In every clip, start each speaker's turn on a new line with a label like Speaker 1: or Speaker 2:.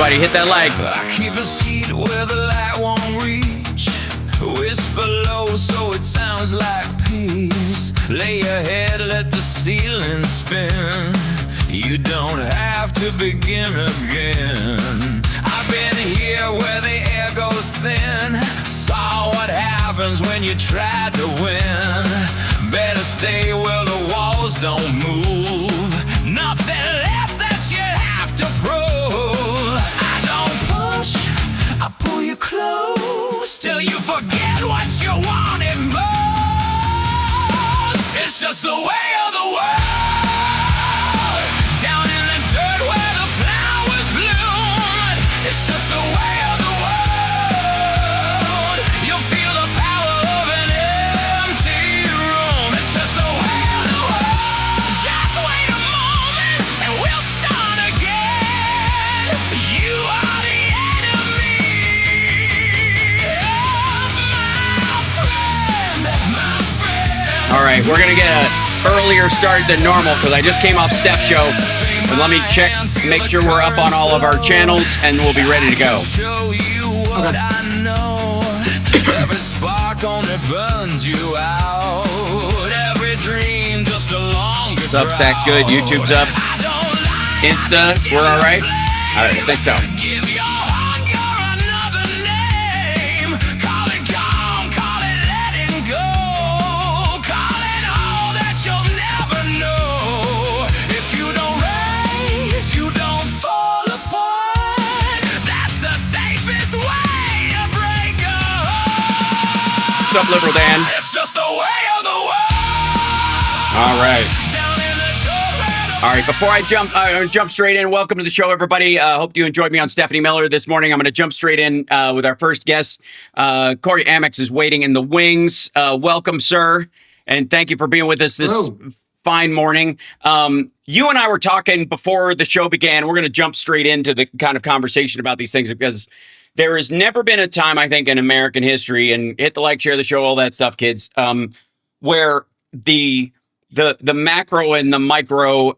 Speaker 1: everybody. Hit that like.
Speaker 2: I keep a seat where the light won't reach. Whisper low so it sounds like peace. Lay your head, let the ceiling spin. You don't have to begin again. I've been here where the air goes thin. Saw what happens when you try to win. Better stay where the walls don't move. Nothing left that you have to prove. I don't push, I pull you close till you forget what you wanted most. It's just the way of the world. Down in the dirt where the flowers bloom. It's just the way of the world. You'll feel the power of an empty room. It's just the way of the world. Just wait a moment and we'll start again. You are the enemy of my friend, my friend.
Speaker 1: All right, we're going to get an earlier start than normal because I just came off Steph's show. But let me check, make sure we're up on all of our channels, and we'll be ready to go.
Speaker 2: Show you what I know. Every spark only burns you out. Every dream just a longer
Speaker 1: Substack's good, YouTube's up. Insta, we're all right? All right, I think so.
Speaker 2: Give your hunger another name. Call it calm, call it letting go. Call it all that you'll never know. If you don't raise, you don't fall apart. That's the safest way to break up.
Speaker 1: What's up, Liberal Dan?
Speaker 2: It's just the way of the world.
Speaker 1: All right.
Speaker 2: Down in the torrent of
Speaker 1: All right, before I jump straight in, welcome to the show, everybody. Hope you enjoyed me on Stephanie Miller this morning. I'm going to jump straight in with our first guest. Corey Amex is waiting in the wings. Welcome, sir, and thank you for being with us this fine morning. You and I were talking before the show began. We're going to jump straight into the kind of conversation about these things because there has never been a time, I think, in American history, and hit the like, share the show, all that stuff, kids, where the macro and the micro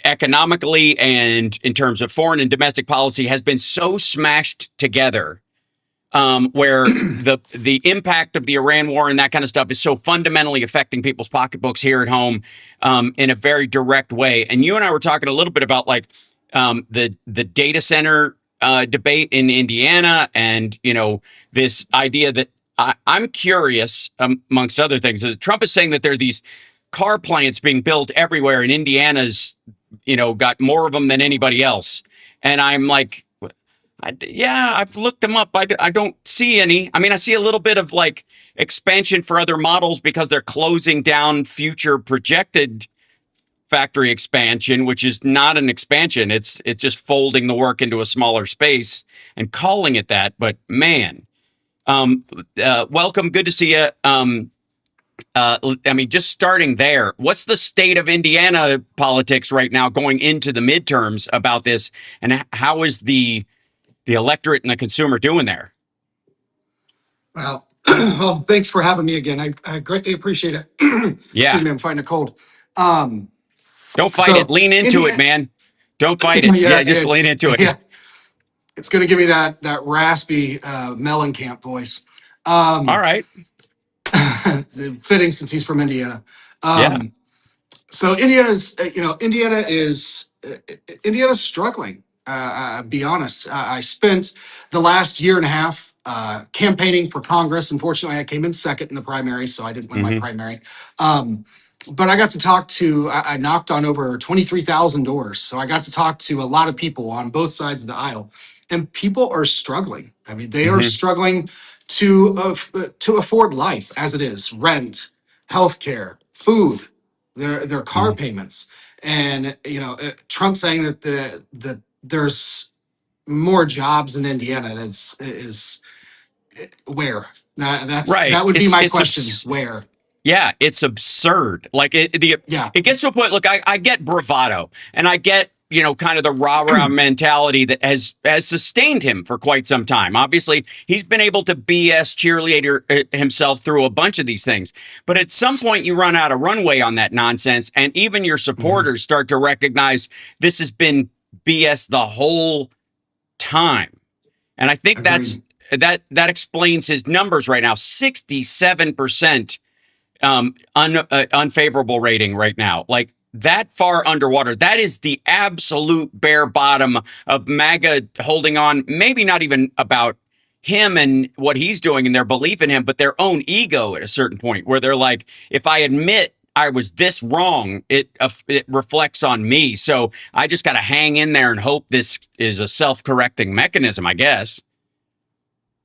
Speaker 1: economically and in terms of foreign and domestic policy has been so smashed together, where the impact of the Iran war and that kind of stuff is so fundamentally affecting people's pocketbooks here at home in a very direct way. And you and I were talking a little bit about like the data center debate in Indiana, and this idea that I'm curious, amongst other things, is Trump is saying that there are these car plants being built everywhere, and Indiana's, got more of them than anybody else. And I'm like, I've looked them up. I don't see any. I mean, I see a little bit of like expansion for other models because they're closing down future projected factory expansion, which is not an expansion. It's just folding the work into a smaller space and calling it that. But man, welcome. Good to see you. Just starting there, what's the state of Indiana politics right now going into the midterms about this, and how is the electorate and the consumer doing there?
Speaker 3: Well, thanks for having me again. I greatly appreciate it.
Speaker 1: Yeah.
Speaker 3: Excuse me, I'm fighting a cold.
Speaker 1: Don't fight it. Lean into it, man. Don't fight it. Just lean into it.
Speaker 3: Yeah. It's going to give me that raspy Mellencamp voice.
Speaker 1: All right.
Speaker 3: Fitting since he's from Indiana. So Indiana's struggling. Be honest. I spent the last year and a half campaigning for Congress. Unfortunately, I came in second in the primary, so I didn't win my primary. But I got to talk to, I knocked on over 23,000 doors. So I got to talk to a lot of people on both sides of the aisle, and people are struggling. I mean, they are struggling to afford life as it is: rent, healthcare, food, their car payments. And, Trump saying that there's more jobs in Indiana is where that's
Speaker 1: right.
Speaker 3: That would be my question. Where?
Speaker 1: Yeah, it's absurd. Like it gets to a point. Look, I get bravado, and I get kind of the rah-rah mentality that has sustained him for quite some time. Obviously, he's been able to BS cheerleader himself through a bunch of these things. But at some point, you run out of runway on that nonsense, and even your supporters start to recognize this has been BS the whole time. And I think
Speaker 3: Agreed.
Speaker 1: that explains his numbers right now. 67% unfavorable rating right now. Like that far underwater. That is the absolute bare bottom of MAGA holding on. Maybe not even about him and what he's doing and their belief in him, but their own ego at a certain point where they're like, if I admit I was this wrong, it reflects on me. So I just got to hang in there and hope this is a self-correcting mechanism, I guess.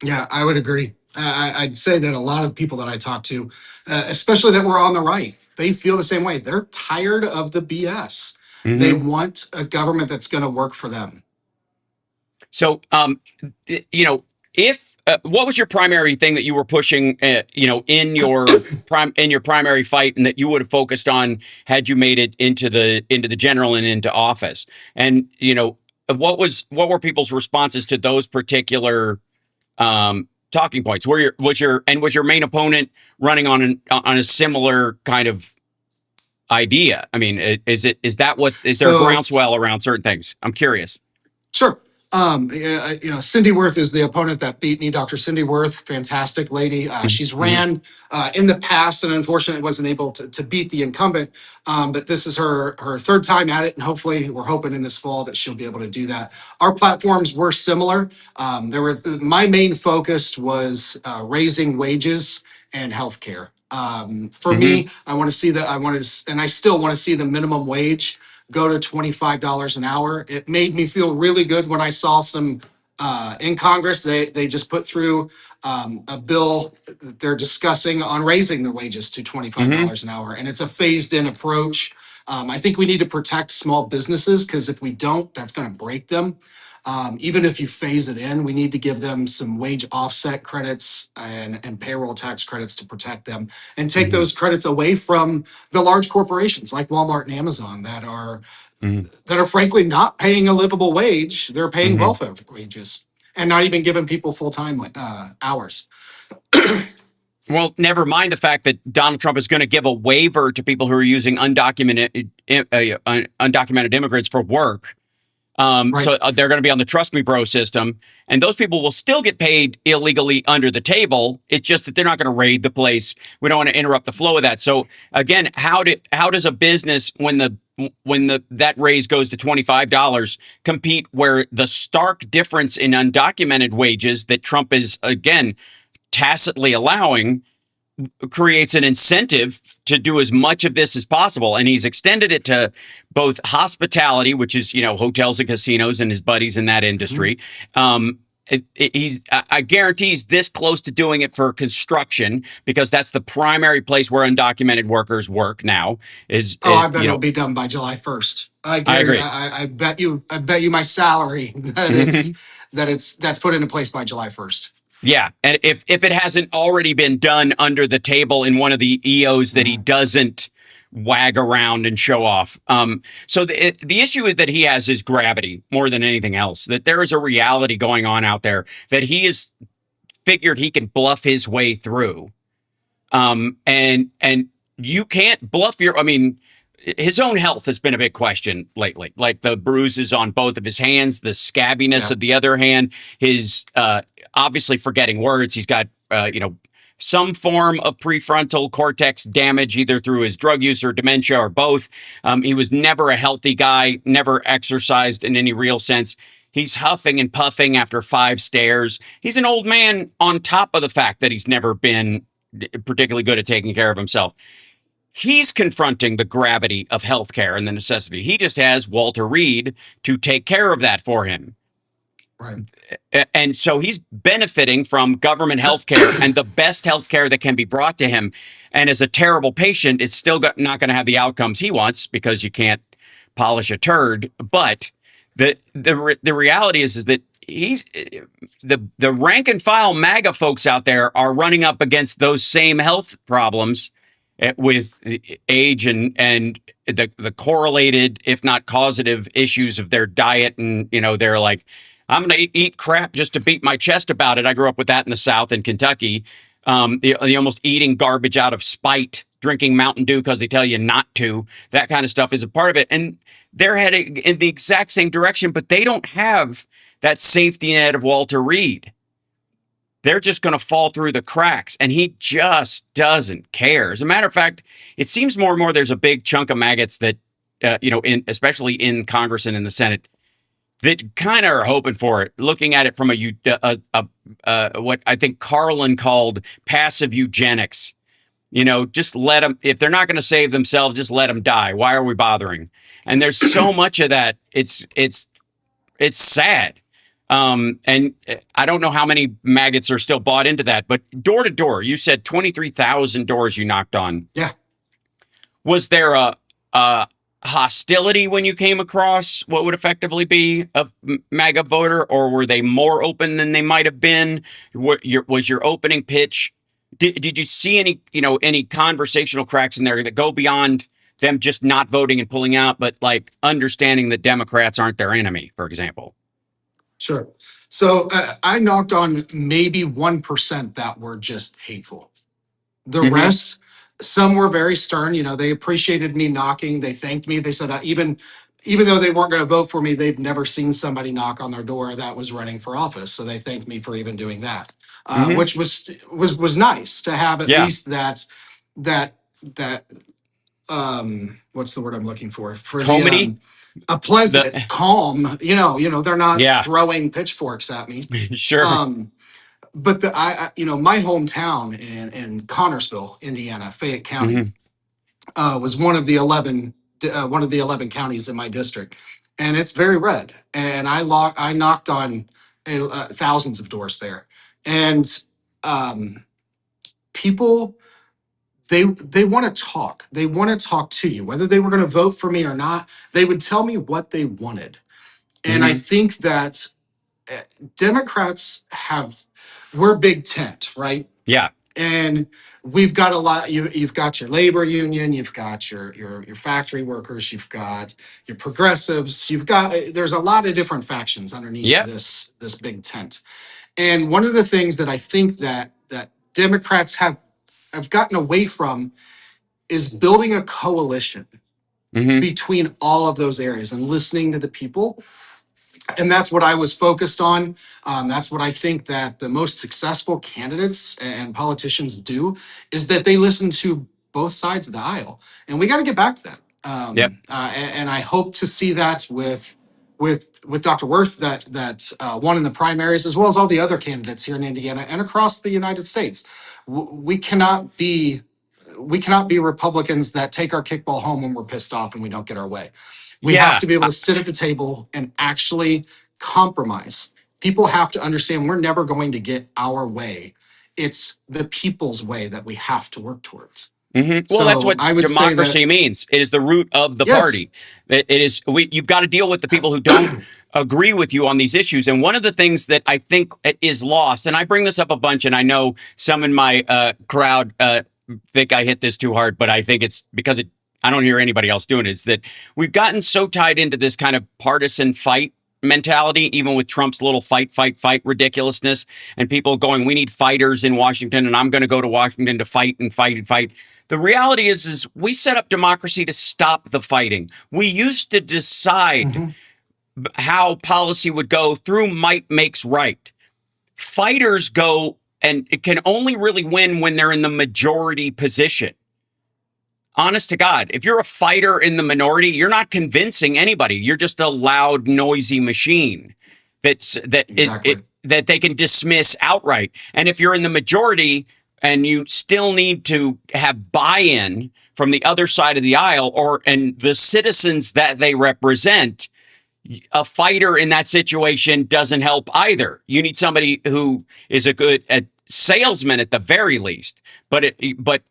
Speaker 3: Yeah, I would agree. I'd say that a lot of people that I talk to, especially that were on the right, they feel the same way. They're tired of the BS. They
Speaker 1: Mm-hmm.
Speaker 3: want a government that's going to work for them.
Speaker 1: So, you know, if what was your primary thing that you were pushing, in your primary fight, and that you would have focused on had you made it into the general and into office? And what were people's responses to those particular talking points? Was your main opponent running on a similar kind of idea? I mean, is there a
Speaker 3: So
Speaker 1: groundswell around certain things? I'm curious.
Speaker 3: sure. Cindy Worth is the opponent that beat me. Dr. Cindy Worth, fantastic lady. She's
Speaker 1: Mm-hmm.
Speaker 3: ran in the past and unfortunately wasn't able to beat the incumbent. But this is her third time at it, and hopefully we're hoping in this fall that she'll be able to do that. Our platforms were similar. My main focus was raising wages and healthcare. For
Speaker 1: Mm-hmm.
Speaker 3: me, and I still want to see the minimum wage go to $25 an hour. It made me feel really good when I saw some in Congress. They just put through a bill that they're discussing on raising the wages to
Speaker 1: Mm-hmm.
Speaker 3: $25 an hour, and it's a phased-in approach. I think we need to protect small businesses because if we don't, that's going to break them. Even if you phase it in, we need to give them some wage offset credits and payroll tax credits to protect them and take
Speaker 1: Mm-hmm.
Speaker 3: those credits away from the large corporations like Walmart and Amazon
Speaker 1: Mm-hmm.
Speaker 3: that are frankly not paying a livable wage. They're paying
Speaker 1: Mm-hmm.
Speaker 3: welfare wages and not even giving people full-time hours.
Speaker 1: Well, never mind the fact that Donald Trump is going to give a waiver to people who are using undocumented immigrants for work.
Speaker 3: Right.
Speaker 1: So they're going to be on the Trust Me Bro system, and those people will still get paid illegally under the table. It's just that they're not going to raid the place. We don't want to interrupt the flow of that. So again, how does a business when that raise goes to $25 compete where the stark difference in undocumented wages that Trump is again tacitly allowing creates an incentive to do as much of this as possible. And he's extended it to both hospitality, which is, hotels and casinos and his buddies in that
Speaker 3: Mhm.
Speaker 1: industry. I guarantee he's this close to doing it for construction because that's the primary place where undocumented workers work now
Speaker 3: Oh, I bet it'll be done by July 1st. I
Speaker 1: I
Speaker 3: guarantee,
Speaker 1: agree.
Speaker 3: I bet you my salary that
Speaker 1: Mhm.
Speaker 3: that's put into place by July 1st.
Speaker 1: Yeah, and if it hasn't already been done under the table in one of the EOs that he
Speaker 3: Mhm.
Speaker 1: doesn't wag around and show off. So the issue is that he has his gravity more than anything else. That there is a reality going on out there that he has figured he can bluff his way through. And you can't bluff your. I mean, his own health has been a big question lately. Like the bruises on both of his hands, the scabbiness
Speaker 3: Yeah.
Speaker 1: of the other hand, his obviously forgetting words. He's got some form of prefrontal cortex damage, either through his drug use or dementia or both. He was never a healthy guy, never exercised in any real sense. He's huffing and puffing after 5 stairs. He's an old man on top of the fact that he's never been particularly good at taking care of himself. He's confronting the gravity of healthcare and the necessity. He just has Walter Reed to take care of that for him.
Speaker 3: Right.
Speaker 1: And so he's benefiting from government healthcare and the best healthcare that can be brought to him. And as a terrible patient, it's still not going to have the outcomes he wants because you can't polish a turd. But the reality is that he's the rank and file MAGA folks out there are running up against those same health problems with age and the correlated, if not causative, issues of their diet. And they're like, I'm going to eat crap just to beat my chest about it. I grew up with that in the South in Kentucky. The almost eating garbage out of spite, drinking Mountain Dew because they tell you not to. That kind of stuff is a part of it. And they're heading in the exact same direction, but they don't have that safety net of Walter Reed. They're just going to fall through the cracks, and he just doesn't care. As a matter of fact, it seems more and more there's a big chunk of maggots that, especially in Congress and in the Senate, that kind of are hoping for it, looking at it from what I think Carlin called passive eugenics. Just let them, if they're not going to save themselves, just let them die. Why are we bothering? And there's so much of that. It's sad. And I don't know how many maggots are still bought into that, but door to door, you said 23,000 doors you knocked on.
Speaker 3: Yeah.
Speaker 1: Was there a hostility when you came across what would effectively be a MAGA voter, or were they more open than they might have been? Was your opening pitch? Did you see any conversational cracks in there that go beyond them just not voting and pulling out, but like understanding that Democrats aren't their enemy, for example?
Speaker 3: Sure. So I knocked on maybe 1% that were just hateful. The rest, some were very stern. They appreciated me knocking. They thanked me. They said even though they weren't going to vote for me, they've never seen somebody knock on their door that was running for office. So they thanked me for even doing that, which was nice to have at
Speaker 1: Yeah.
Speaker 3: least that what's the word I'm looking for
Speaker 1: Comedy?
Speaker 3: a pleasant calm. They're not throwing pitchforks at me.
Speaker 1: Sure.
Speaker 3: But my hometown in Connorsville, Indiana, Fayette County, was one of the 11 counties in my district, and it's very red. And I knocked on thousands of doors there, and people, they want to talk. They want to talk to you, whether they were going to vote for me or not. They would tell me what they wanted, and I think that Democrats we're big tent, right?
Speaker 1: Yeah.
Speaker 3: And we've got a lot. You've got your labor union, you've got your factory workers, you've got your progressives, there's a lot of different factions underneath this big tent. And one of the things that I think that Democrats have gotten away from is building a coalition between all of those areas and listening to the people. And that's what I was focused on. That's what I think that the most successful candidates and politicians do, is that they listen to both sides of the aisle. And we got to get back to that. And I hope to see that with Dr. Worth, that won in the primaries, as well as all the other candidates here in Indiana and across the United States. We cannot be Republicans that take our kickball home when we're pissed off and we don't get our way. We have to be able to sit at the table and actually compromise. People have to understand we're never going to get our way. It's the people's way that we have to work towards.
Speaker 1: Well, that's what democracy means. It is the root of the party. It is. You've got to deal with the people who don't agree with you on these issues. And one of the things that I think is lost, and I bring this up a bunch, and I know some in my crowd think I hit this too hard, but I think it's because I don't hear anybody else doing it. It's that we've gotten so tied into this kind of partisan fight mentality, even with Trump's little fight ridiculousness, and people going, we need fighters in Washington, and I'm going to go to Washington to fight and fight and fight. The reality is we set up democracy to stop the fighting. We used to decide how policy would go through might makes right. Fighters go, and it can only really win when they're in the majority position. Honest to God, if you're a fighter in the minority, you're not convincing anybody. You're just a loud, noisy machine that they can dismiss outright. And if you're in the majority and you still need to have buy-in from the other side of the aisle and the citizens that they represent, a fighter in that situation doesn't help either. You need somebody who is a good salesman at the very least, but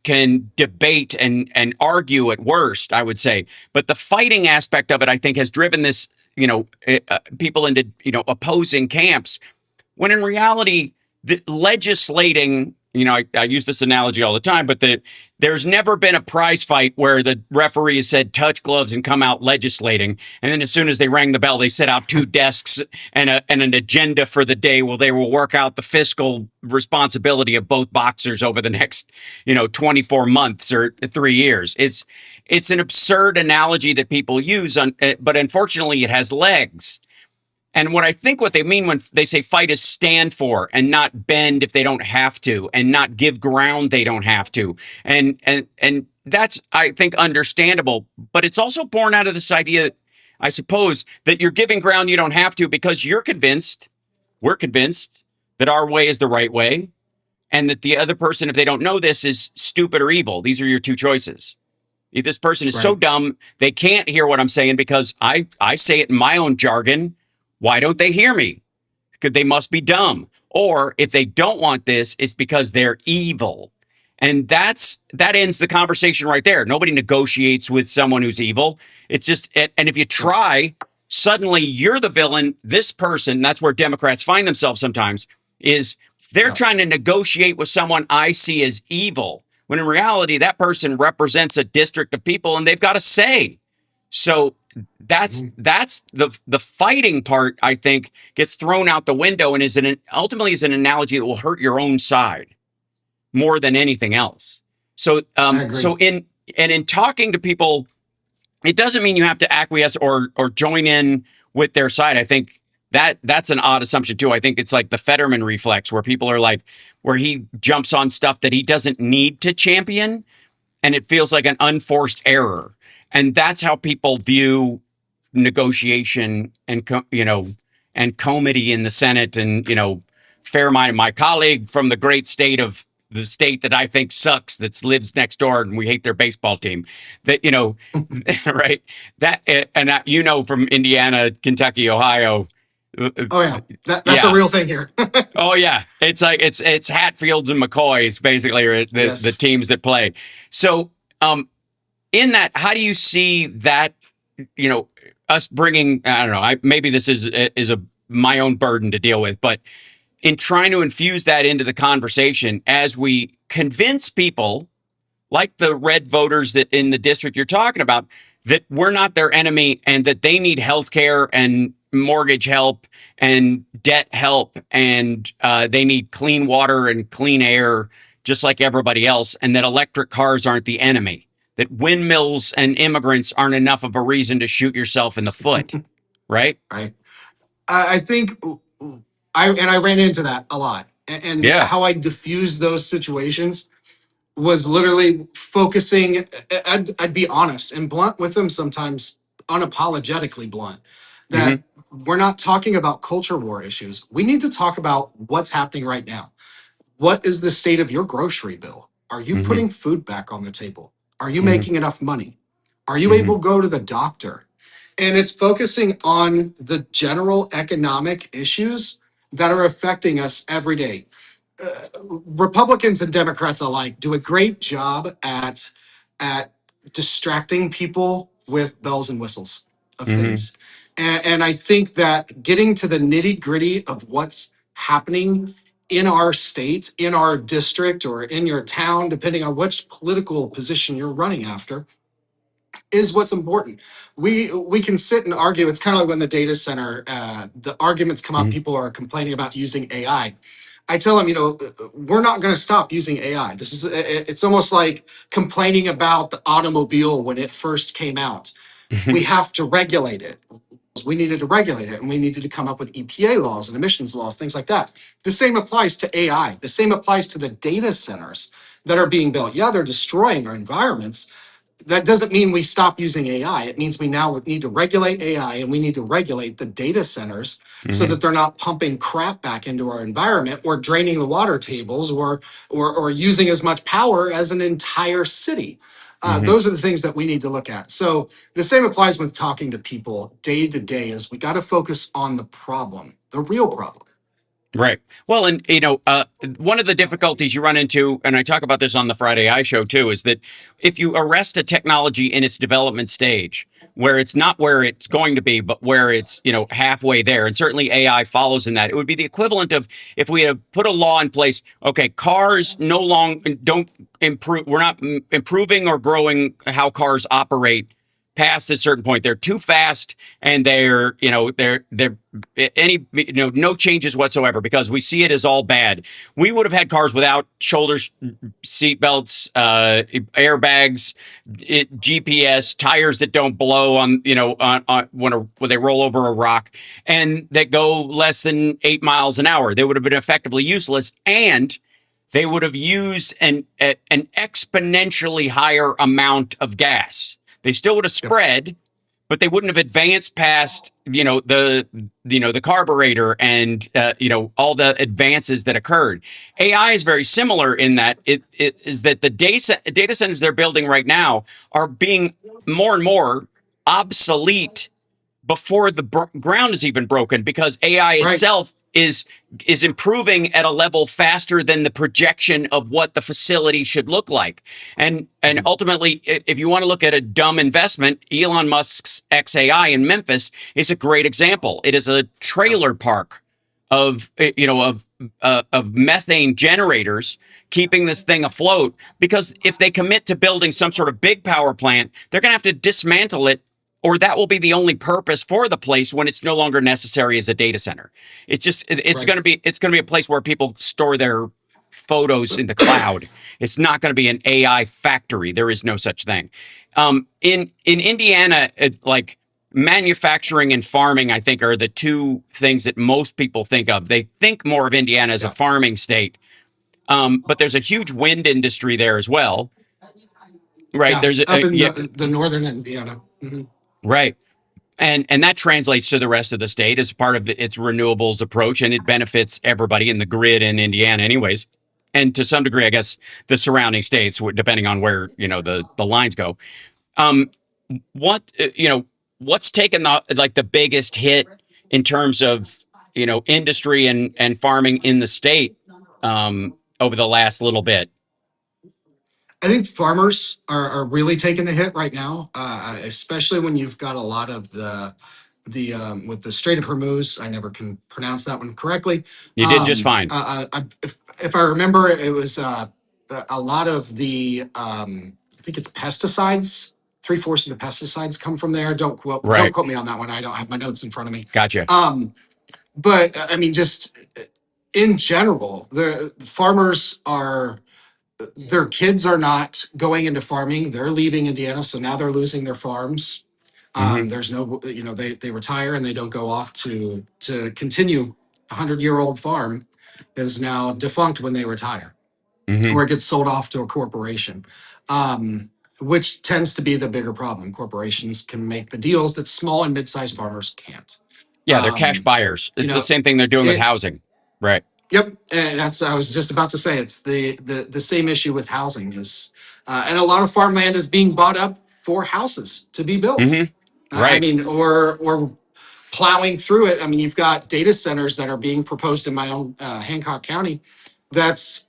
Speaker 1: can debate and argue at worst, I would say. But the fighting aspect of it, I think, has driven this, people into, opposing camps, when in reality, the legislating, I use this analogy all the time, but there's never been a prize fight where the referee said touch gloves and come out legislating, and then as soon as they rang the bell, they set out two desks and an agenda for the day. Well, they will work out the fiscal responsibility of both boxers over the next 24 months or 3 years. It's an absurd analogy that people use, but unfortunately it has legs. And what they mean when they say fight is stand for and not bend if they don't have to, and not give ground they don't have to. And that's, I think, understandable. But it's also born out of this idea, I suppose, that you're giving ground you don't have to because we're convinced that our way is the right way, and that the other person, if they don't know this, is stupid or evil. These are your two choices. If this person is so
Speaker 3: Right.
Speaker 1: dumb they can't hear what I'm saying because I say it in my own jargon. Why don't they hear me? Because they must be dumb. Or if they don't want this, it's because they're evil. And that ends the conversation right there. Nobody negotiates with someone who's evil. It's just, and if you try, suddenly you're the villain. This person, that's where Democrats find themselves sometimes, is they're
Speaker 3: Yeah.
Speaker 1: trying to negotiate with someone I see as evil, when in reality, that person represents a district of people and they've got a say. So that's the fighting part, I think, gets thrown out the window and ultimately is an analogy that will hurt your own side more than anything else. So
Speaker 3: I agree.
Speaker 1: in talking to people, it doesn't mean you have to acquiesce or join in with their side. I think that's an odd assumption too. I think it's like the Fetterman reflex, where people are like, where he jumps on stuff that he doesn't need to champion, and it feels like an unforced error. And that's how people view negotiation and and comity in the Senate, and Fairmont, my colleague from the state that I think sucks, that lives next door, and we hate their baseball team. That right? That and from Indiana, Kentucky, Ohio.
Speaker 3: Oh yeah, that's a
Speaker 1: Yeah.
Speaker 3: real thing here.
Speaker 1: Oh yeah. It's like it's Hatfields and McCoys basically are the
Speaker 3: Yes.
Speaker 1: teams that play. So in that, how do you see that? Us bringing, I don't know. Maybe this is a my own burden to deal with, but in trying to infuse that into the conversation as we convince people, like the red voters that in the district you're talking about, that we're not their enemy and that they need health care and mortgage help and debt help, and they need clean water and clean air just like everybody else, and that electric cars aren't the enemy, that windmills and immigrants aren't enough of a reason to shoot yourself in the foot, right?
Speaker 3: Right. I think I ran into that a lot, and
Speaker 1: Yeah.
Speaker 3: how I diffuse those situations was literally focusing. I'd be honest and blunt with them, sometimes unapologetically blunt,
Speaker 1: Hmm.
Speaker 3: that we're not talking about culture war issues. We need to talk about what's happening right now. What is the state of your grocery bill? Are you
Speaker 1: Hmm.
Speaker 3: putting food back on the table? Are you
Speaker 1: Hmm.
Speaker 3: making enough money? Are you
Speaker 1: Hmm.
Speaker 3: able to go to the doctor? And it's focusing on the general economic issues that are affecting us every day. Republicans and Democrats alike do a great job at distracting people with bells and whistles of
Speaker 1: Hmm.
Speaker 3: things. And I think that getting to the nitty gritty of what's happening in our state, in our district, or in your town, depending on which political position you're running after, is what's important. We can sit and argue. It's kind of like when the data center, the arguments come up.
Speaker 1: Hmm.
Speaker 3: People are complaining about using AI. I tell them, we're not going to stop using AI. This is it's almost like complaining about the automobile when it first came out. We have to regulate it. We needed to regulate it, and we needed to come up with EPA laws and emissions laws, things like that. The same applies to AI. The same applies to the data centers that are being built. Yeah, they're destroying our environments. That doesn't mean we stop using AI. It means we now need to regulate AI, and we need to regulate the data centers so
Speaker 1: Hmm.
Speaker 3: that they're not pumping crap back into our environment, or draining the water tables, or using as much power as an entire city.
Speaker 1: Hmm.
Speaker 3: Those are the things that we need to look at. So the same applies with talking to people day to day. Is we got to focus on the problem, the real problem.
Speaker 1: Right. Well, and one of the difficulties you run into, and I talk about this on the Friday I show too, is that if you arrest a technology in its development stage, where it's not where it's going to be, but where it's halfway there, and certainly AI follows in that, it would be the equivalent of if we had put a law in place. Okay, cars no longer don't improve. We're not improving or growing how cars operate past a certain point. They're too fast, and they're any no changes whatsoever because we see it as all bad. We would have had cars without shoulder seat belts seatbelts, airbags, GPS, tires that don't blow on when they roll over a rock, and that go less than 8 miles an hour. They would have been effectively useless, and they would have used an exponentially higher amount of gas. They still would have
Speaker 3: Yep.
Speaker 1: spread, but they wouldn't have advanced past the carburetor and all the advances that occurred. AI is very similar in that it is that the data centers they're building right now are being more and more obsolete before the ground is even broken, because AI
Speaker 3: Right.
Speaker 1: itself is improving at a level faster than the projection of what the facility should look like. And
Speaker 3: Mhm.
Speaker 1: ultimately, if you want to look at a dumb investment, Elon Musk's XAI in Memphis is a great example. It is a
Speaker 3: Yep.
Speaker 1: trailer park of of methane generators keeping this thing afloat, because if they commit to building some sort of big power plant, they're going to have to dismantle it, or that will be the only purpose for the place when it's no longer necessary as a data center. It's
Speaker 3: Right.
Speaker 1: going to be a place where people store their photos in the cloud. It's not going to be an AI factory. There is no such thing. In Indiana, like manufacturing and farming, I think, are the two things that most people think of. They think more of Indiana as a
Speaker 3: Yeah.
Speaker 1: farming state, but there's a huge wind industry there as well, right?
Speaker 3: Yeah.
Speaker 1: There's
Speaker 3: Up in
Speaker 1: yeah,
Speaker 3: the northern Indiana.
Speaker 1: right. And that translates to the rest of the state as part of its renewables approach, and it benefits everybody in the grid in Indiana, anyways, and to some degree, I guess, the surrounding states, depending on where the lines go. Um, what what's taken the biggest hit in terms of industry and farming in the state over the last little bit?
Speaker 3: I think farmers are really taking the hit right now, especially when you've got a lot of the with the Strait of Hormuz. I never can pronounce that one correctly.
Speaker 1: You did just fine.
Speaker 3: If I remember, it was a lot of the I think it's pesticides. Three-fourths of the pesticides come from there. Don't
Speaker 1: Right.
Speaker 3: quote me on that one. I don't have my notes in front of me.
Speaker 1: Gotcha.
Speaker 3: But I mean, just in general, the farmers are their kids are not going into farming. They're leaving Indiana, so now they're losing their farms.
Speaker 1: Hmm.
Speaker 3: There's no, they retire and they don't go off to continue. A 100-year-old farm is now defunct when they retire,
Speaker 1: Hmm.
Speaker 3: or it gets sold off to a corporation, which tends to be the bigger problem. Corporations can make the deals that small and mid-sized farmers can't.
Speaker 1: Yeah, they're cash
Speaker 3: Um,
Speaker 1: buyers.
Speaker 3: you
Speaker 1: It's the
Speaker 3: know,
Speaker 1: same thing they're doing with
Speaker 3: it,
Speaker 1: housing. Right.
Speaker 3: Yep, and that's I was just about to say it's the same issue with housing is, and a lot of farmland is being bought up for houses to be built.
Speaker 1: Hmm.
Speaker 3: I
Speaker 1: Right.
Speaker 3: mean, or plowing through it. I mean, you've got data centers that are being proposed in my own Hancock County. That's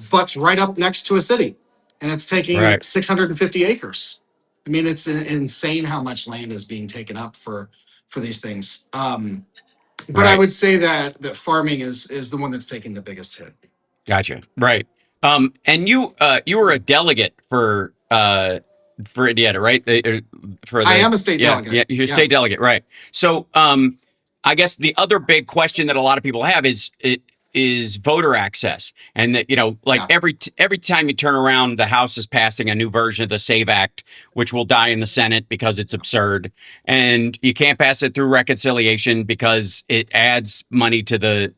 Speaker 3: butts right up next to a city, and it's taking
Speaker 1: Right.
Speaker 3: 650 acres. I mean, it's insane how much land is being taken up for these things. But I
Speaker 1: Right.
Speaker 3: would say that farming is the one that's taking the biggest hit.
Speaker 1: Gotcha. Right. And you were a delegate for Indiana, right? For
Speaker 3: I
Speaker 1: the
Speaker 3: am a state
Speaker 1: yeah,
Speaker 3: delegate.
Speaker 1: yeah, you're a
Speaker 3: Yeah,
Speaker 1: state delegate, right? So I guess the other big question that a lot of people have is voter access, and that like
Speaker 3: yeah,
Speaker 1: every time you turn around, the House is passing a new version of the Save Act, which will die in the Senate because it's absurd, and you can't pass it through reconciliation because it adds money to the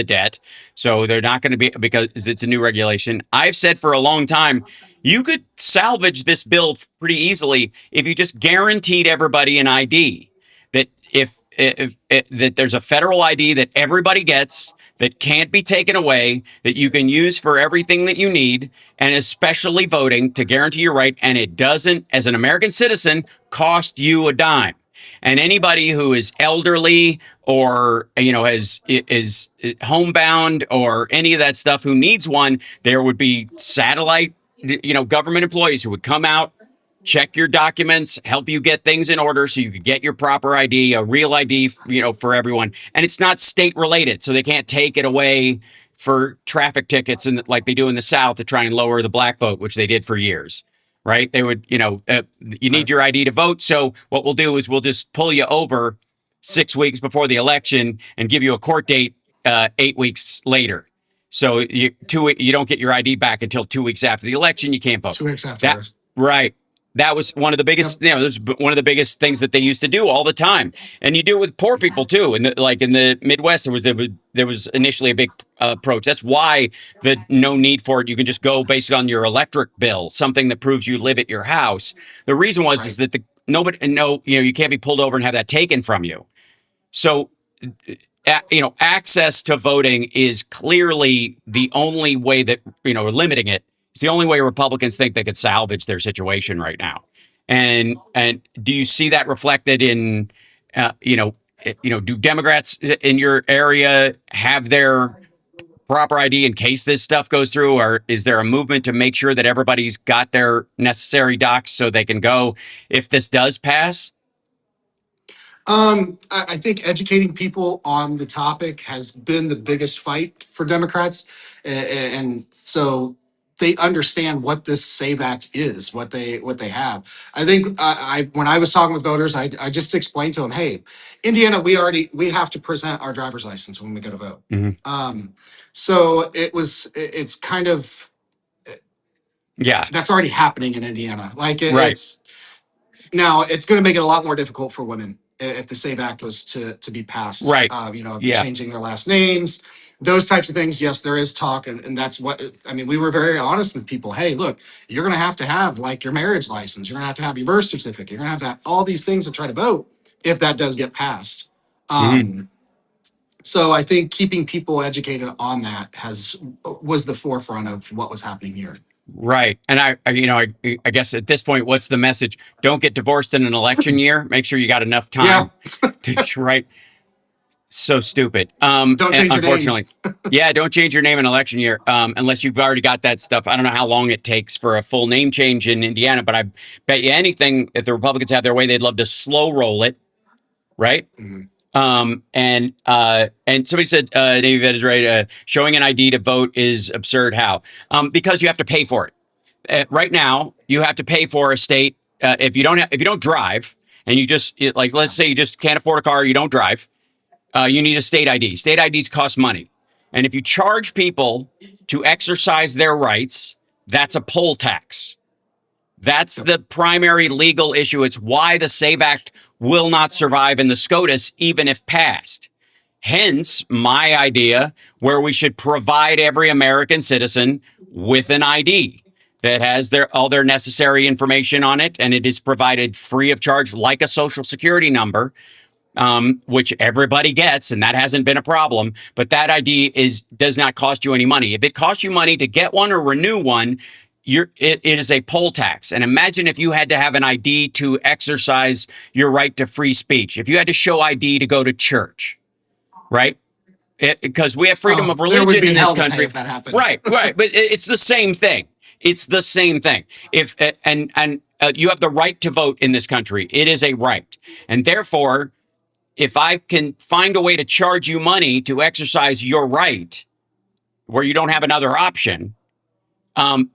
Speaker 1: debt. So they're not going to be, because it's a new regulation. I've said for a long time, you could salvage this bill pretty easily if you just guaranteed everybody an ID. That if that there's a federal ID that everybody gets, that can't be taken away, that you can use for everything that you need, and especially voting, to guarantee your right, and it doesn't, as an American citizen, cost you a dime. And anybody who is elderly or is homebound or any of that stuff who needs one, there would be satellite government employees who would come out, check your documents, help you get things in order so you could get your proper ID, a real ID, for everyone. And it's not state related, so they can't take it away for traffic tickets and like they do in the South to try and lower the black vote, which they did for years. Right? They would, you need
Speaker 3: right.
Speaker 1: your ID to vote. So what we'll do is we'll just pull you over 6 weeks before the election and give you a court date 8 weeks later. So you don't get your ID back until 2 weeks after the election. You can't vote.
Speaker 3: 2 weeks
Speaker 1: That
Speaker 3: afterwards.
Speaker 1: right. That was one of the
Speaker 3: Yep.
Speaker 1: biggest. There's one of the biggest things that they used to do all the time, and you do it with poor people too. And like in the Midwest, there was initially a big approach. That's why the no need for it. You can just go based on your electric bill, something that proves you live at your house. The reason was is
Speaker 3: Right.
Speaker 1: that you can't be pulled over and have that taken from you. So access to voting is clearly the only way that, limiting it is the only way Republicans think they could salvage their situation right now. And do you see that reflected in, do Democrats in your area have their proper ID in case this stuff goes through, or is there a movement to make sure that everybody's got their necessary docs so they can go if this does pass?
Speaker 3: I think educating people on the topic has been the biggest fight for Democrats, and so they understand what this Save Act is, what they have. I think I when I was talking with voters, I just explained to them, hey, Indiana, we have to present our driver's license when we go to vote.
Speaker 1: Mm-hmm.
Speaker 3: So it's kind of
Speaker 1: Yeah.
Speaker 3: that's already happening in Indiana. Like
Speaker 1: Right.
Speaker 3: it's now it's going to make it a lot more difficult for women if the Save Act was to be passed.
Speaker 1: Right. Yeah.
Speaker 3: Changing their last names, those types of things. Yes, there is talk, and that's what I mean. We were very honest with people. Hey, look, you're going to have like your marriage license. You're going to have your birth certificate. You're going to have all these things to try to vote if that does get passed.
Speaker 1: Mm-hmm.
Speaker 3: So I think keeping people educated on that was the forefront of what was happening here.
Speaker 1: Right. And I guess at this point, what's the message? Don't get divorced in an election year. Make sure you got enough
Speaker 3: Yeah,
Speaker 1: time to right. So stupid.
Speaker 3: don't change your name.
Speaker 1: Unfortunately, yeah, don't change your name in election year unless you've already got that stuff. I don't know how long it takes for a full name change in Indiana, but I bet you anything, if the Republicans had their way, they'd love to slow roll it. Right.
Speaker 3: Mhm.
Speaker 1: And somebody said, Navy vet is right. Showing an ID to vote is absurd. How? Because you have to pay for it. Right now, you have to pay for a state if you don't drive, and like, let's say you just can't afford a car, you don't drive. You need a state ID. State IDs cost money, and if you charge people to exercise their rights, that's a poll tax. That's the primary legal issue. It's why the SAVE Act will not survive in the SCOTUS, even if passed. Hence, my idea where we should provide every American citizen with an ID that has all their necessary information on it, and it is provided free of charge, like a social security number, which everybody gets, and that hasn't been a problem. But that ID does not cost you any money. If it costs you money to get one or renew one, it is a poll tax. And imagine if you had to have an ID to exercise your right to free speech. If you had to show ID to go to church, right? Because we have freedom of
Speaker 3: There would
Speaker 1: religion
Speaker 3: be
Speaker 1: in this
Speaker 3: hell to pay
Speaker 1: country.
Speaker 3: if that happened.
Speaker 1: Right. But it's the same thing. It's the same thing. If and you have the right to vote in this country. It is a right. And therefore, if I can find a way to charge you money to exercise your right where you don't have another option,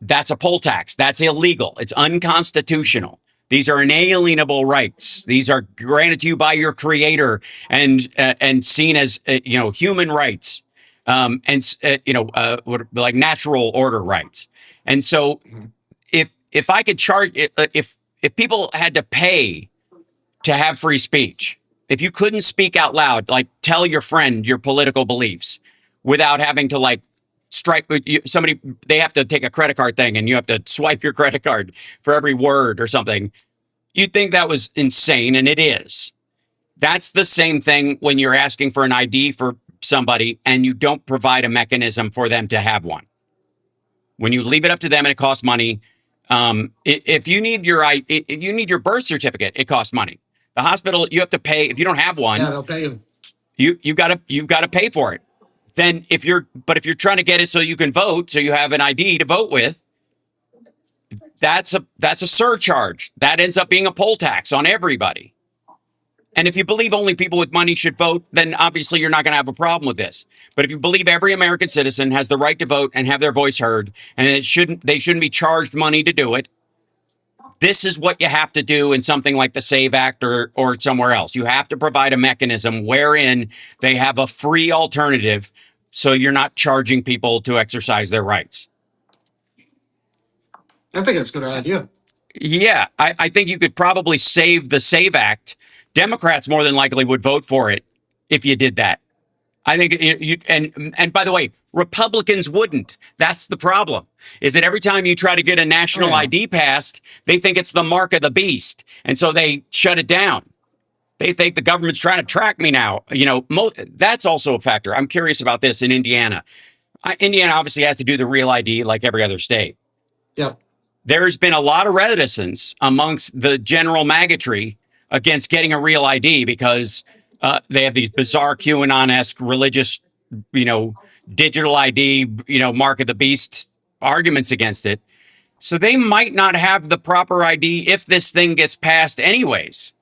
Speaker 1: that's a poll tax. That's illegal. It's unconstitutional. These are inalienable rights. These are granted to you by your creator and seen as human rights, like natural order rights. And so, if I could charge, if people had to pay to have free speech, if you couldn't speak out loud, like tell your friend your political beliefs without having to like strike somebody, they have to take a credit card thing and you have to swipe your credit card for every word or something. You'd think that was insane, and it is. That's the same thing when you're asking for an ID for somebody and you don't provide a mechanism for them to have one. When you leave it up to them and it costs money, if you need you need your birth certificate, it costs money. The hospital, you have to pay. If you don't have one,
Speaker 3: Yeah, they'll pay you.
Speaker 1: You've got to pay for it. Then if you're trying to get it so you can vote, so you have an ID to vote with, that's a surcharge. That ends up being a poll tax on everybody. And if you believe only people with money should vote, then obviously you're not going to have a problem with this. But if you believe every American citizen has the right to vote and have their voice heard, and they shouldn't be charged money to do it, this is what you have to do in something like the SAVE Act or somewhere else. You have to provide a mechanism wherein they have a free alternative so you're not charging people to exercise their rights.
Speaker 3: I think that's a good idea.
Speaker 1: Yeah, I think you could probably save the SAVE Act. Democrats more than likely would vote for it if you did that. I think and by the way, Republicans wouldn't. That's the problem. Is that every time you try to get a
Speaker 3: Oh
Speaker 1: national
Speaker 3: yeah,
Speaker 1: ID passed, they think it's the mark of the beast, and so they shut it down. They think the government's trying to track me now. That's also a factor. I'm curious about this in Indiana. Indiana obviously has to do the real ID like every other state.
Speaker 3: yep,
Speaker 1: There's been a lot of reticence amongst the general maggotry against getting a real ID because they have these bizarre QAnon-esque religious, you know, digital ID, mark of the beast arguments against it. So they might not have the proper ID if this thing gets passed anyways.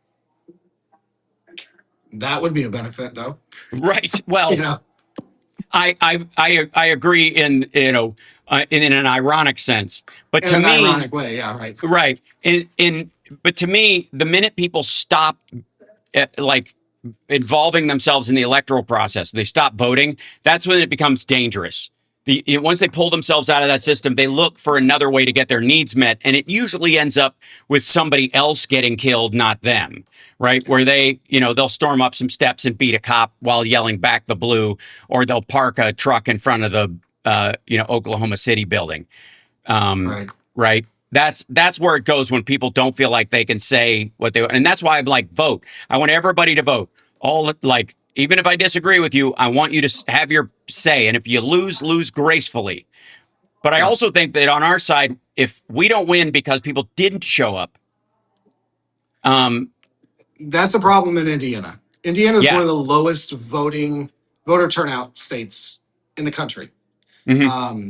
Speaker 3: that would be a benefit though.
Speaker 1: Right.
Speaker 3: You
Speaker 1: Well,
Speaker 3: know,
Speaker 1: I agree in an ironic sense, but
Speaker 3: in
Speaker 1: to
Speaker 3: an
Speaker 1: me,
Speaker 3: ironic way. Yeah, right.
Speaker 1: right. But to me, the minute people stop like involving themselves in the electoral process, they stop voting, that's when it becomes dangerous. Once they pull themselves out of that system, they look for another way to get their needs met, and it usually ends up with somebody else getting killed, not them. Right, where they'll storm up some steps and beat a cop while yelling "back the blue," or they'll park a truck in front of the Oklahoma City building. Um,
Speaker 3: Right.
Speaker 1: right. That's where it goes when people don't feel like they can say what they, and that's why I'm like, vote. I want everybody to vote. Even if I disagree with you, I want you to have your say. And if you lose gracefully. But I
Speaker 3: Yeah.
Speaker 1: also think that on our side, if we don't win because people didn't show up, um,
Speaker 3: That's a problem in Indiana. Indiana is one
Speaker 1: yeah,
Speaker 3: of the lowest voter turnout states in the country.
Speaker 1: hmm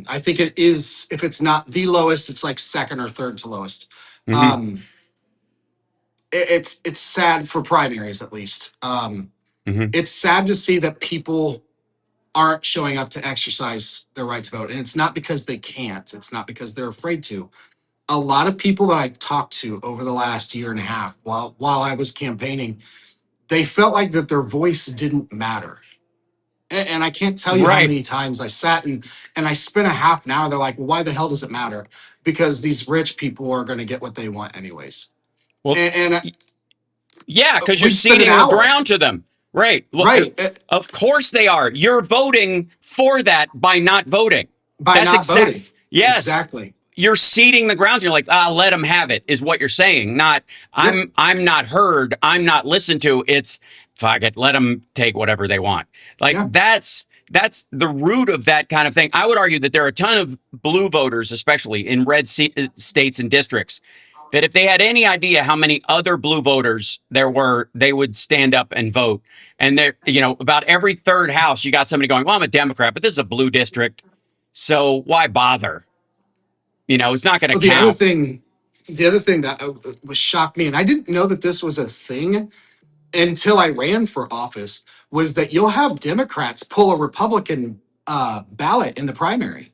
Speaker 3: I think it is, if it's not the lowest, it's like second or third to lowest.
Speaker 1: hmm
Speaker 3: Um, it's sad for primaries at least.
Speaker 1: hmm
Speaker 3: It's sad to see that people aren't showing up to exercise their right to vote, and it's not because they can't. It's not because they're afraid to. A lot of people that I talked to over the last year and a half, while I was campaigning, they felt like that their voice didn't matter. And I can't tell you how
Speaker 1: right.
Speaker 3: many times I sat and I spent a half an hour. They're like, well, why the hell does it matter? Because these rich people are going to get what they want anyways.
Speaker 1: Well,
Speaker 3: And
Speaker 1: yeah, because you're
Speaker 3: we'd spend an
Speaker 1: ceding the
Speaker 3: hour,
Speaker 1: ground to them. Right. Well,
Speaker 3: right,
Speaker 1: of course they are. You're voting for that by not voting.
Speaker 3: by
Speaker 1: That's
Speaker 3: not
Speaker 1: exact.
Speaker 3: voting.
Speaker 1: Yes,
Speaker 3: Exactly.
Speaker 1: you're ceding the ground. You're like, let them have it. Is what you're saying. Not,
Speaker 3: Yep.
Speaker 1: I'm not heard. I'm not listened to. It's fuck it. Let them take whatever they want. Like
Speaker 3: Yeah.
Speaker 1: that's the root of that kind of thing. I would argue that there are a ton of blue voters, especially in red states and districts, that if they had any idea how many other blue voters there were, they would stand up and vote. And there, about every third house, you got somebody going, well, I'm a Democrat, but this is a blue district. So why bother? It's not going to
Speaker 3: Well,
Speaker 1: count.
Speaker 3: the other thing that was shocked me, and I didn't know that this was a thing until I ran for office, was that you'll have Democrats pull a Republican ballot in the primary,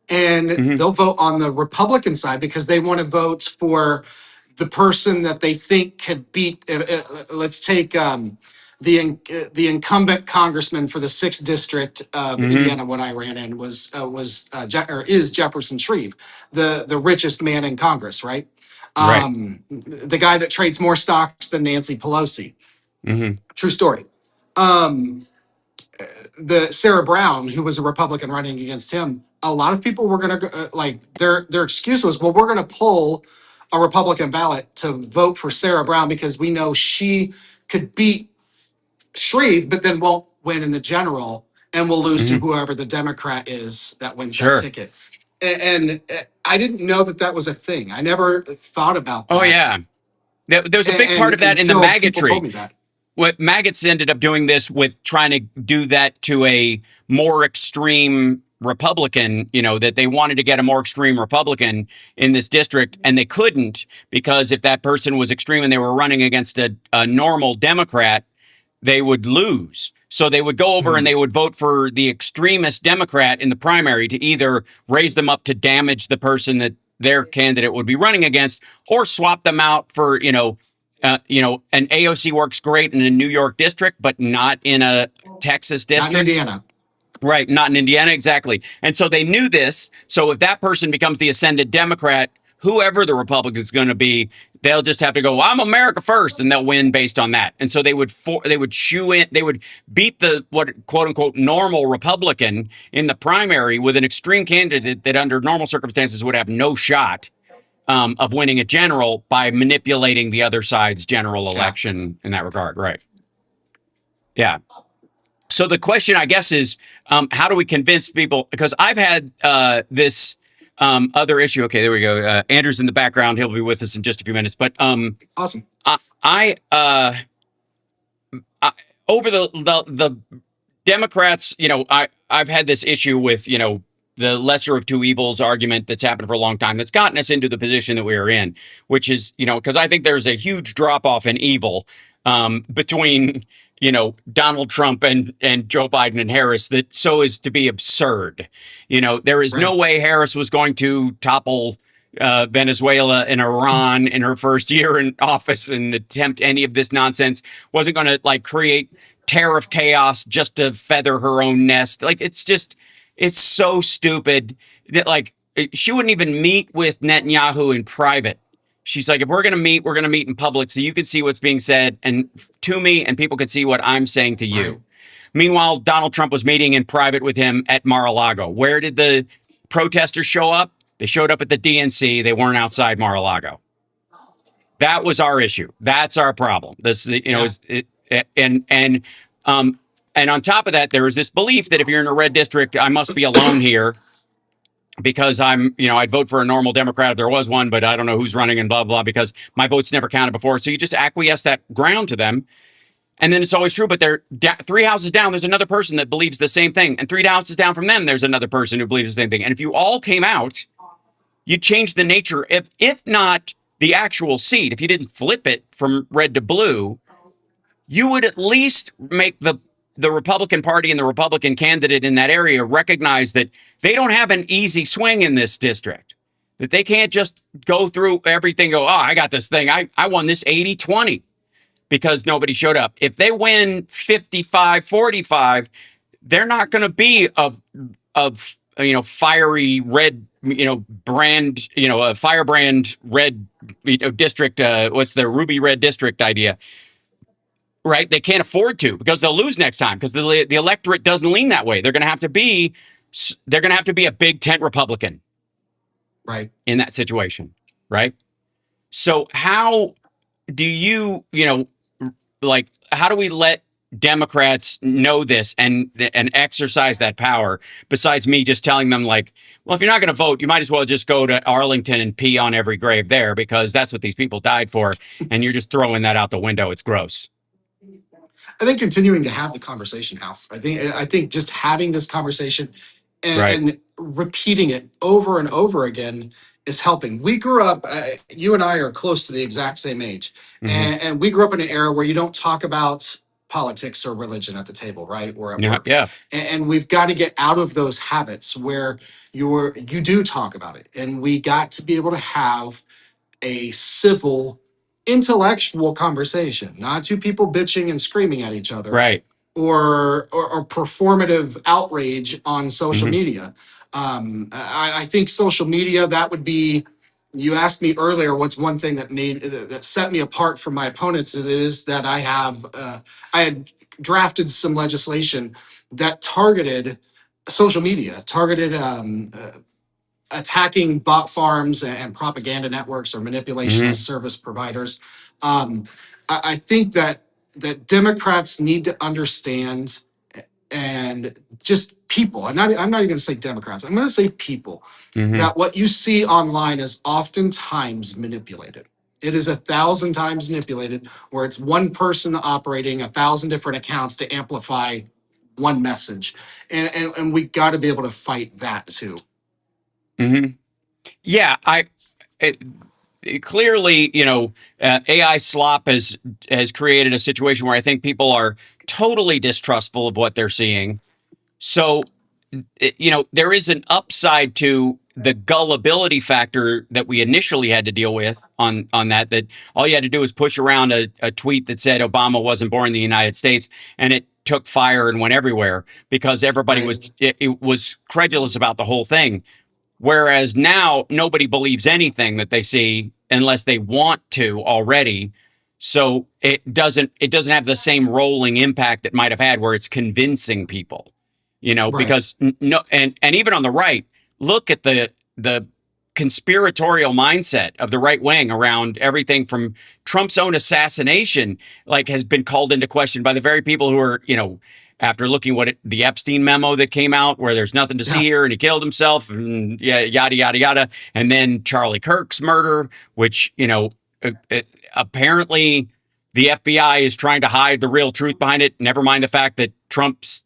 Speaker 3: and
Speaker 1: hmm
Speaker 3: they'll vote on the Republican side because they want to vote for the person that they think could beat. Let's take the incumbent congressman for the sixth district of
Speaker 1: hmm
Speaker 3: Indiana. When I ran in or is Jefferson Shreve, the richest man in Congress, right?
Speaker 1: Right.
Speaker 3: The guy that trades more stocks than Nancy Pelosi.
Speaker 1: hmm
Speaker 3: True story. Um, the Sarah Brown, who was a Republican running against him, a lot of people were going to like their excuse was, well, we're going to pull a Republican ballot to vote for Sarah Brown because we know she could beat Shreve, but then won't win in the general and will lose to
Speaker 1: hmm
Speaker 3: whoever the Democrat is that wins that
Speaker 1: Sure.
Speaker 3: ticket. And I didn't know that that was a thing. I never thought about
Speaker 1: Oh,
Speaker 3: that,
Speaker 1: yeah. There's a big part of that in the
Speaker 3: until people told
Speaker 1: maggotry.
Speaker 3: me that.
Speaker 1: What maggots ended up doing this with trying to do that to a more extreme Republican, that they wanted to get a more extreme Republican in this district, and they couldn't because if that person was extreme and they were running against a normal Democrat, they would lose. So they would go over and
Speaker 3: Hmm.
Speaker 1: they would vote for the extremist Democrat in the primary to either raise them up to damage the person that their candidate would be running against, or swap them out for an AOC works great in a New York district, but not in a Texas
Speaker 3: Not in
Speaker 1: district.
Speaker 3: Indiana.
Speaker 1: Right, not in Indiana, exactly. And so they knew this. So if that person becomes the ascended Democrat, whoever the Republican's going to be, they'll just have to go, "I'm America first," and they'll win based on that. And so they would shoe in, they would beat the what quote unquote normal Republican in the primary with an extreme candidate that under normal circumstances would have no shot of winning a general by manipulating the other side's general
Speaker 3: Yeah.
Speaker 1: election in that regard. Right. Yeah. So the question, I guess, is how do we convince people? Because I've had this other issue. Okay, there we go. Andrew's in the background. He'll be with us in just a few minutes. But
Speaker 3: Awesome.
Speaker 1: I, I over the Democrats, I've had this issue with, the lesser of two evils argument that's happened for a long time that's gotten us into the position that we are in, which is, because I think there's a huge drop off in evil between, Donald Trump and Joe Biden and Harris that so is to be absurd. There is no
Speaker 3: Right.
Speaker 1: way Harris was going to topple Venezuela and Iran in her first year in office and attempt any of this nonsense. Wasn't going to create tariff chaos just to feather her own nest. It's so stupid that she wouldn't even meet with Netanyahu in private. She's like, if we're going to meet in public so you can see what's being said and to me and people can see what I'm saying to you.
Speaker 3: Right.
Speaker 1: Meanwhile, Donald Trump was meeting in private with him at Mar-a-Lago. Where did the protesters show up? They showed up at the DNC. They weren't outside Mar-a-Lago. That was our issue. That's our problem. And on top of that, there is this belief that if you're in a red district, I must be alone here because I'd vote for a normal Democrat if there was one, but I don't know who's running and blah, blah, because my vote's never counted before. So you just acquiesce that ground to them. And then it's always true, but they're three houses down, there's another person that believes the same thing. And three houses down from them, there's another person who believes the same thing. And if you all came out, you'd change the nature, if not the actual seat, if you didn't flip it from red to blue, you would at least make the Republican Party and the Republican candidate in that area recognize that they don't have an easy swing in this district, that they can't just go through everything, go, oh, I got this thing. I won this 80-20 because nobody showed up. If they win 55-45, they're not going to be of fiery red, brand, a firebrand red district. What's the ruby red district idea? Right? They can't afford to because they'll lose next time because the electorate doesn't lean that way. They're going to have to be a big tent Republican.
Speaker 3: Right.
Speaker 1: In that situation. Right. So how do how do we let Democrats know this and exercise that power besides me just telling them well, if you're not going to vote, you might as well just go to Arlington and pee on every grave there because that's what these people died for. And you're just throwing that out the window. It's gross.
Speaker 3: I think continuing to have the conversation, Hal. I think just having this conversation and repeating it over and over again is helping. We grew up, you and I are close to the exact same age, and we grew up in an era where you don't talk about politics or religion at the table, right? Or at work.
Speaker 1: Yeah.
Speaker 3: And we've got to get out of those habits where you do talk about it. And we got to be able to have a civil, intellectual conversation, not two people bitching and screaming at each other,
Speaker 1: Right.
Speaker 3: or performative outrage on social media. I think social media, that would be. You asked me earlier, what's one thing that set me apart from my opponents? It is that I had drafted some legislation that targeted social media, targeted attacking bot farms and propaganda networks or manipulation as service providers. I think that Democrats need to understand, and just people. I'm not even going to say Democrats. I'm going to say people. That what you see online is oftentimes manipulated. It is 1,000 times manipulated, where it's one person operating 1,000 different accounts to amplify one message, and we got to be able to fight that too.
Speaker 1: Yeah, clearly, AI slop has created a situation where I think people are totally distrustful of what they're seeing. So, there is an upside to the gullibility factor that we initially had to deal with on that all you had to do was push around a tweet that said Obama wasn't born in the United States, and it took fire and went everywhere because everybody
Speaker 3: Right.
Speaker 1: it was credulous about the whole thing. Whereas now nobody believes anything that they see unless they want to already. So it doesn't have the same rolling impact it might have had where it's convincing people,
Speaker 3: Right.
Speaker 1: because no, and even on the right, look at the conspiratorial mindset of the right wing around everything from Trump's own assassination, like has been called into question by the very people who are, after looking the Epstein memo that came out where there's nothing to see
Speaker 3: Yeah.
Speaker 1: here and he killed himself and yeah, yada, yada, yada. And then Charlie Kirk's murder, which, apparently the FBI is trying to hide the real truth behind it. Never mind the fact that Trump's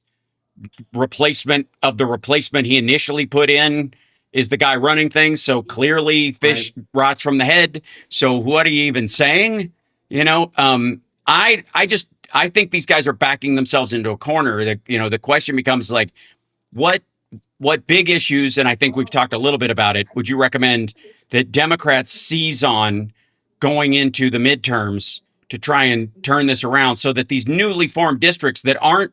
Speaker 1: replacement of the replacement he initially put in is the guy running things. So clearly
Speaker 3: Right.
Speaker 1: fish rots from the head. So what are you even saying? I think these guys are backing themselves into a corner. The question becomes like, what big issues, and I think we've talked a little bit about it, would you recommend that Democrats seize on going into the midterms to try and turn this around so that these newly formed districts that aren't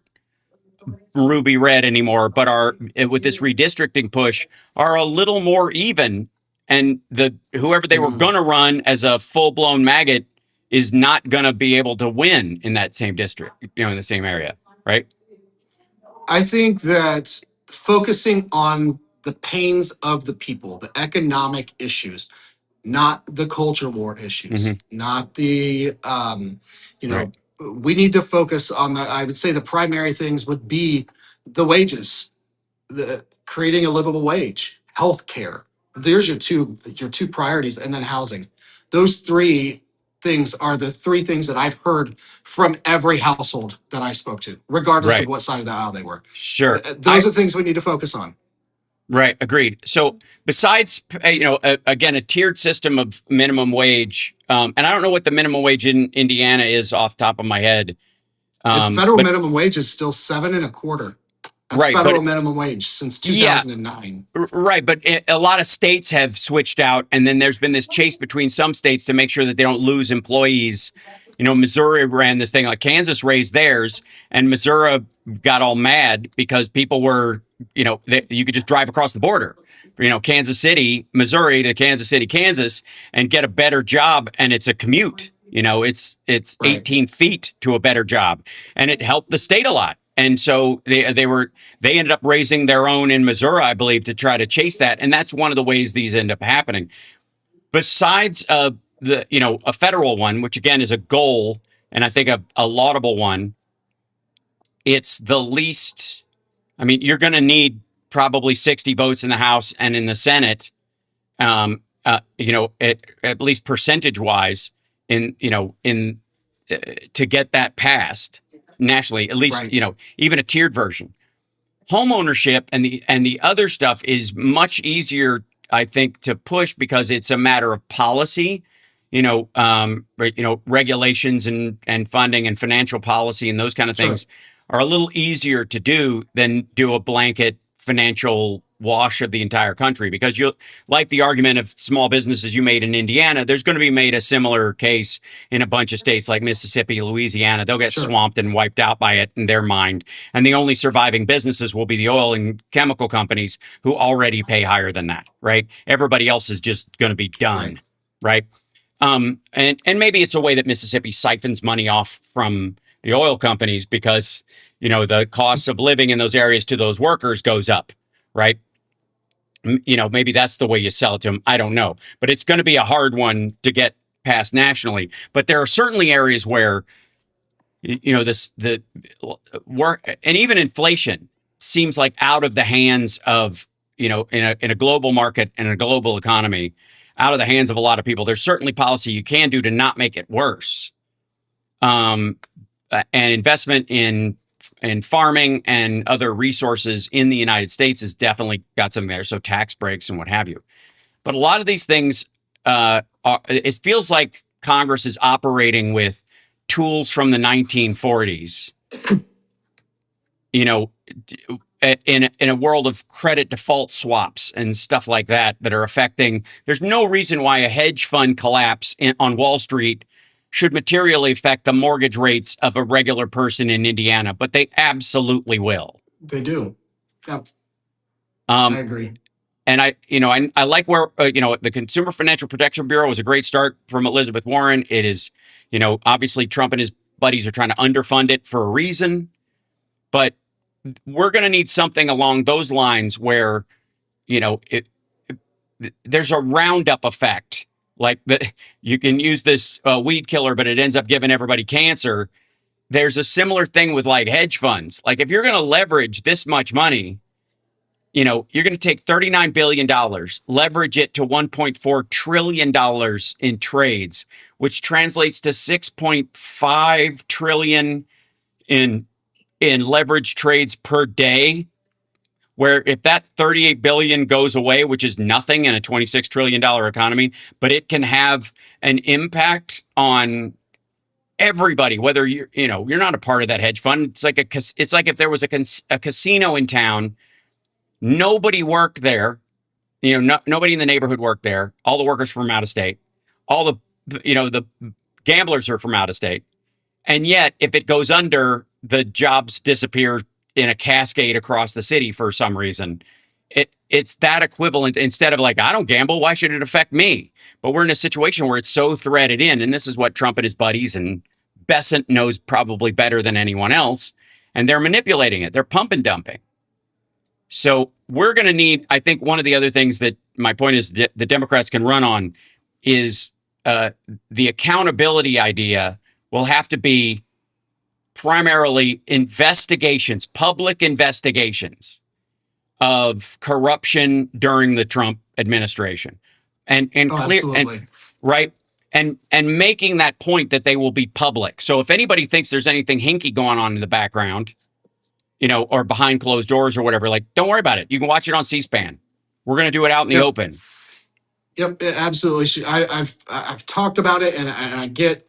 Speaker 1: ruby red anymore, but are with this redistricting push are a little more even, and the whoever they were
Speaker 3: Mm.
Speaker 1: going to run as a full blown maggot is not going to be able to win in that same district, in the same area, right?
Speaker 3: I think that focusing on the pains of the people, the economic issues, not the culture war issues,
Speaker 1: Mm-hmm.
Speaker 3: not the,
Speaker 1: Right.
Speaker 3: we need to focus on I would say the primary things would be the wages, the creating a livable wage, healthcare. There's your two priorities, and then housing. Those three things are the three things that I've heard from every household that I spoke to, regardless of
Speaker 1: Right.
Speaker 3: what side of the aisle they were.
Speaker 1: Sure.
Speaker 3: Those are things we need to focus on.
Speaker 1: Right. Agreed. So besides, again, a tiered system of minimum wage, and I don't know what the minimum wage in Indiana is off the top of my head.
Speaker 3: It's federal
Speaker 1: But
Speaker 3: minimum wage is still 7.25. That's
Speaker 1: right. But
Speaker 3: federal minimum wage since
Speaker 1: yeah,
Speaker 3: 2009.
Speaker 1: right, but a lot of states have switched out, and then there's been this chase between some states to make sure that they don't lose employees. Missouri ran this thing like Kansas raised theirs, and Missouri got all mad because people were, you could just drive across the border, Kansas City, Missouri to Kansas City, Kansas, and get a better job, and it's a commute. It's
Speaker 3: Right.
Speaker 1: 18 feet to a better job, and it helped the state a lot. And so they ended up raising their own in Missouri, I believe, to try to chase that. And that's one of the ways these end up happening. Besides a federal one, which again is a goal, and I think a laudable one, it's the least. I mean, you're going to need probably 60 votes in the House and in the Senate, at least percentage wise, in to get that passed nationally. At least,
Speaker 3: Right.
Speaker 1: even a tiered version. Home ownership and the other stuff is much easier, I think, to push because it's a matter of policy, regulations and funding and financial policy and those kind of
Speaker 3: Sure.
Speaker 1: things are a little easier to do than do a blanket financial wash of the entire country, because you like the argument of small businesses you made in Indiana, there's going to be made a similar case in a bunch of states like Mississippi, Louisiana. They'll get
Speaker 3: Sure.
Speaker 1: swamped and wiped out by it in their mind. And the only surviving businesses will be the oil and chemical companies who already pay higher than that, right? Everybody else is just going to be
Speaker 3: Right.
Speaker 1: done, right? And maybe it's a way that Mississippi siphons money off from the oil companies because, the cost of living in those areas to those workers goes up, right? Maybe that's the way you sell it to them. I don't know, but it's going to be a hard one to get passed nationally. But there are certainly areas where, the work and even inflation seems like out of the hands of, in a global market and a global economy, out of the hands of a lot of people. There's certainly policy you can do to not make it worse. And investment in farming and other resources in the United States has definitely got something there. So tax breaks and what have you. But a lot of these things, it feels like Congress is operating with tools from the 1940s. in a world of credit default swaps and stuff like that are affecting. There's no reason why a hedge fund collapse on Wall Street should materially affect the mortgage rates of a regular person in Indiana, but they absolutely will.
Speaker 3: They do. Yep, I
Speaker 1: Um,
Speaker 3: agree.
Speaker 1: and I like where the Consumer Financial Protection Bureau was a great start from Elizabeth Warren. It is, obviously Trump and his buddies are trying to underfund it for a reason, but we're going to need something along those lines where there's a roundup effect. Like you can use this weed killer, but it ends up giving everybody cancer. There's a similar thing with like hedge funds. Like if you're going to leverage this much money, you're going to take $39 billion, leverage it to $1.4 trillion in trades, which translates to 6.5 trillion in leverage trades per day. Where if that 38 billion goes away, which is nothing in a $26 trillion economy, but it can have an impact on everybody, whether you're not a part of that hedge fund. It's like if there was a casino in town, nobody worked there, nobody in the neighborhood worked there. All the workers from out of state, all the gamblers are from out of state. And yet, if it goes under, the jobs disappear in a cascade across the city for some reason. It's that equivalent. Instead of like, I don't gamble, why should it affect me? But we're in a situation where it's so threaded in, and this is what Trump and his buddies and Bessent knows probably better than anyone else, and they're manipulating it. They're pump and dumping. So we're going to need, I think one of the other things that my point is the Democrats can run on is the accountability idea will have to be primarily investigations, public investigations of corruption during the Trump administration, and clear
Speaker 3: Absolutely.
Speaker 1: and right and making that point that they will be public. So if anybody thinks there's anything hinky going on in the background, or behind closed doors or whatever, like don't worry about it. You can watch it on C-SPAN. We're going to do it out in the
Speaker 3: Yep.
Speaker 1: open.
Speaker 3: Yep, absolutely. I've talked about it, and I get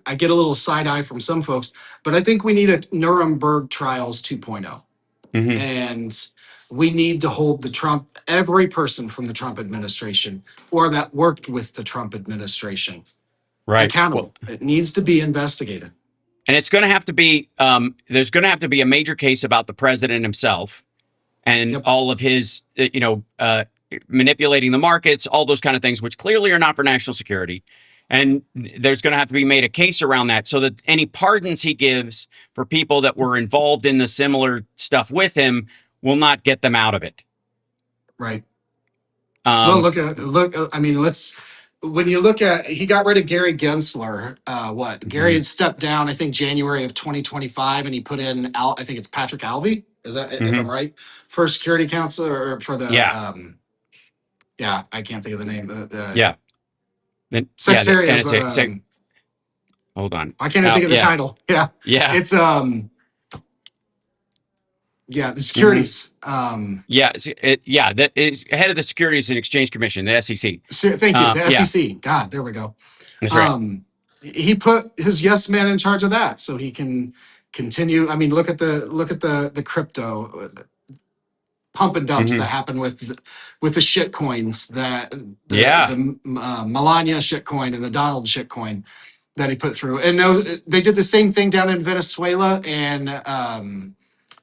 Speaker 3: I get a little side eye from some folks, but I think we need a Nuremberg trials 2.0,
Speaker 1: Mm-hmm.
Speaker 3: and we need to hold every person from the Trump administration or that worked with the Trump administration
Speaker 1: Right. Well,
Speaker 3: accountable. It needs to be investigated.
Speaker 1: and it's going to have to be there's going to have to be a major case about the president himself and
Speaker 3: Yep.
Speaker 1: all of his manipulating the markets, all those kind of things, which clearly are not for national security. And there's going to have to be made a case around that so that any pardons he gives for people that were involved in the similar stuff with him will not get them out of it.
Speaker 3: Right. Well, look. I mean, when you look at, he got rid of Gary Gensler. Gary had stepped down, I think January of 2025, and he put in I think it's Patrick Alvey. Is that if I'm right? For security counsel or for the yeah, I can't think of the name.
Speaker 1: Yeah. Then
Speaker 3: Secretary of
Speaker 1: hold on.
Speaker 3: I can't even think of the title. Yeah.
Speaker 1: Yeah.
Speaker 3: It's the securities.
Speaker 1: That is head of the Securities and Exchange Commission, the SEC.
Speaker 3: Thank you, the SEC. God, there we go.
Speaker 1: That's right.
Speaker 3: He put his yes man in charge of that, so he can continue. I mean, look at the crypto pump and dumps that happen with the shit coins, the Melania shit coin and the Donald shit coin that he put through. And no, they did the same thing down in Venezuela, and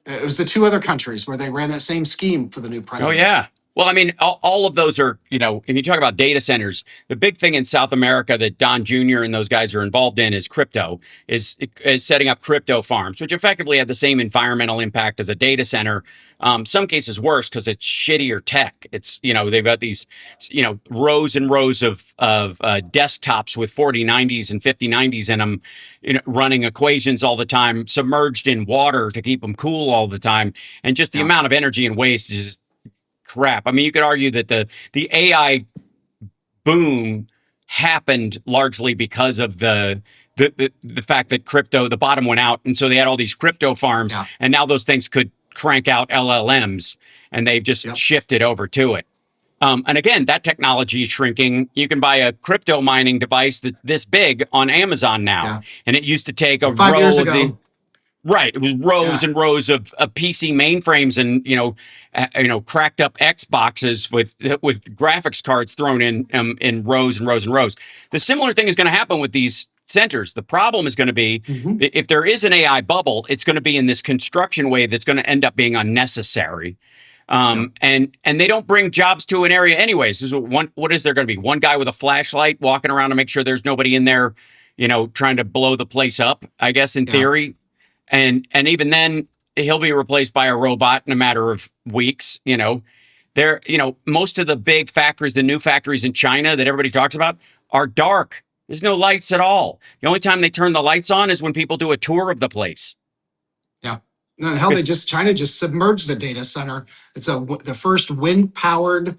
Speaker 3: it was the two other countries where they ran that same scheme for the new president.
Speaker 1: Oh, yeah. Well, I mean, all of those are, if you talk about data centers, the big thing in South America that Don Jr. and those guys are involved in is crypto, is setting up crypto farms, which effectively have the same environmental impact as a data center. Some cases worse because it's shittier tech. It's, they've got these, rows and rows of desktops with 4090s and 5090s in them, running equations all the time, submerged in water to keep them cool all the time. And just the amount of energy and waste is crap. I mean, you could argue that the AI boom happened largely because of the fact that crypto, the bottom went out, and so they had all these crypto farms, and now those things could crank out LLMs, and they've just shifted over to it. And again, that technology is shrinking. You can buy a crypto mining device that's this big on Amazon now, and it used to take a
Speaker 3: 5
Speaker 1: row
Speaker 3: years
Speaker 1: of
Speaker 3: ago.
Speaker 1: Right. It was rows
Speaker 3: Yeah,
Speaker 1: and rows of PC mainframes and cracked up Xboxes with graphics cards thrown in rows and rows and rows. The similar thing is going to happen with these centers. The problem is going to be
Speaker 3: hmm,
Speaker 1: if there is an AI bubble, it's going to be in this construction wave that's going to end up being unnecessary.
Speaker 3: yeah,
Speaker 1: And they don't bring jobs to an area anyways. What is there going to be? One guy with a flashlight walking around to make sure there's nobody in there, trying to blow the place up, I guess, in
Speaker 3: yeah.
Speaker 1: theory. And even then he'll be replaced by a robot in a matter of weeks. Most of the big factories, the new factories in China that everybody talks about, are dark. There's no lights at all. The only time they turn the lights on is when people do a tour of the place.
Speaker 3: Yeah. No, hell,
Speaker 1: Because
Speaker 3: China just submerged a data center. It's the first wind powered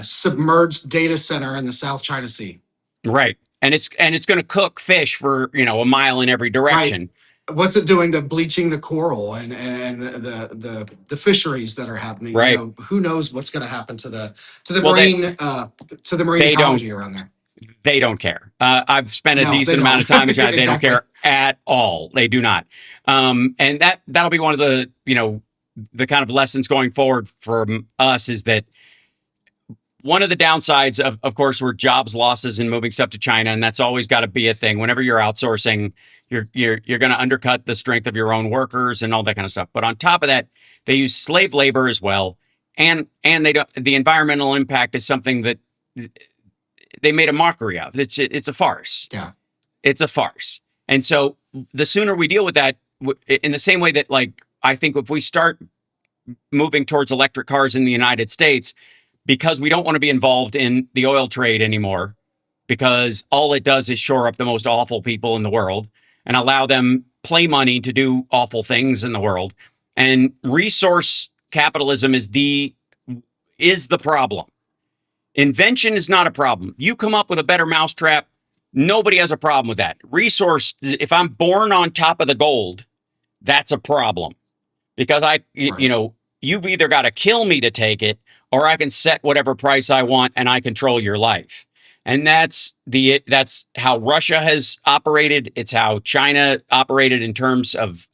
Speaker 3: submerged data center in the South China Sea.
Speaker 1: right, and it's going to cook fish for a mile in every
Speaker 3: Right.
Speaker 1: direction.
Speaker 3: What's it doing to bleaching the coral and the fisheries that are happening?
Speaker 1: Right.
Speaker 3: Who knows what's going to happen to the
Speaker 1: Well,
Speaker 3: marine
Speaker 1: they don't
Speaker 3: ecology around there?
Speaker 1: they don't care. I've spent a
Speaker 3: No, they
Speaker 1: decent amount
Speaker 3: don't.
Speaker 1: of time in China. They don't
Speaker 3: Exactly.
Speaker 1: care at all. They do not. And that'll be one of the kind of lessons going forward from us is that one of the downsides of course, were jobs losses and moving stuff to China, and that's always got to be a thing. Whenever you're outsourcing, you're going to undercut the strength of your own workers and all that kind of stuff. But on top of that, they use slave labor as well, and they don't. The environmental impact is something that they made a mockery of. It's a farce.
Speaker 3: Yeah.
Speaker 1: It's a farce. And so the sooner we deal with that, in the same way that, like, I think if we start moving towards electric cars in the United States, because we don't want to be involved in the oil trade anymore, because all it does is shore up the most awful people in the world and allow them play money to do awful things in the world. And resource capitalism is the problem. Invention is not a problem. You come up with a better mousetrap, nobody has a problem with that. Resource, if I'm born on top of the gold, that's a problem because
Speaker 3: Right.
Speaker 1: you've either got to kill me to take it or I can set whatever price I want and I control your life. And that's how Russia has operated. It's how China operated in terms of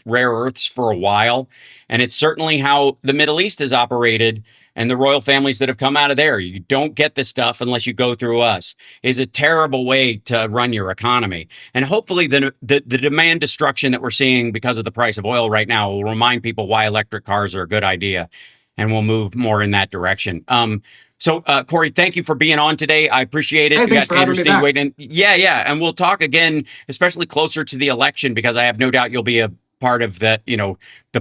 Speaker 1: rare earths for a while. And it's certainly how the Middle East has operated and the royal families that have come out of there. You don't get this stuff unless you go through us. Is a terrible way to run your economy. And hopefully the demand destruction that we're seeing because of the price of oil right now will remind people why electric cars are a good idea. And we'll move more in that direction. So, Corey, thank you for being on today. I appreciate it.
Speaker 3: Hey,
Speaker 1: We
Speaker 3: thanks
Speaker 1: got
Speaker 3: for
Speaker 1: Andrew
Speaker 3: having me
Speaker 1: Sneed
Speaker 3: back.
Speaker 1: waiting. Yeah, yeah. And we'll talk again, especially closer to the election, because I have no doubt you'll be a part of the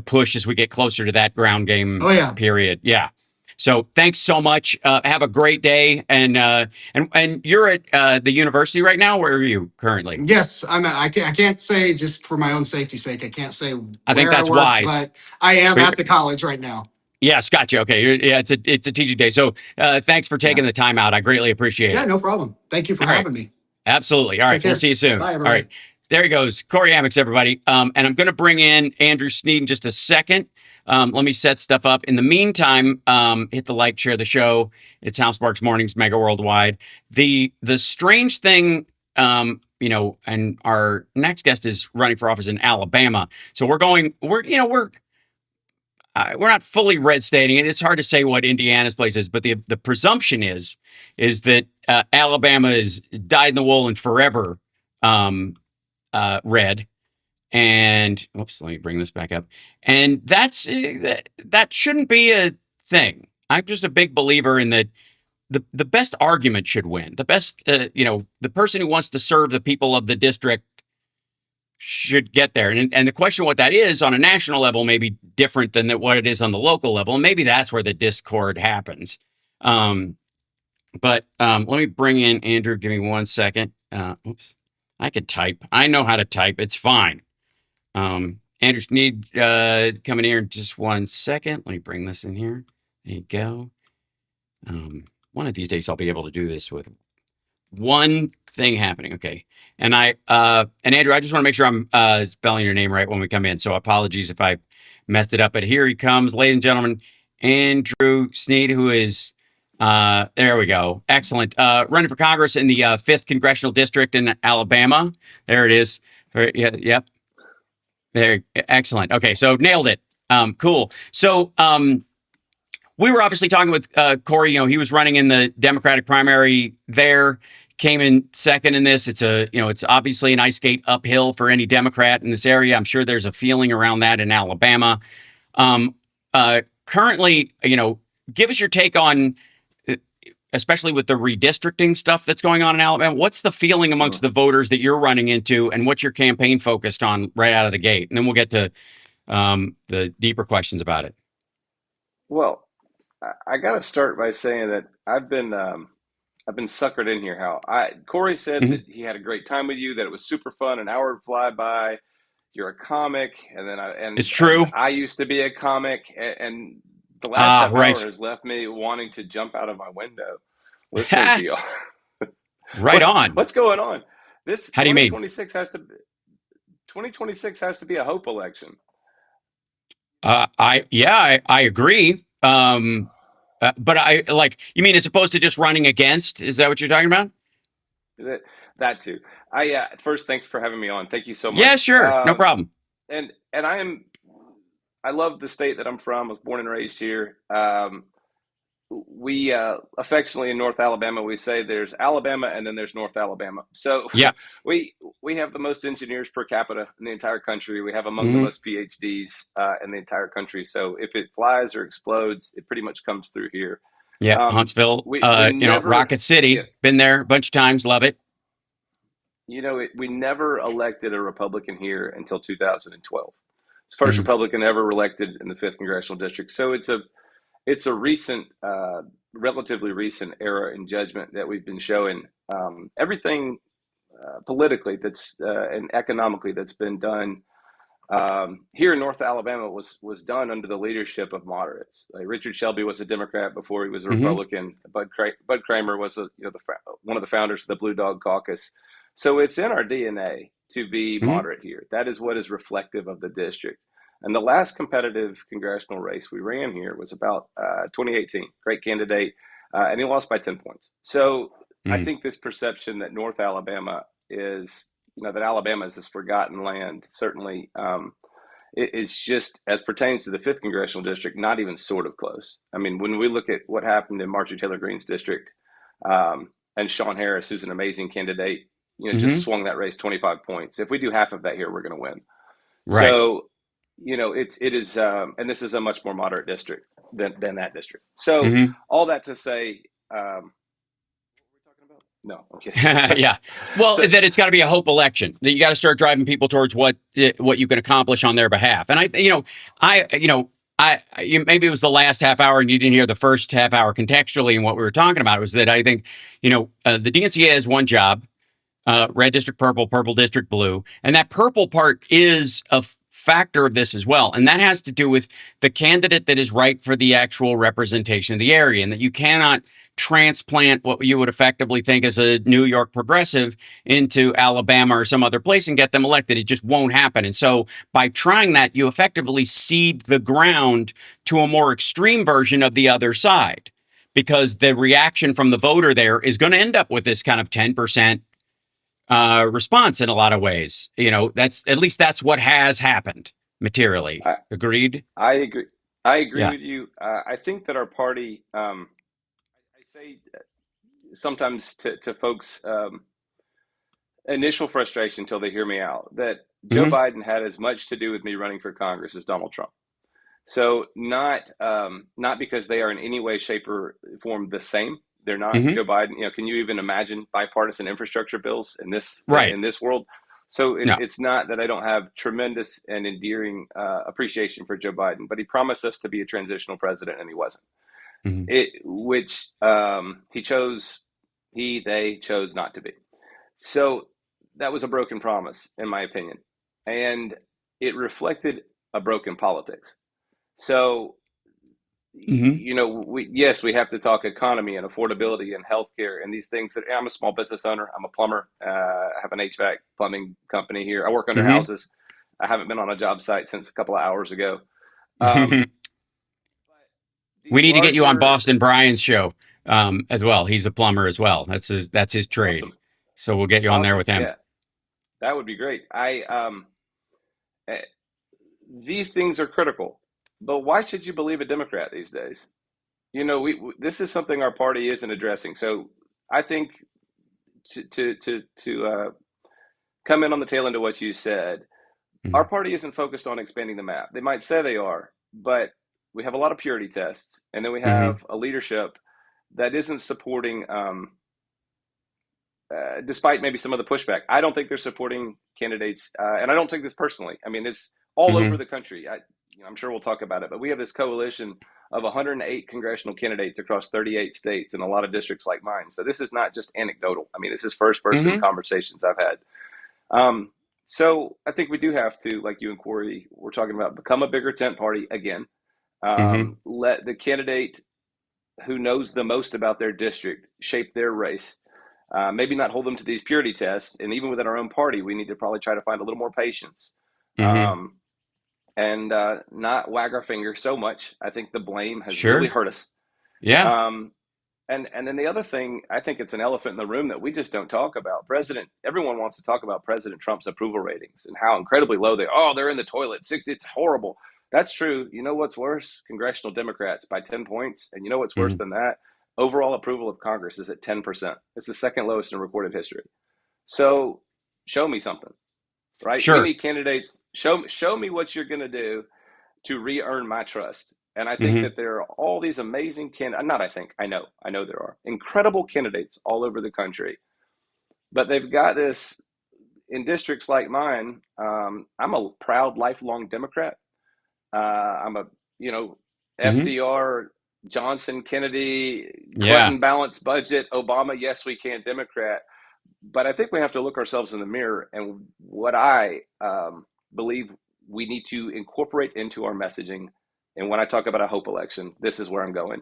Speaker 1: push as we get closer to that ground
Speaker 3: Oh
Speaker 1: game
Speaker 3: yeah.
Speaker 1: period. Yeah. So thanks so much. Have a great day. And you're at the university right now. Where are you currently?
Speaker 3: Yes, I can't say, just for my own safety sake, I can't say
Speaker 1: I think
Speaker 3: where I
Speaker 1: that's
Speaker 3: work,
Speaker 1: wise.
Speaker 3: but I am at the college right now.
Speaker 1: Yes, gotcha. Okay, yeah, it's a teaching day. So thanks for
Speaker 3: Yeah.
Speaker 1: taking the time out. I greatly appreciate
Speaker 3: Yeah,
Speaker 1: it.
Speaker 3: no problem. Thank you for
Speaker 1: All right.
Speaker 3: having me.
Speaker 1: Absolutely. All
Speaker 3: Take
Speaker 1: right. We'll
Speaker 3: care.
Speaker 1: see you soon.
Speaker 3: Bye,
Speaker 1: All right.
Speaker 3: everybody.
Speaker 1: There he goes. Corey Amex, everybody. And I'm going to bring in Andrew Sneed in just a second. Let me set stuff up. In the meantime, hit the like, share the show. It's House Sparks Mornings, Mega Worldwide. The strange thing, and our next guest is running for office in Alabama. So we're not fully red stating it. It's hard to say what Indiana's place is, but the presumption is that Alabama is dyed in the wool and forever red. And oops, let me bring this back up. And that shouldn't be a thing. I'm just a big believer in that the best argument should win. The best, the person who wants to serve the people of the district should get there. And the question of what that is on a national level may be different than what it is on the local level. And maybe that's where the discord happens. But let me bring in Andrew. Give me 1 second. Oops. I could type. I know how to type. It's fine. Andrew Sneed coming here in just 1 second. Let me bring this in here. There you go. One of these days I'll be able to do this with one thing happening. Okay. And Andrew, I just want to make sure I'm spelling your name right when we come in. So apologies if I messed it up. But here he comes, ladies and gentlemen, Andrew Sneed, who is there we go. Excellent. Running for Congress in the 5th Congressional District in Alabama. There it is. Yep. There, excellent. Okay, so nailed it. Cool. So we were obviously talking with Corey. You know, he was running in the Democratic primary there. Came in second in this. It's a, you know, it's obviously an ice skate uphill for any Democrat in this area. I'm sure there's a feeling around that in Alabama. Currently, you know, give us your take on, especially with the redistricting stuff that's going on in Alabama. What's the feeling amongst the voters that you're running into, and what's your campaign focused on right out of the gate? And then we'll get to the deeper questions about it.
Speaker 4: Well, I got to start by saying that I've been suckered in here. How Corey said
Speaker 1: Mhm.
Speaker 4: that he had a great time with you, that it was super fun, an hour would fly by. You're a comic, and then
Speaker 1: It's
Speaker 4: and
Speaker 1: true.
Speaker 4: I used to be a comic, and the last
Speaker 1: Ah,
Speaker 4: half hour
Speaker 1: right.
Speaker 4: has left me wanting to jump out of my window listening to y'all.
Speaker 1: Right on.
Speaker 4: What's going on? This
Speaker 1: How do you mean?
Speaker 4: 2026 has to be a hope election.
Speaker 1: I agree. But I like, you mean as opposed to just running against? Is that what you're talking about?
Speaker 4: That, that too. First, thanks for having me on. Thank you so
Speaker 1: Yeah,
Speaker 4: much.
Speaker 1: sure, no problem.
Speaker 4: And I love the state that I'm from. I was born and raised here. We affectionately in North Alabama, we say there's Alabama and then there's North Alabama. So
Speaker 1: Yeah.
Speaker 4: we we have the most engineers per capita in the entire country. We have among the
Speaker 1: Hmm.
Speaker 4: most PhDs in the entire country. So if it flies or explodes, it pretty much comes through here.
Speaker 1: Yeah, Huntsville.
Speaker 4: We
Speaker 1: You know,
Speaker 4: never,
Speaker 1: Rocket
Speaker 4: yeah,
Speaker 1: City. Been there a bunch of times. Love it.
Speaker 4: we never elected a Republican here until 2012. It's the first
Speaker 1: Hmm.
Speaker 4: Republican ever elected in the fifth congressional district. So it's a recent, relatively recent era in judgment that we've been showing. Everything politically that's and economically that's been done here in North Alabama was done under the leadership of moderates. Like Richard Shelby was a Democrat before he was a
Speaker 1: Hmm.
Speaker 4: Republican. Bud Kramer was one of the founders of the Blue Dog Caucus. So it's in our DNA to be
Speaker 1: Hmm.
Speaker 4: moderate here. That is what is reflective of the district. And the last competitive congressional race we ran here was about 2018. Great candidate, and he lost by 10 points. So I
Speaker 1: Hmm.
Speaker 4: think this perception that North Alabama is, that Alabama is this forgotten land, certainly it is just as pertains to the fifth congressional district, not even sort of close. I mean, when we look at what happened in Marjorie Taylor Greene's district, and Sean Harris, who's an amazing candidate, just
Speaker 1: Hmm.
Speaker 4: swung that race 25 points. If we do half of that here, we're going to win.
Speaker 1: Right.
Speaker 4: So, it is, and this is a much more moderate district than that district. So,
Speaker 1: Hmm.
Speaker 4: all that to say, what were we talking about? No, I'm kidding.
Speaker 1: Yeah. Well,
Speaker 4: So,
Speaker 1: that it's got to be a hope election. That you got to start driving people towards what you can accomplish on their behalf. And maybe it was the last half hour and you didn't hear the first half hour contextually. And what we were talking about was that I think, the DNCA has one job, red district purple, purple district blue. And that purple part is a factor of this as well. And that has to do with the candidate that is right for the actual representation of the area, and that you cannot transplant what you would effectively think as a New York progressive into Alabama or some other place and get them elected. It just won't happen. And so by trying that, you effectively seed the ground to a more extreme version of the other side, because the reaction from the voter there is going to end up with this kind of 10% response in a lot of ways. That's, at least that's what has happened materially.
Speaker 4: I,
Speaker 1: Agreed?
Speaker 4: I agree. I agree
Speaker 1: Yeah.
Speaker 4: with you. I think that our party, I say sometimes to folks, initial frustration until they hear me out, that Joe
Speaker 1: Hmm.
Speaker 4: Biden had as much to do with me running for Congress as Donald Trump. So not because they are in any way, shape, or form the same. They're not.
Speaker 1: Hmm.
Speaker 4: Joe Biden. Can you even imagine bipartisan infrastructure bills in this
Speaker 1: Right.
Speaker 4: in this world? So
Speaker 1: No.
Speaker 4: it's not that I don't have tremendous and endearing appreciation for Joe Biden, but he promised us to be a transitional president, and he wasn't.
Speaker 1: Hmm.
Speaker 4: Which they chose not to be. So that was a broken promise, in my opinion, and it reflected a broken politics. So,
Speaker 1: Hmm.
Speaker 4: we have to talk economy and affordability and healthcare and these things. That I'm a small business owner. I'm a plumber. I have an HVAC plumbing company here. I work under
Speaker 1: Hmm.
Speaker 4: houses. I haven't been on a job site since a couple of hours ago. Um, but
Speaker 1: We
Speaker 4: these
Speaker 1: need to get you on
Speaker 4: larger,
Speaker 1: Boston Brian's show as well. He's a plumber as well. That's his trade.
Speaker 4: awesome,
Speaker 1: So we'll get you on there
Speaker 4: awesome,
Speaker 1: with him.
Speaker 4: yeah, that would be great. these things are critical. But why should you believe a Democrat these days? This is something our party isn't addressing. So I think to come in on the tail end of what you said, our party isn't focused on expanding the map. They might say they are, but we have a lot of purity tests, and then we
Speaker 1: Mm-hmm.
Speaker 4: have a leadership that isn't supporting, despite maybe some of the pushback. I don't think they're supporting candidates, and I don't take this personally. I mean, it's all
Speaker 1: Mm-hmm.
Speaker 4: over the country. I'm sure we'll talk about it, but we have this coalition of 108 congressional candidates across 38 states and a lot of districts like mine. So this is not just anecdotal. I mean, this is first person
Speaker 1: Mm-hmm.
Speaker 4: conversations I've had. So I think we do have to, like you and Corey were talking about, become a bigger tent party again.
Speaker 1: Mm-hmm.
Speaker 4: Let the candidate who knows the most about their district shape their race. Maybe not hold them to these purity tests. And even within our own party, we need to probably try to find a little more patience.
Speaker 1: Mm-hmm.
Speaker 4: And not wag our finger so much. I think the blame has really
Speaker 1: Sure.
Speaker 4: hurt us.
Speaker 1: Yeah.
Speaker 4: Um, and then the other thing, I think it's an elephant in the room that we just don't talk about. Everyone wants to talk about President Trump's approval ratings and how incredibly low they are. Oh, they're in the toilet. It's horrible. That's true. You know what's worse? Congressional Democrats by 10 points. And you know what's worse
Speaker 1: Mm-hmm.
Speaker 4: than that? Overall approval of Congress is at 10%. It's the second lowest in recorded history. So show me something, right? We
Speaker 1: Sure.
Speaker 4: need candidates. Show me what you're going to do to re-earn my trust. And I think
Speaker 1: Mm-hmm.
Speaker 4: that there are all these amazing candidates. Not I think, I know there are incredible candidates all over the country. But they've got this in districts like mine. I'm a proud lifelong Democrat. I'm a, you know,
Speaker 1: Mm-hmm.
Speaker 4: FDR, Johnson, Kennedy,
Speaker 1: Yeah.
Speaker 4: Clinton balanced budget, Obama, yes, we can, Democrat. But I think we have to look ourselves in the mirror. And what I believe we need to incorporate into our messaging, and when I talk about a hope election, this is where I'm going,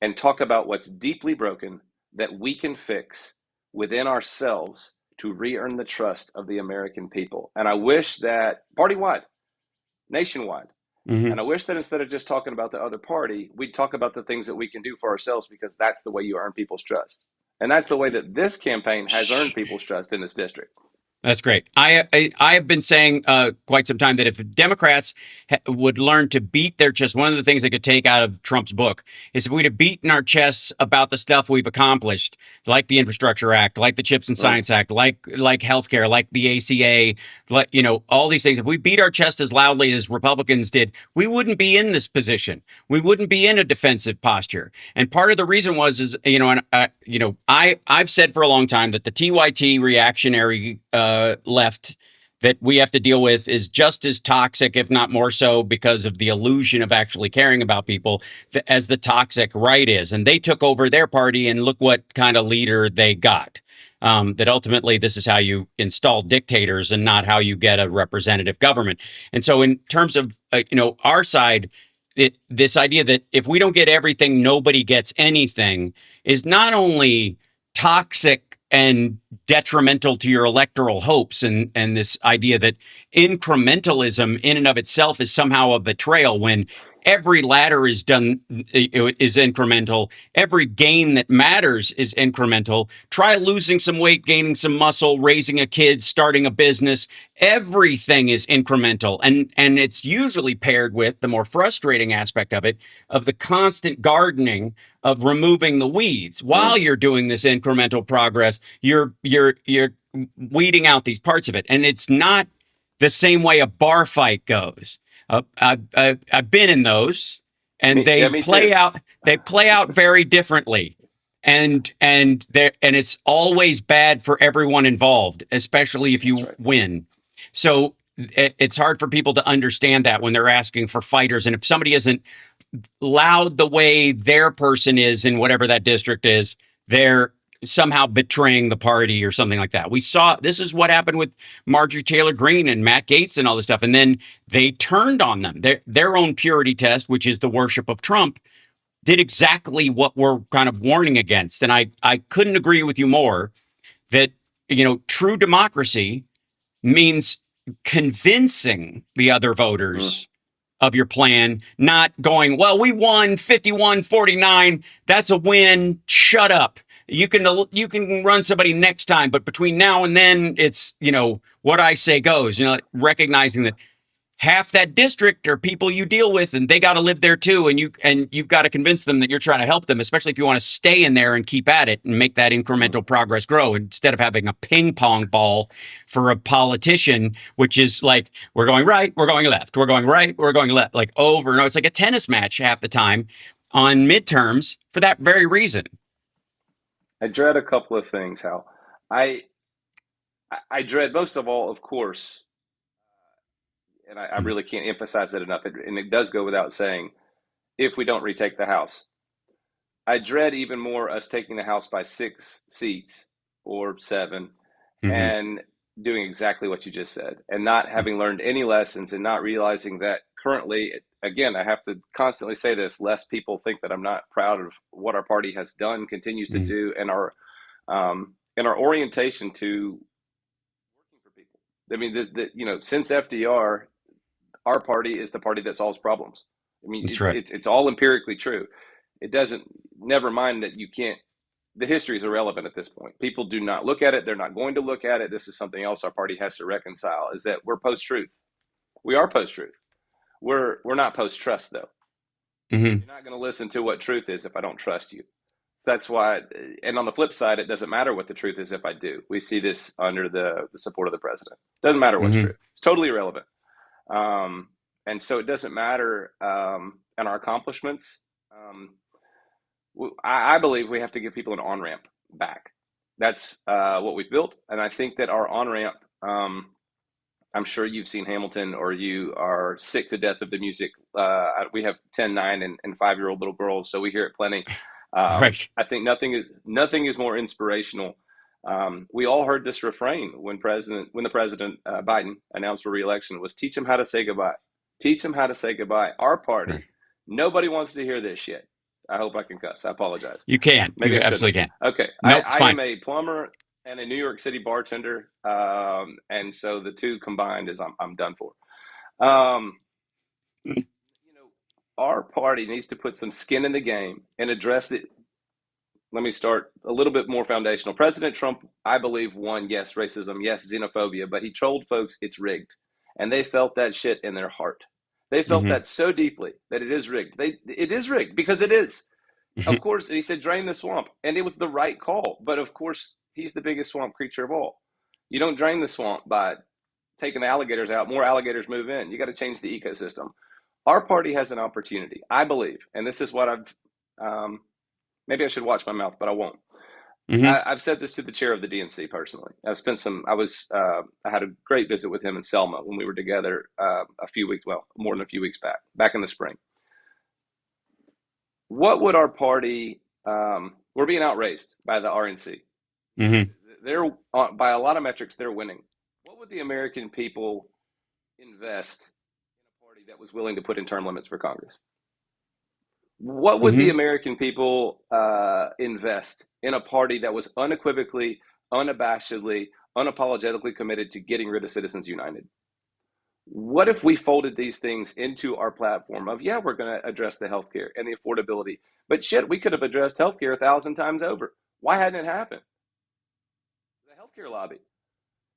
Speaker 4: and talk about what's deeply broken that we can fix within ourselves to re-earn the trust of the American people. And I wish that party-wide, nationwide,
Speaker 1: Mm-hmm.
Speaker 4: and I wish that instead of just talking about the other party, we'd talk about the things that we can do for ourselves, because that's the way you earn people's trust. And that's the way that this campaign has earned people's trust in this district.
Speaker 1: That's great. I have been saying quite some time that if Democrats would learn to beat their chest, one of the things they could take out of Trump's book is if we'd have beaten our chests about the stuff we've accomplished, like the Infrastructure Act, like the Chips and
Speaker 4: Mm.
Speaker 1: Science Act, like healthcare, like the ACA, like all these things. If we beat our chest as loudly as Republicans did, we wouldn't be in this position. We wouldn't be in a defensive posture. And part of the reason is I've said for a long time that the TYT reactionary left that we have to deal with is just as toxic, if not more so, because of the illusion of actually caring about people as the toxic right is. And they took over their party, and look what kind of leader they got. That ultimately this is how you install dictators and not how you get a representative government. And so in terms of, our side, this idea that if we don't get everything, nobody gets anything is not only toxic and detrimental to your electoral hopes, and this idea that incrementalism in and of itself is somehow a betrayal when every ladder is incremental. Every gain that matters is incremental. Try losing some weight, gaining some muscle, raising a kid, starting a business. Everything is incremental, and it's usually paired with the more frustrating aspect of it, of the constant gardening of removing the weeds. While
Speaker 4: Mm.
Speaker 1: you're doing this incremental progress, you're weeding out these parts of it, and it's not the same way a bar fight goes. I've been in those, and
Speaker 4: Me, yeah, me too.
Speaker 1: they play out very differently, and it's always bad for everyone involved, especially if
Speaker 4: That's
Speaker 1: you
Speaker 4: right.
Speaker 1: win. So it's hard for people to understand that when they're asking for fighters, and if somebody isn't loud the way their person is in whatever that district is, they're somehow betraying the party or something like that. We saw this is what happened with Marjorie Taylor Greene and Matt Gaetz and all this stuff. And then they turned on them. Their own purity test, which is the worship of Trump, did exactly what we're kind of warning against. And I couldn't agree with you more that, true democracy means convincing the other
Speaker 4: Mm.
Speaker 1: voters of your plan, not going, well, we won 51-49. That's a win. Shut up. You can run somebody next time, but between now and then, it's, what I say goes, recognizing that half that district are people you deal with, and they got to live there too. And you've got to convince them that you're trying to help them, especially if you want to stay in there and keep at it and make that incremental progress grow, instead of having a ping pong ball for a politician, which is like, we're going right, we're going left, we're going right, we're going left, like over and over. It's like a tennis match half the time on midterms for that very reason.
Speaker 4: I dread a couple of things, Hal. I I dread most of all, of course, and I really can't emphasize it enough, and it does go without saying, if we don't retake the House. I dread even more us taking the House by 6 seats or 7
Speaker 1: Mm-hmm.
Speaker 4: and doing exactly what you just said and not having learned any lessons and not realizing that currently, again, I have to constantly say this, lest people think that I'm not proud of what our party has done, continues to
Speaker 1: Mm-hmm.
Speaker 4: do, and our orientation to working for people. I mean, since FDR, our party is the party that solves problems. I mean,
Speaker 1: That's right.
Speaker 4: it's all empirically true. It doesn't. Never mind that you can't. The history is irrelevant at this point. People do not look at it. They're not going to look at it. This is something else our party has to reconcile. Is that we're post-truth. We are post-truth. We're not post-trust though.
Speaker 1: Mm-hmm.
Speaker 4: You're not going to listen to what truth is if I don't trust you. That's why. And on the flip side, it doesn't matter what the truth is if I do. We see this under the support of the president. Doesn't matter what's
Speaker 1: Mm-hmm.
Speaker 4: true. It's totally irrelevant. And so it doesn't matter in our accomplishments. I believe we have to give people an on ramp back. That's what we've built, and I think that our on ramp. I'm sure you've seen Hamilton, or you are sick to death of the music. We have 10, 9, and 5-year-old little girls, so we hear it plenty.
Speaker 1: Right.
Speaker 4: I think nothing is more inspirational. We all heard this refrain when the president Biden announced for re-election was "Teach them how to say goodbye." Teach them how to say goodbye. Our party,
Speaker 1: Right.
Speaker 4: nobody wants to hear this shit. I hope I can cuss. I apologize.
Speaker 1: You can.
Speaker 4: Maybe
Speaker 1: You
Speaker 4: I shouldn't.
Speaker 1: absolutely can.
Speaker 4: Okay,
Speaker 1: Nope, it's
Speaker 4: I
Speaker 1: fine.
Speaker 4: am a plumber and a New York City bartender, and so the two combined is I'm done for. Um, our party needs to put some skin in the game and address it. Let me start a little bit more foundational. President Trump, I believe, won, yes, racism, yes, xenophobia, but he told folks it's rigged. And they felt that shit in their heart. They felt
Speaker 1: Mm-hmm.
Speaker 4: that so deeply that it is rigged. It is rigged because it is.
Speaker 1: Mm-hmm.
Speaker 4: Of course, he said, drain the swamp. And it was the right call. But of course, he's the biggest swamp creature of all. You don't drain the swamp by taking the alligators out. More alligators move in. You got to change the ecosystem. Our party has an opportunity, I believe. And this is what maybe I should watch my mouth, but I won't.
Speaker 1: Mm-hmm.
Speaker 4: I've said this to the chair of the DNC personally. I had a great visit with him in Selma when we were together more than a few weeks back in the spring. What would our party, we're being outraced by the RNC.
Speaker 1: Mm-hmm.
Speaker 4: They're, by a lot of metrics, they're winning. What would the American people invest in a party that was willing to put in term limits for Congress? What would
Speaker 1: Mm-hmm.
Speaker 4: the American people invest in a party that was unequivocally, unabashedly, unapologetically committed to getting rid of Citizens United? What if we folded these things into our platform of, yeah, we're going to address the healthcare and the affordability, but shit, we could have addressed healthcare 1,000 times over. Why hadn't it happened? The healthcare lobby.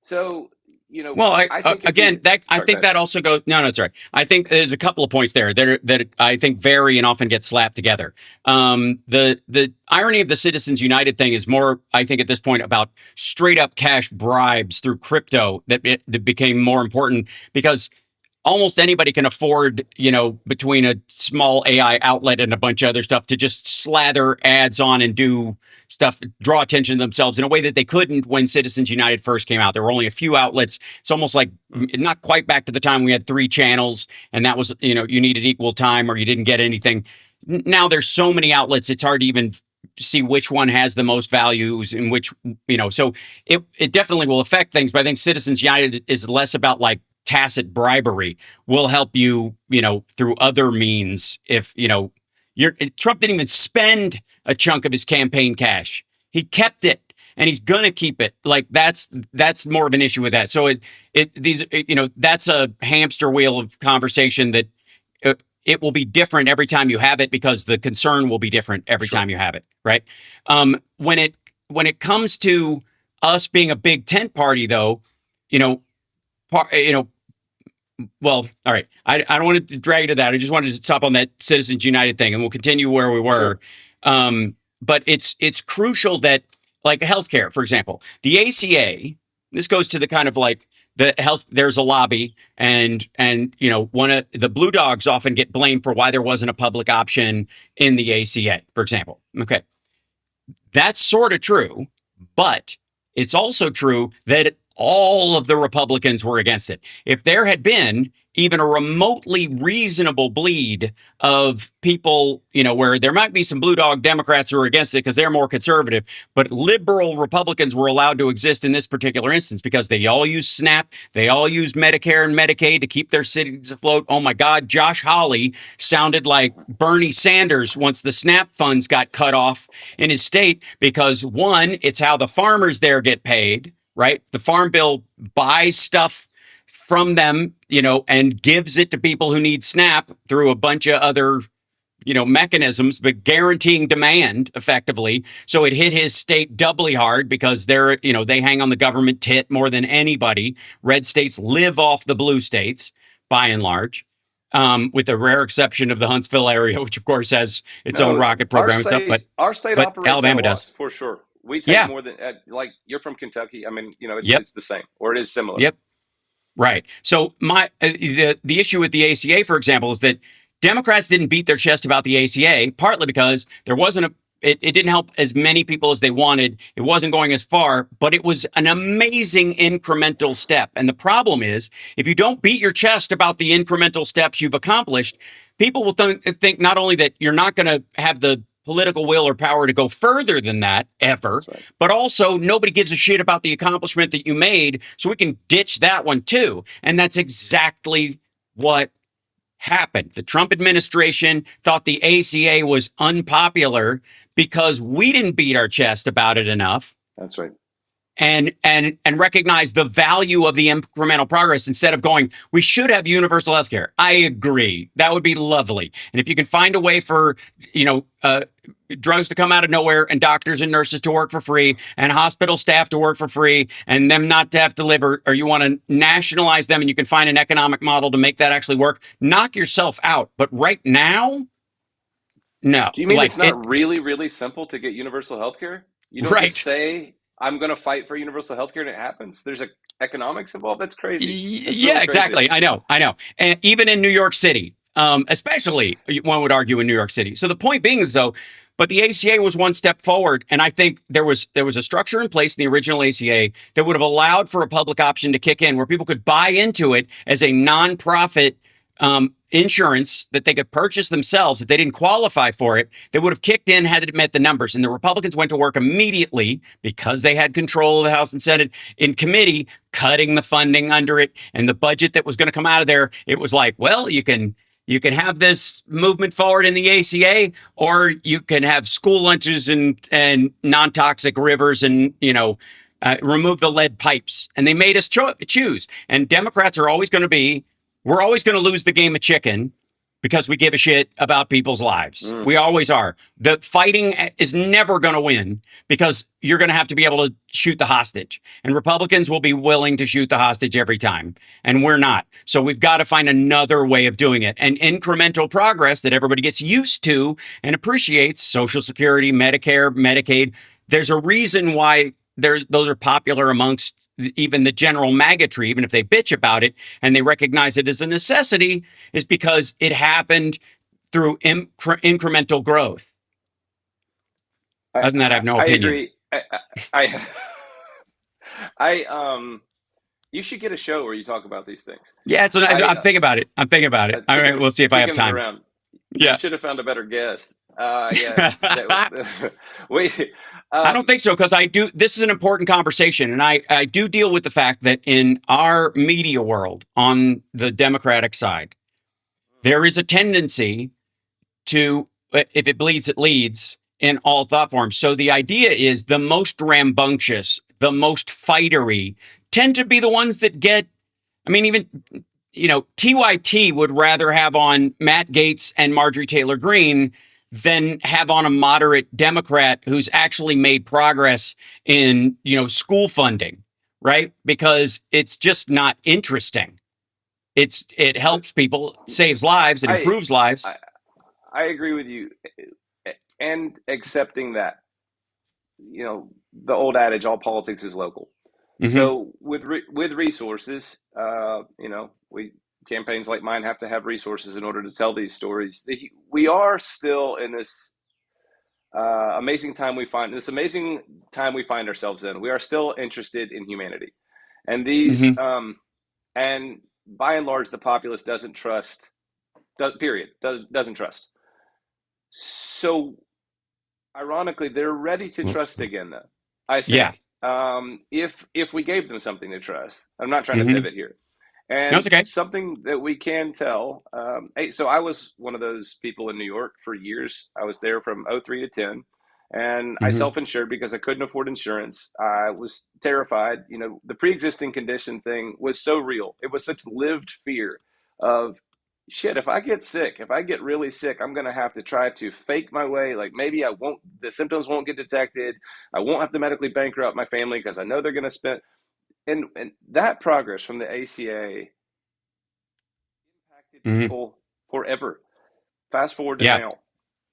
Speaker 4: So,
Speaker 1: Well,
Speaker 4: I think
Speaker 1: I think that also goes. No, it's right. I think there's a couple of points there that I think vary and often get slapped together. The irony of the Citizens United thing is more, I think, at this point about straight up cash bribes through crypto that became more important because almost anybody can afford, between a small AI outlet and a bunch of other stuff, to just slather ads on and do stuff, draw attention to themselves in a way that they couldn't when Citizens United first came out. There were only a few outlets. It's almost like not quite back to the time we had 3 channels and that was, you needed equal time or you didn't get anything. Now there's so many outlets, it's hard to even see which one has the most values and which, so it definitely will affect things. But I think Citizens United is less about like tacit bribery. Will help you, through other means. If, Trump didn't even spend a chunk of his campaign cash. He kept it and he's going to keep it. Like that's more of an issue with that. So that's a hamster wheel of conversation that it will be different every time you have it because the concern will be different every time you have it. Right. When it comes to us being a big tent party though, well, all right. I don't want to drag to that. I just wanted to stop on that Citizens United thing, and we'll continue where we were.
Speaker 4: Sure.
Speaker 1: But it's crucial that, like healthcare, for example, the ACA. This goes to the kind of like the health. There's a lobby, and one of the blue dogs often get blamed for why there wasn't a public option in the ACA, for example. Okay, that's sort of true, but it's also true that all of the Republicans were against it. If there had been even a remotely reasonable bleed of people, where there might be some blue dog Democrats who are against it because they're more conservative, but liberal Republicans were allowed to exist in this particular instance because they all use SNAP, they all use Medicare and Medicaid to keep their cities afloat. Oh my God, Josh Hawley sounded like Bernie Sanders once the SNAP funds got cut off in his state because, one, it's how the farmers there get paid, right? The Farm Bill buys stuff from them, and gives it to people who need SNAP through a bunch of other, mechanisms, but guaranteeing demand effectively. So it hit his state doubly hard because they hang on the government tit more than anybody. Red states live off the blue states by and large. With the rare exception of the Huntsville area, which of course has its own rocket program and stuff,
Speaker 4: our state
Speaker 1: but
Speaker 4: operates
Speaker 1: Alabama
Speaker 4: at a loss
Speaker 1: does.
Speaker 4: for sure. We take
Speaker 1: Yeah.
Speaker 4: more than like you're from Kentucky. I mean,
Speaker 1: Yep.
Speaker 4: it's the same or it is similar.
Speaker 1: Yep. Right. So the issue with the ACA, for example, is that Democrats didn't beat their chest about the ACA, partly because there wasn't it didn't help as many people as they wanted. It wasn't going as far, but it was an amazing incremental step. And the problem is, if you don't beat your chest about the incremental steps you've accomplished, people will think not only that you're not going to have the political will or power to go further than that ever,
Speaker 4: Right.
Speaker 1: but also nobody gives a shit about the accomplishment that you made, so we can ditch that one too. And that's exactly what happened. The Trump administration thought the ACA was unpopular because we didn't beat our chest about it enough
Speaker 4: That's right.
Speaker 1: and recognize the value of the incremental progress instead of going, we should have universal health care. I agree. That would be lovely. And if you can find a way for, drugs to come out of nowhere and doctors and nurses to work for free and hospital staff to work for free and them not to have to live, or you want to nationalize them and you can find an economic model to make that actually work, knock yourself out. But right now, no.
Speaker 4: Do you mean it's not really, really simple to get universal health care? You don't
Speaker 1: Right.
Speaker 4: just say, I'm going to fight for universal health care and it happens. There's economics involved. That's crazy. That's
Speaker 1: Yeah,
Speaker 4: really
Speaker 1: exactly.
Speaker 4: crazy.
Speaker 1: I know. And even in New York City, especially one would argue in New York City. So the point being is, though, but the ACA was one step forward, and I think there was a structure in place in the original ACA that would have allowed for a public option to kick in, where people could buy into it as a nonprofit insurance that they could purchase themselves. If they didn't qualify for it, they would have kicked in had it met the numbers. And the Republicans went to work immediately, because they had control of the House and Senate, in committee, cutting the funding under it. And the budget that was going to come out of there, it was like, well, you can have this movement forward in the ACA, or you can have school lunches and non-toxic rivers and, remove the lead pipes. And they made us choose. And Democrats are always going to be, we're always going to lose the game of chicken because we give a shit about people's lives. We always are. The fighting is never going to win because you're going to have to be able to shoot the hostage. And Republicans will be willing to shoot the hostage every time. And we're not. So we've got to find another way of doing it. And incremental progress that everybody gets used to and appreciates, Social Security, Medicare, Medicaid. There's a reason why those are popular amongst even the general MAGA tree, even if they bitch about it and they recognize it as a necessity, is because it happened through incremental growth. Other than that, I have no opinion.
Speaker 4: I agree. You should get a show where you talk about these things.
Speaker 1: Yeah, I'm thinking about it. All right, we'll see if I have time.
Speaker 4: You should have found a better guest. Wait.
Speaker 1: I don't think so, because this is an important conversation, and I do deal with the fact that in our media world, on the Democratic side, there is a tendency to, if it bleeds, it leads, in all thought forms. So the idea is the most rambunctious, the most fightery, tend to be the ones that get, even, TYT would rather have on Matt Gaetz and Marjorie Taylor Greene than have on a moderate Democrat who's actually made progress in, school funding, right? Because it's just not interesting. it helps people, saves lives, it
Speaker 4: I
Speaker 1: improves lives.
Speaker 4: I, I agree with you, and accepting that, the old adage, all politics is local.
Speaker 1: Hmm.
Speaker 4: So with resources, we campaigns like mine have to have resources in order to tell these stories. We are still in this amazing time we find ourselves in. We are still interested in humanity, and
Speaker 1: Hmm.
Speaker 4: and by and large, the populace doesn't trust. Period. Doesn't trust. So ironically, they're ready to
Speaker 1: Whoops.
Speaker 4: trust again, though. I
Speaker 1: Yeah.
Speaker 4: think, if we gave them something to trust. I'm not trying to
Speaker 1: Hmm.
Speaker 4: pivot here.
Speaker 1: No, it's
Speaker 4: And
Speaker 1: okay.
Speaker 4: something that we can tell. Hey, so I was one of those people in New York for years. I was there from '03 to 10, and I
Speaker 1: Hmm.
Speaker 4: self-insured because I couldn't afford insurance. I was terrified. The pre-existing condition thing was so real. It was such lived fear of, shit, if I get sick, if I get really sick, I'm going to have to try to fake my way. Like, maybe the symptoms won't get detected. I won't have to medically bankrupt my family because I know they're going to spend. And that progress from the ACA impacted
Speaker 1: Hmm.
Speaker 4: people forever. Fast forward to
Speaker 1: Yeah.
Speaker 4: now,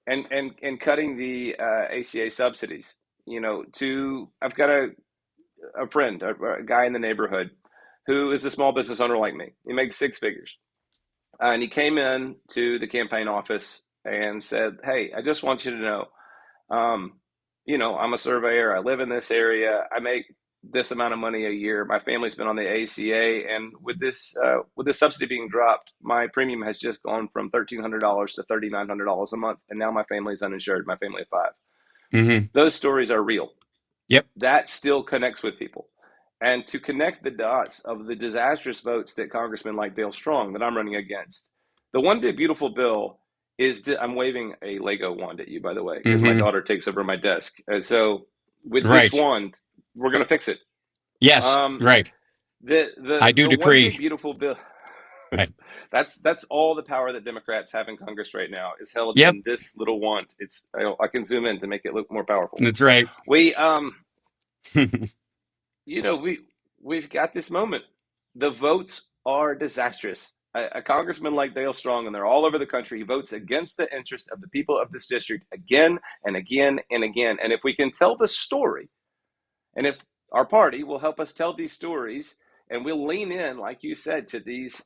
Speaker 4: and cutting the ACA subsidies. I've got a friend, a guy in the neighborhood who is a small business owner like me. He makes six figures. And he came in to the campaign office and said, "Hey, I just want you to know, I'm a surveyor. I live in this area. I make this amount of money a year. My family's been on the ACA, and with this subsidy being dropped, my premium has just gone from $1,300 to $3,900 a month, and now my family is uninsured. My family of five."
Speaker 1: Hmm.
Speaker 4: Those stories are real.
Speaker 1: Yep.
Speaker 4: That still connects with people. And to connect the dots of the disastrous votes that congressmen like Dale Strong, that I'm running against, the one big beautiful bill is I'm waving a Lego wand at you, by the way, because my
Speaker 1: Hmm.
Speaker 4: daughter takes over my desk. And so with this
Speaker 1: Right.
Speaker 4: wand, we're going to fix it.
Speaker 1: Yes.
Speaker 4: Um,
Speaker 1: Right.
Speaker 4: the
Speaker 1: I
Speaker 4: the
Speaker 1: do
Speaker 4: the one big
Speaker 1: decree.
Speaker 4: beautiful bill.
Speaker 1: Right.
Speaker 4: That's all the power that Democrats have in Congress right now is held
Speaker 1: Yep.
Speaker 4: in this little wand. I can zoom in to make it look more powerful.
Speaker 1: That's right.
Speaker 4: We you know, we've got this moment. The votes are disastrous. A congressman like Dale Strong, and they're all over the country, he votes against the interest of the people of this district again and again and again. And if we can tell the story, and if our party will help us tell these stories, and we'll lean in, like you said, to these,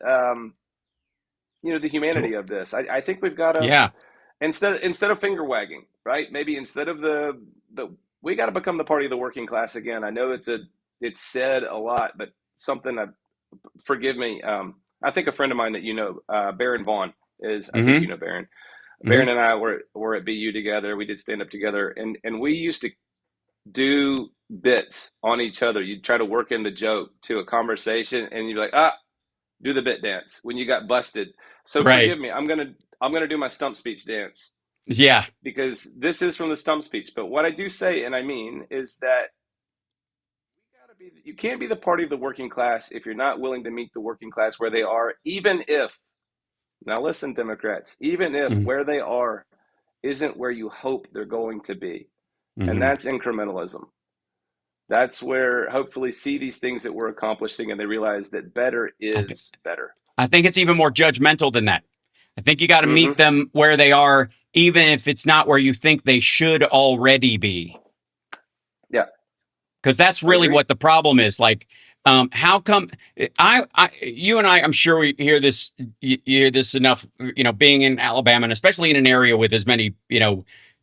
Speaker 4: the humanity
Speaker 1: To-
Speaker 4: of this, I think we've got to,
Speaker 1: yeah.
Speaker 4: instead of finger wagging, right? Maybe instead of the we got to become the party of the working class again. I know it's said a lot, but something that, forgive me. I think a friend of mine that Baron Vaughn is. I think
Speaker 1: Hmm.
Speaker 4: you know Baron.
Speaker 1: Hmm.
Speaker 4: Baron and I were at BU together. We did stand up together, and we used to do bits on each other. You'd try to work in the joke to a conversation, and you'd be like, do the bit dance when you got busted. So
Speaker 1: Right.
Speaker 4: forgive me. I'm gonna do my stump speech dance
Speaker 1: Yeah.
Speaker 4: because this is from the stump speech. But what I do say, and I mean, is that you can't be the party of the working class if you're not willing to meet the working class where they are, even if, now listen, Democrats, even if
Speaker 1: Hmm.
Speaker 4: where they are isn't where you hope they're going to be. And
Speaker 1: Hmm.
Speaker 4: that's incrementalism. That's where hopefully see these things that we're accomplishing and they realize that better
Speaker 1: I think
Speaker 4: is better.
Speaker 1: I think it's even more judgmental than that. I think you got to meet
Speaker 4: Mm-hmm.
Speaker 1: them where they are, even if it's not where you think they should already be.
Speaker 4: Yeah,
Speaker 1: Because that's
Speaker 4: I
Speaker 1: really
Speaker 4: agree.
Speaker 1: what the problem is. Like, how come you and I? I'm sure we hear this. You hear this enough. Being in Alabama, and especially in an area with as many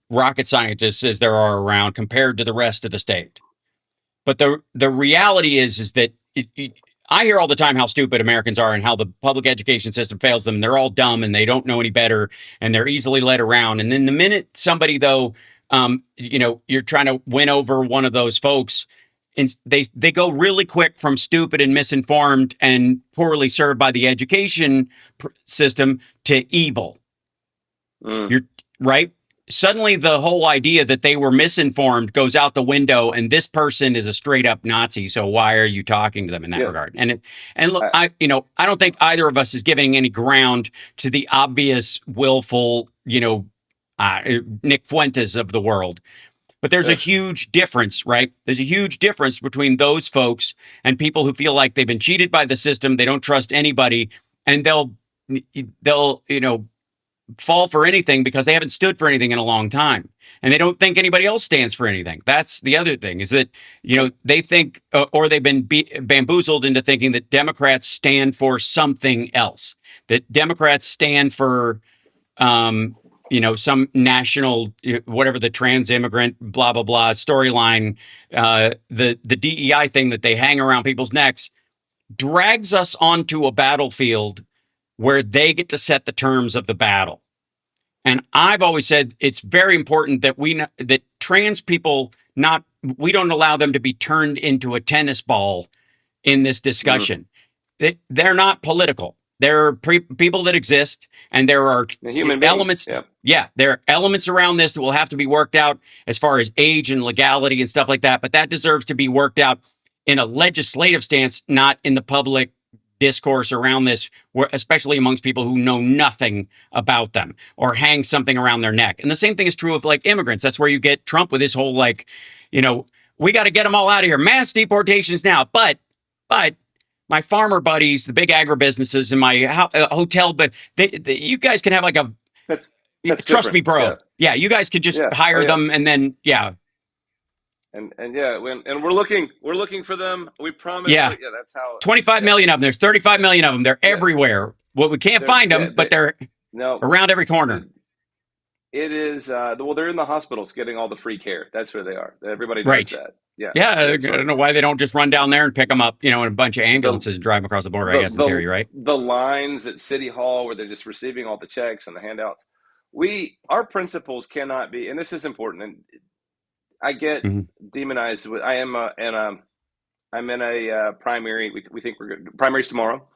Speaker 1: rocket scientists as there are around, compared to the rest of the state. But the reality is that I hear all the time how stupid Americans are and how the public education system fails them. They're all dumb and they don't know any better and they're easily led around. And then the minute somebody though, you're trying to win over one of those folks, and they go really quick from stupid and misinformed and poorly served by the education system to evil.
Speaker 4: Mm,
Speaker 1: You're right. Suddenly, the whole idea that they were misinformed goes out the window, and this person is a straight up Nazi. So why are you talking to them in that
Speaker 4: yeah.
Speaker 1: regard? And look,
Speaker 4: I,
Speaker 1: I don't think either of us is giving any ground to the obvious, willful, Nick Fuentes of the world. But there's a
Speaker 4: uh,
Speaker 1: huge difference, right? There's a huge difference between those folks and people who feel like they've been cheated by the system. They don't trust anybody. and they'll fall for anything because they haven't stood for anything in a long time, and they don't think anybody else stands for anything. That's the other thing, is that they think, or they've been bamboozled into thinking that Democrats stand for something else, that Democrats stand for some national, whatever, the trans immigrant, blah, blah, blah storyline, the DEI thing that they hang around people's necks, drags us onto a battlefield where they get to set the terms of the battle. And I've always said it's very important that that trans people, we don't allow them to be turned into a tennis ball in this discussion. They're not political. They're people that exist, and there are
Speaker 4: human
Speaker 1: elements.
Speaker 4: Beings.
Speaker 1: Yeah, there are elements around this that will have to be worked out as far as age and legality and stuff like that. But that deserves to be worked out in a legislative stance, not in the public discourse around this, especially amongst people who know nothing about them or hang something around their neck. And the same thing is true of like immigrants. That's where you get Trump with his whole we got to get them all out of here, mass deportations now. But my farmer buddies, the big agribusinesses, and my hotel, but you guys can have like a.
Speaker 4: That's
Speaker 1: trust
Speaker 4: different.
Speaker 1: me, bro. Yeah, you guys could just hire them, and then
Speaker 4: And we're looking for them. We promise.
Speaker 1: Yeah,
Speaker 4: that's how.
Speaker 1: 25 million of them. There's 35 million of them. They're everywhere. Well, we can't find them, but they're around every corner.
Speaker 4: It is they're in the hospitals getting all the free care. That's where they are. Everybody knows that. Yeah.
Speaker 1: I don't know why they don't just run down there and pick them up, in a bunch of ambulances and drive them across the border, I guess, in theory, right?
Speaker 4: The lines at City Hall where they're just receiving all the checks and the handouts. Our principles cannot be, and this is important, and I get demonized. I'm in a primary. We think we're good. Primaries tomorrow.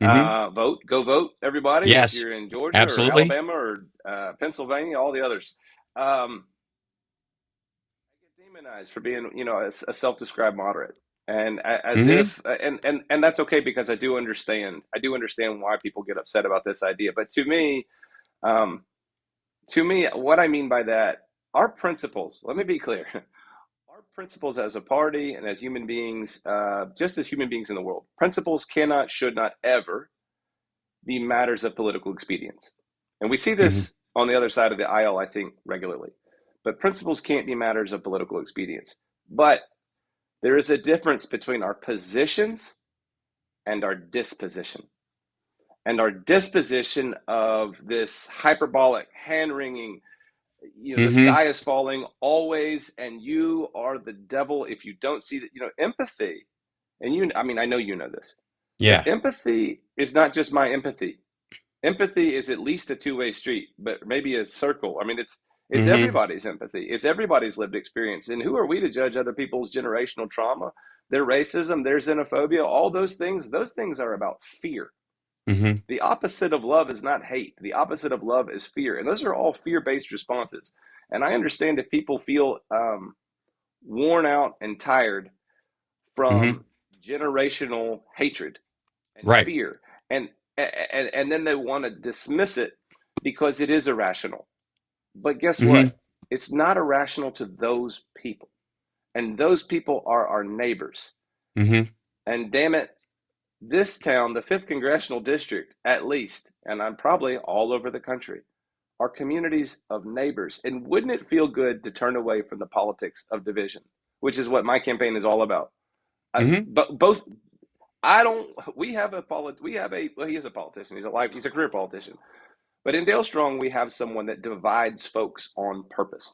Speaker 4: Go vote, everybody.
Speaker 1: Yes,
Speaker 4: if you're in Georgia,
Speaker 1: absolutely,
Speaker 4: or Alabama, or Pennsylvania, all the others. I get demonized for being, a self-described moderate, and as if, and that's okay, because I do understand why people get upset about this idea. But to me, what I mean by that, our principles. Let me be clear. Our principles as a party and as human beings, just as human beings in the world, principles cannot, should not ever be matters of political expedience. And we see this on the other side of the aisle, I think, regularly. But principles can't be matters of political expedience. But there is a difference between our positions and our disposition. And our disposition of this hyperbolic, hand-wringing, the sky is falling always, and you are the devil if you don't see that. Empathy, and I know you know this.
Speaker 1: Yeah.
Speaker 4: Empathy is not just my empathy. Empathy is at least a two-way street, but maybe a circle. It's everybody's empathy. It's everybody's lived experience. And who are we to judge other people's generational trauma, their racism, their xenophobia, all those things? Those things are about fear. The opposite of love is not hate. The opposite of love is fear. And those are all fear-based responses. And I understand if people feel worn out and tired from generational hatred and fear. And then they want to dismiss it because it is irrational. But guess what? It's not irrational to those people. And those people are our neighbors. And damn it, this town, the 5th Congressional District, at least, and I'm probably all over the country, are communities of neighbors. And wouldn't it feel good to turn away from the politics of division, which is what my campaign is all about? But both, he is a politician. He's a career politician. But in Dale Strong, we have someone that divides folks on purpose.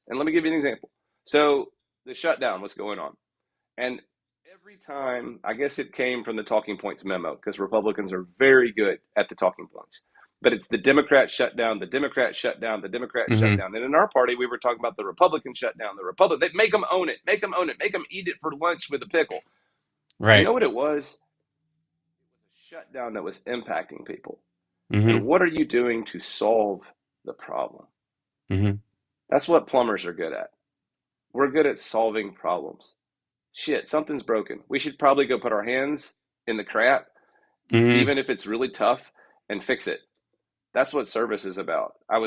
Speaker 4: And let me give you an example. So the shutdown was going on. And every time, I guess it came from the talking points memo, because Republicans are very good at the talking points. But it's the Democrat shutdown, the Democrat shutdown, the Democrat shutdown. And in our party, we were talking about the Republican shutdown, they make them own it, make them eat it for lunch with a pickle.
Speaker 1: Right.
Speaker 4: You know what it was? It was a shutdown that was impacting people. And what are you doing to solve the problem? That's what plumbers are good at. We're good at solving problems. Shit, something's broken. We should probably go put our hands in the crap, even if it's really tough, and fix it. That's what service is about. Like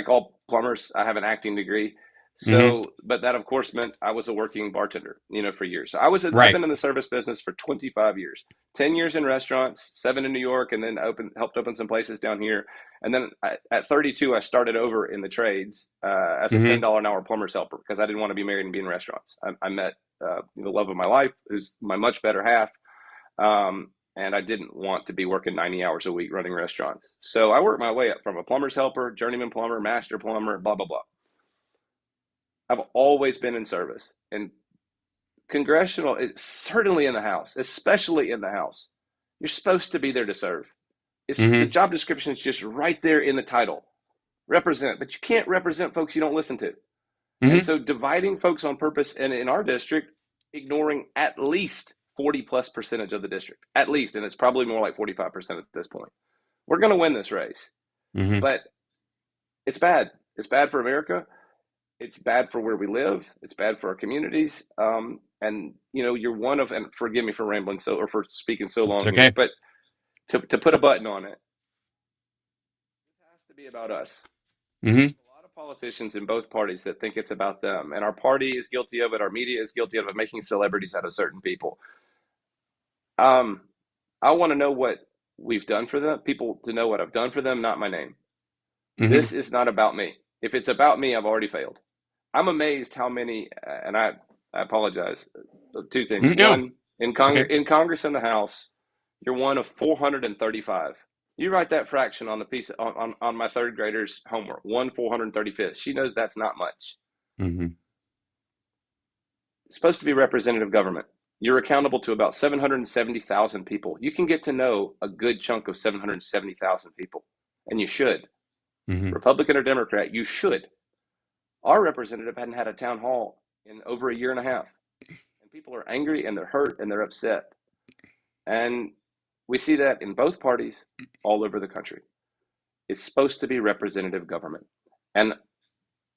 Speaker 4: all plumbers, I have an acting degree.
Speaker 1: Hmm.
Speaker 4: So, but that of course meant I was a working bartender, for years. So I've
Speaker 1: Right.
Speaker 4: been in the service business for 25 years, 10 years in restaurants, 7 in New York, and then helped open some places down here. And then at 32, I started over in the trades as a
Speaker 1: Hmm.
Speaker 4: $10 an hour plumber's helper because I didn't want to be married and be in restaurants. I met the love of my life, who's my much better half. And I didn't want to be working 90 hours a week running restaurants. So I worked my way up from a plumber's helper, journeyman plumber, master plumber, blah, blah, blah. I've always been in service. And congressional, it's certainly in the House, especially in the House. You're supposed to be there to serve. The
Speaker 1: Hmm.
Speaker 4: job description is just right there in the title. Represent, but you can't represent folks you don't listen to. And
Speaker 1: Hmm.
Speaker 4: so dividing folks on purpose, and in our district, ignoring at least 40 plus percentage of the district, at least, and it's probably more like 45% at this point. We're going to win this race,
Speaker 1: Hmm.
Speaker 4: but it's bad. It's bad for America. It's bad for where we live. It's bad for our communities. And you're one of, and forgive me for rambling or for speaking so
Speaker 1: It's
Speaker 4: long here,
Speaker 1: okay.
Speaker 4: but to put a button on it, it has to be about us.
Speaker 1: Hmm.
Speaker 4: A lot of politicians in both parties that think it's about them, and our party is guilty of it. Our media is guilty of it, making celebrities out of certain people. Um, I want to know what we've done for them. People to know what I've done for them, not my name.
Speaker 1: Hmm.
Speaker 4: This is not about me. If it's about me, I've already failed. I'm amazed how many, and I apologize. Two things.
Speaker 1: No,
Speaker 4: One,
Speaker 1: it's okay.
Speaker 4: In Congress and the House, you're one of 435. You write that fraction on the piece on my third grader's homework. 1/435. She knows that's not much.
Speaker 1: Hmm.
Speaker 4: It's supposed to be representative government. You're accountable to about 770,000 people. You can get to know a good chunk of 770,000 people, and you should.
Speaker 1: Hmm.
Speaker 4: Republican or Democrat, you should. Our representative hadn't had a town hall in over a year and a half. And people are angry and they're hurt and they're upset. And we see that in both parties all over the country. It's supposed to be representative government. And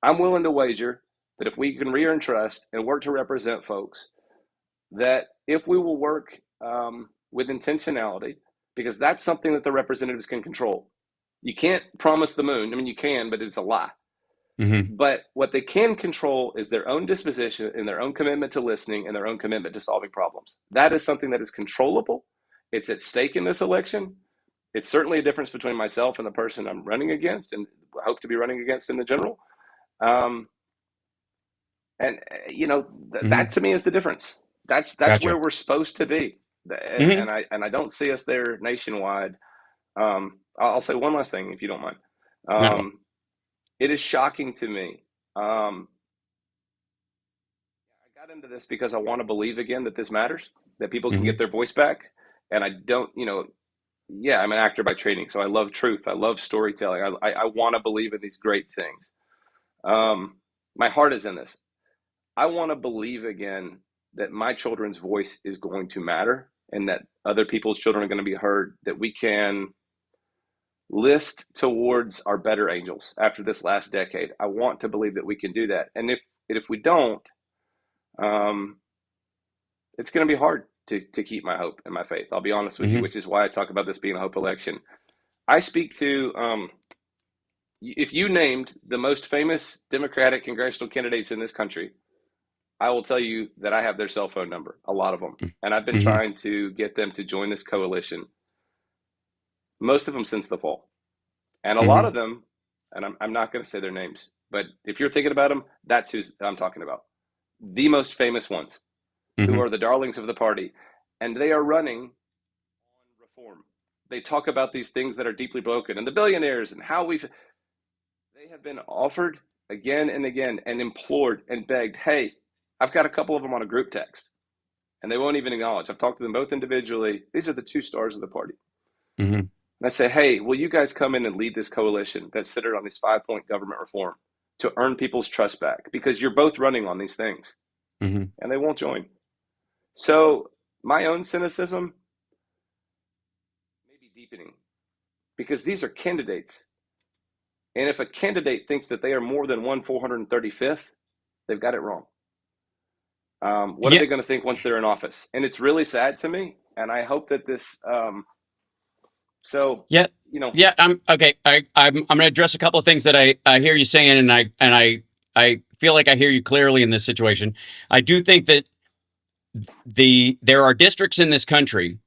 Speaker 4: I'm willing to wager that if we can re-earn trust and work to represent folks, that if we will work with intentionality, because that's something that the representatives can control. You can't promise the moon. I mean, you can, but it's a lie.
Speaker 1: Hmm.
Speaker 4: But what they can control is their own disposition and their own commitment to listening and their own commitment to solving problems. That is something that is controllable. It's at stake in this election. It's certainly a difference between myself and the person I'm running against and hope to be running against in the general. Um, and that
Speaker 1: Hmm.
Speaker 4: to me is the difference. That's
Speaker 1: Gotcha.
Speaker 4: where we're supposed to be,
Speaker 1: Hmm.
Speaker 4: and I don't see us there nationwide. I'll say one last thing if you don't mind.
Speaker 1: Not at all.
Speaker 4: It is shocking to me. I got into this because I want to believe again that this matters, that people can get
Speaker 1: Hmm.
Speaker 4: their voice back, and I don't. Yeah, I'm an actor by training, so I love truth. I love storytelling. I want to believe in these great things. Um, my heart is in this. I want to believe again that my children's voice is going to matter and that other people's children are going to be heard, that we can list towards our better angels after this last decade. I want to believe that we can do that. And if we don't, um, it's going to be hard to keep my hope and my faith. I'll be honest with you,
Speaker 1: Hmm.
Speaker 4: which is why I talk about this being a hope election. I speak to, if you named the most famous Democratic congressional candidates in this country, I will tell you that I have their cell phone number, a lot of them. And I've been
Speaker 1: Hmm.
Speaker 4: trying to get them to join this coalition, most of them since the fall. And a lot
Speaker 1: Hmm.
Speaker 4: of them, and I'm not going to say their names, but if you're thinking about them, that's who I'm talking about. The most famous ones who
Speaker 1: Hmm.
Speaker 4: are the darlings of the party. And they are running on reform. They talk about these things that are deeply broken and the billionaires and how they have been offered again and again and implored and begged, hey, I've got a couple of them on a group text and they won't even acknowledge. I've talked to them both individually. These are the two stars of the party.
Speaker 1: Hmm.
Speaker 4: And I say, hey, will you guys come in and lead this coalition that's centered on this 5-point government reform to earn people's trust back? Because you're both running on these things
Speaker 1: Hmm.
Speaker 4: and they won't join. So my own cynicism may be deepening because these are candidates. And if a candidate thinks that they are more than 1/435th, they've got it wrong. What are
Speaker 1: Yeah.
Speaker 4: they going to think once they're in office? And it's really sad to me. And I hope that this, so,
Speaker 1: Yeah.
Speaker 4: you know,
Speaker 1: Yeah. I'm okay. I'm going to address a couple of things that I hear you saying, and I feel like I hear you clearly in this situation. I do think that there are districts in this country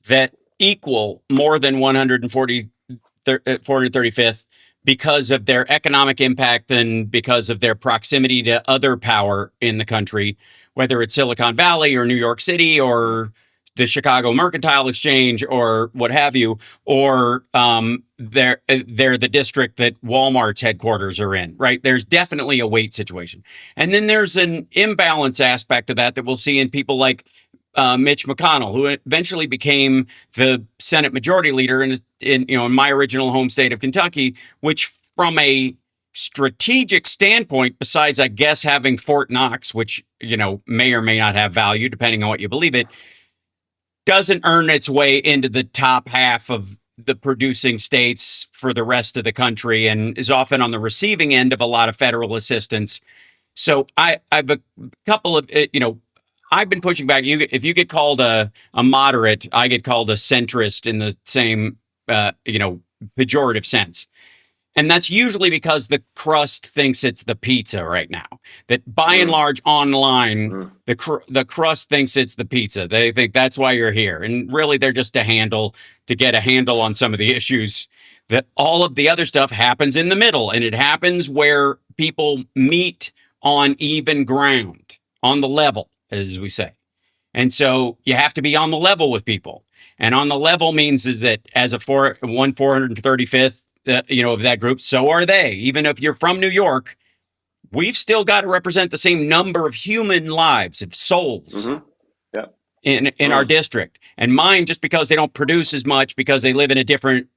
Speaker 1: that equal more than 435th because of their economic impact and because of their proximity to other power in the country, whether it's Silicon Valley or New York City or the Chicago Mercantile Exchange or what have you, or they're the district that Walmart's headquarters are in, right? There's definitely a weight situation. And then there's an imbalance aspect of that we'll see in people like Mitch McConnell, who eventually became the Senate Majority Leader in my original home state of Kentucky, which from a strategic standpoint, besides I guess having Fort Knox, which may or may not have value depending on what you believe it, doesn't earn its way into the top half of the producing states for the rest of the country and is often on the receiving end of a lot of federal assistance. So I've a couple of I've been pushing back. If you get called a moderate, I get called a centrist in the same, pejorative sense. And that's usually because the crust thinks it's the pizza right now. That by and large online, the crust thinks it's the pizza. They think that's why you're here. And really, they're just to get a handle on some of the issues. That all of the other stuff happens in the middle. And it happens where people meet on even ground, on the level, as we say. And so you have to be on the level with people. And on the level means is that as a 435th, of that group, so are they. Even if you're from New York, we've still got to represent the same number of human lives, of souls in our district. And mine, just because they don't produce as much because they live a different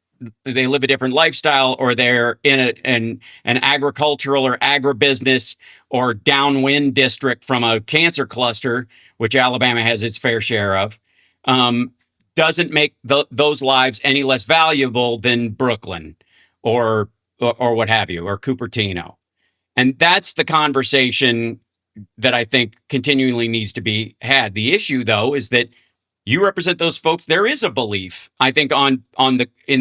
Speaker 1: lifestyle, or they're in an agricultural or agribusiness or downwind district from a cancer cluster, which Alabama has its fair share of, doesn't make those lives any less valuable than Brooklyn or what have you, or Cupertino. And that's the conversation that I think continually needs to be had. The issue, though, is that you represent those folks. There is a belief, I think, in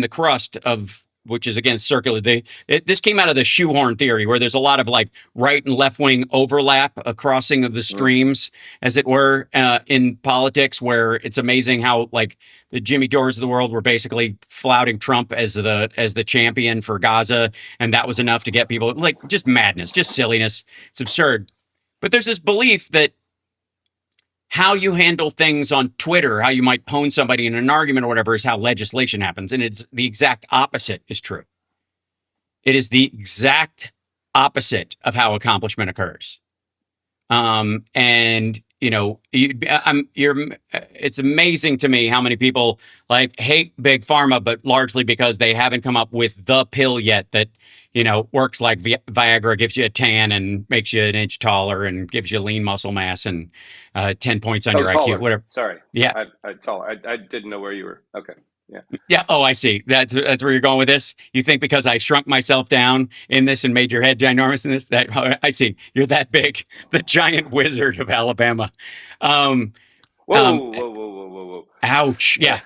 Speaker 1: the crust of, which is again circular. This came out of the shoehorn theory, where there's a lot of like right and left wing overlap, a crossing of the streams, as it were, in politics. Where it's amazing how like the Jimmy Dores of the world were basically flouting Trump as the champion for Gaza, and that was enough to get people like just madness, just silliness. It's absurd. But there's this belief that how you handle things on Twitter, how you might pwn somebody in an argument or whatever, is how legislation happens. And it's the exact opposite is true. It is the exact opposite of how accomplishment occurs. It's amazing to me how many people like hate big pharma, but largely because they haven't come up with the pill yet that, works like Viagra, gives you a tan and makes you an inch taller and gives you lean muscle mass and 10 points on your
Speaker 4: taller.
Speaker 1: IQ, whatever.
Speaker 4: Sorry.
Speaker 1: Yeah.
Speaker 4: I taller. I didn't know where you were. Okay. Yeah.
Speaker 1: Yeah. Oh, I see. That's where you're going with this. You think because I shrunk myself down in this and made your head ginormous in this, that I see. You're that big, the giant wizard of Alabama.
Speaker 4: Whoa.
Speaker 1: Ouch. Yeah.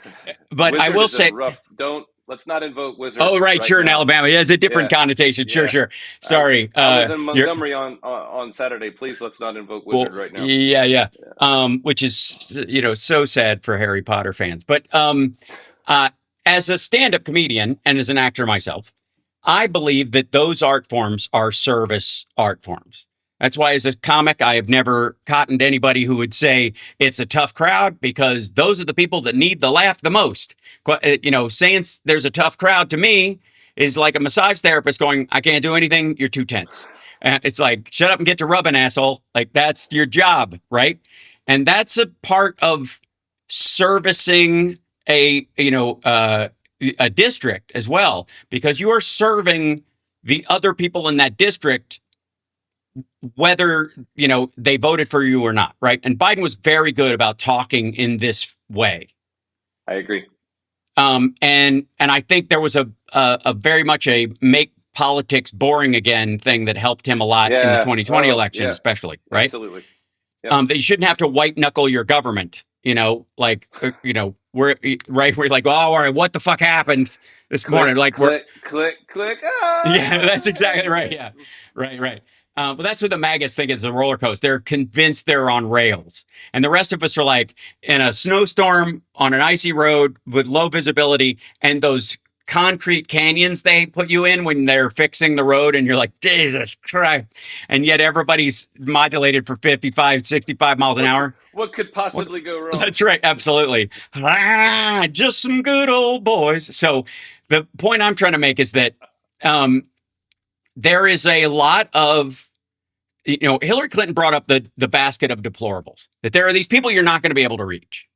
Speaker 1: But
Speaker 4: wizard
Speaker 1: I will
Speaker 4: is
Speaker 1: say,
Speaker 4: let's not invoke wizard.
Speaker 1: Oh, right. Sure.
Speaker 4: now.
Speaker 1: In Alabama. Yeah. It's a different connotation. Sure. Sorry.
Speaker 4: I was in Montgomery on Saturday. Please, let's not invoke wizard right now.
Speaker 1: Yeah. Which is, so sad for Harry Potter fans. But as a stand-up comedian and as an actor myself, I believe that those art forms are service art forms. That's why as a comic, I have never cottoned anybody who would say it's a tough crowd, because those are the people that need the laugh the most. Saying there's a tough crowd to me is like a massage therapist going, I can't do anything. You're too tense. It's like, shut up and get to rubbing, asshole. Like, that's your job, right? And that's a part of servicing a district as well, because you are serving the other people in that district, whether, they voted for you or not, right? And Biden was very good about talking in this way.
Speaker 4: I agree.
Speaker 1: And I think there was a very much a make politics boring again thing that helped him a lot in the 2020 election, especially, right?
Speaker 4: Absolutely. Yep.
Speaker 1: That you shouldn't have to white knuckle your government, we're like, oh, all right, what the fuck happened this morning? Like,
Speaker 4: click.
Speaker 1: Yeah, that's exactly right. Yeah. Right. But that's what the maggots think is a roller coaster. They're convinced they're on rails. And the rest of us are like in a snowstorm on an icy road with low visibility and those concrete canyons they put you in when they're fixing the road. And you're like, Jesus Christ. And yet everybody's modulated for 55, 65 miles an hour.
Speaker 4: What could possibly go wrong?
Speaker 1: That's right. Absolutely. Just some good old boys. So the point I'm trying to make is that there is a lot of, Hillary Clinton brought up the basket of deplorables, that there are these people you're not going to be able to reach.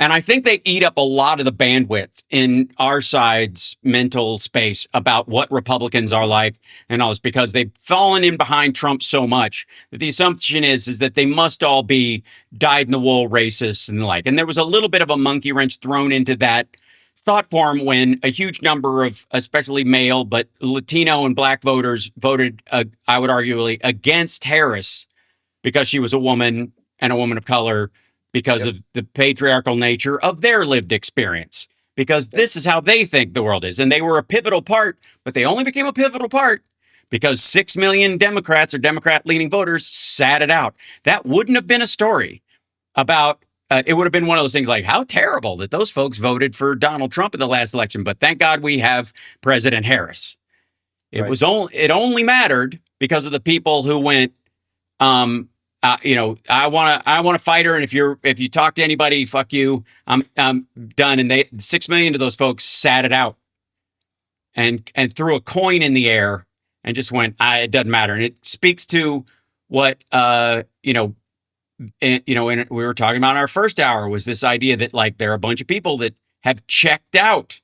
Speaker 1: And I think they eat up a lot of the bandwidth in our side's mental space about what Republicans are like and all this, because they've fallen in behind Trump so much that the assumption is that they must all be dyed-in-the-wool racists and the like. And there was a little bit of a monkey wrench thrown into that thought form when a huge number of, especially male, but Latino and Black voters voted, I would arguably, against Harris because she was a woman and a woman of color, because of the patriarchal nature of their lived experience, because this is how they think the world is. And they were a pivotal part, but they only became a pivotal part because 6 million Democrats or Democrat-leaning voters sat it out. That wouldn't have been a story about, it would have been one of those things like, how terrible that those folks voted for Donald Trump in the last election. But thank God we have President Harris. It only mattered because of the people who went, I want to fight her, and if you talk to anybody, fuck you. I'm done. And 6 million of those folks sat it out, and threw a coin in the air and just went, it doesn't matter. And it speaks to what and we were talking about in our first hour, was this idea that like there are a bunch of people that have checked out.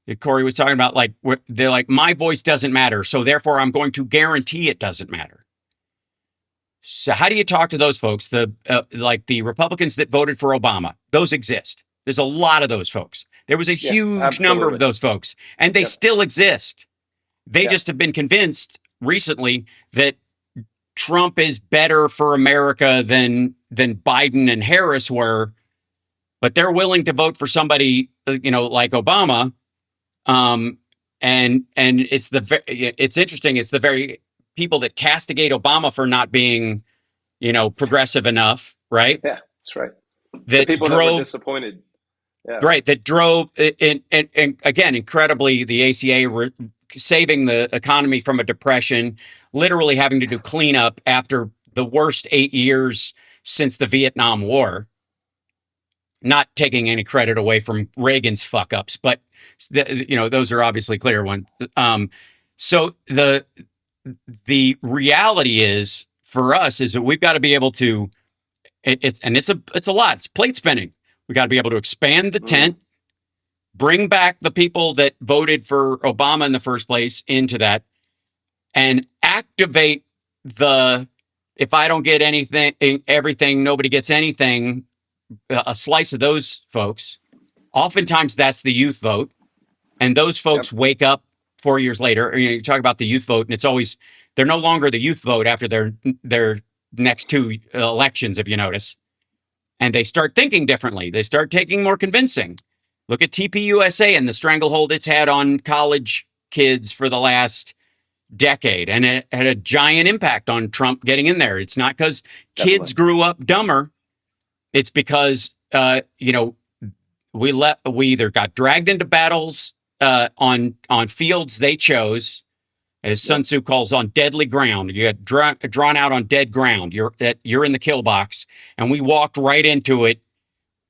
Speaker 1: That Corey was talking about, like they're like, my voice doesn't matter, so therefore I'm going to guarantee it doesn't matter. So how do you talk to those folks? Like the Republicans that voted for Obama, those exist. There's a lot of those folks. There was a huge number of those folks, and they still exist. They just have been convinced recently that Trump is better for America than Biden and Harris were, but they're willing to vote for somebody, like Obama. And it's interesting. It's the very people that castigate Obama for not being, progressive enough, right?
Speaker 4: Yeah, that's right.
Speaker 1: That
Speaker 4: people that were disappointed. Yeah.
Speaker 1: Right. That drove, and again, incredibly, the ACA saving the economy from a depression, literally having to do cleanup after the worst 8 years since the Vietnam War. Not taking any credit away from Reagan's fuck ups, but those are obviously clear ones. So the reality is for us is that we've got to be able to, it's a lot. It's plate spinning. We got to be able to expand the tent, bring back the people that voted for Obama in the first place into that, and activate if I don't get everything, nobody gets anything, a slice of those folks. Oftentimes that's the youth vote. And those folks wake up 4 years later. You talk about the youth vote, and it's always, they're no longer the youth vote after their next two elections, if you notice. And they start thinking differently. They start taking more convincing. Look at TPUSA and the stranglehold it's had on college kids for the last decade. And it had a giant impact on Trump getting in there. It's not because kids grew up dumber. It's because, we either got dragged into battles on fields they chose, as Sun Tzu calls, on deadly ground. You got drawn out on dead ground. You're in the kill box, and we walked right into it,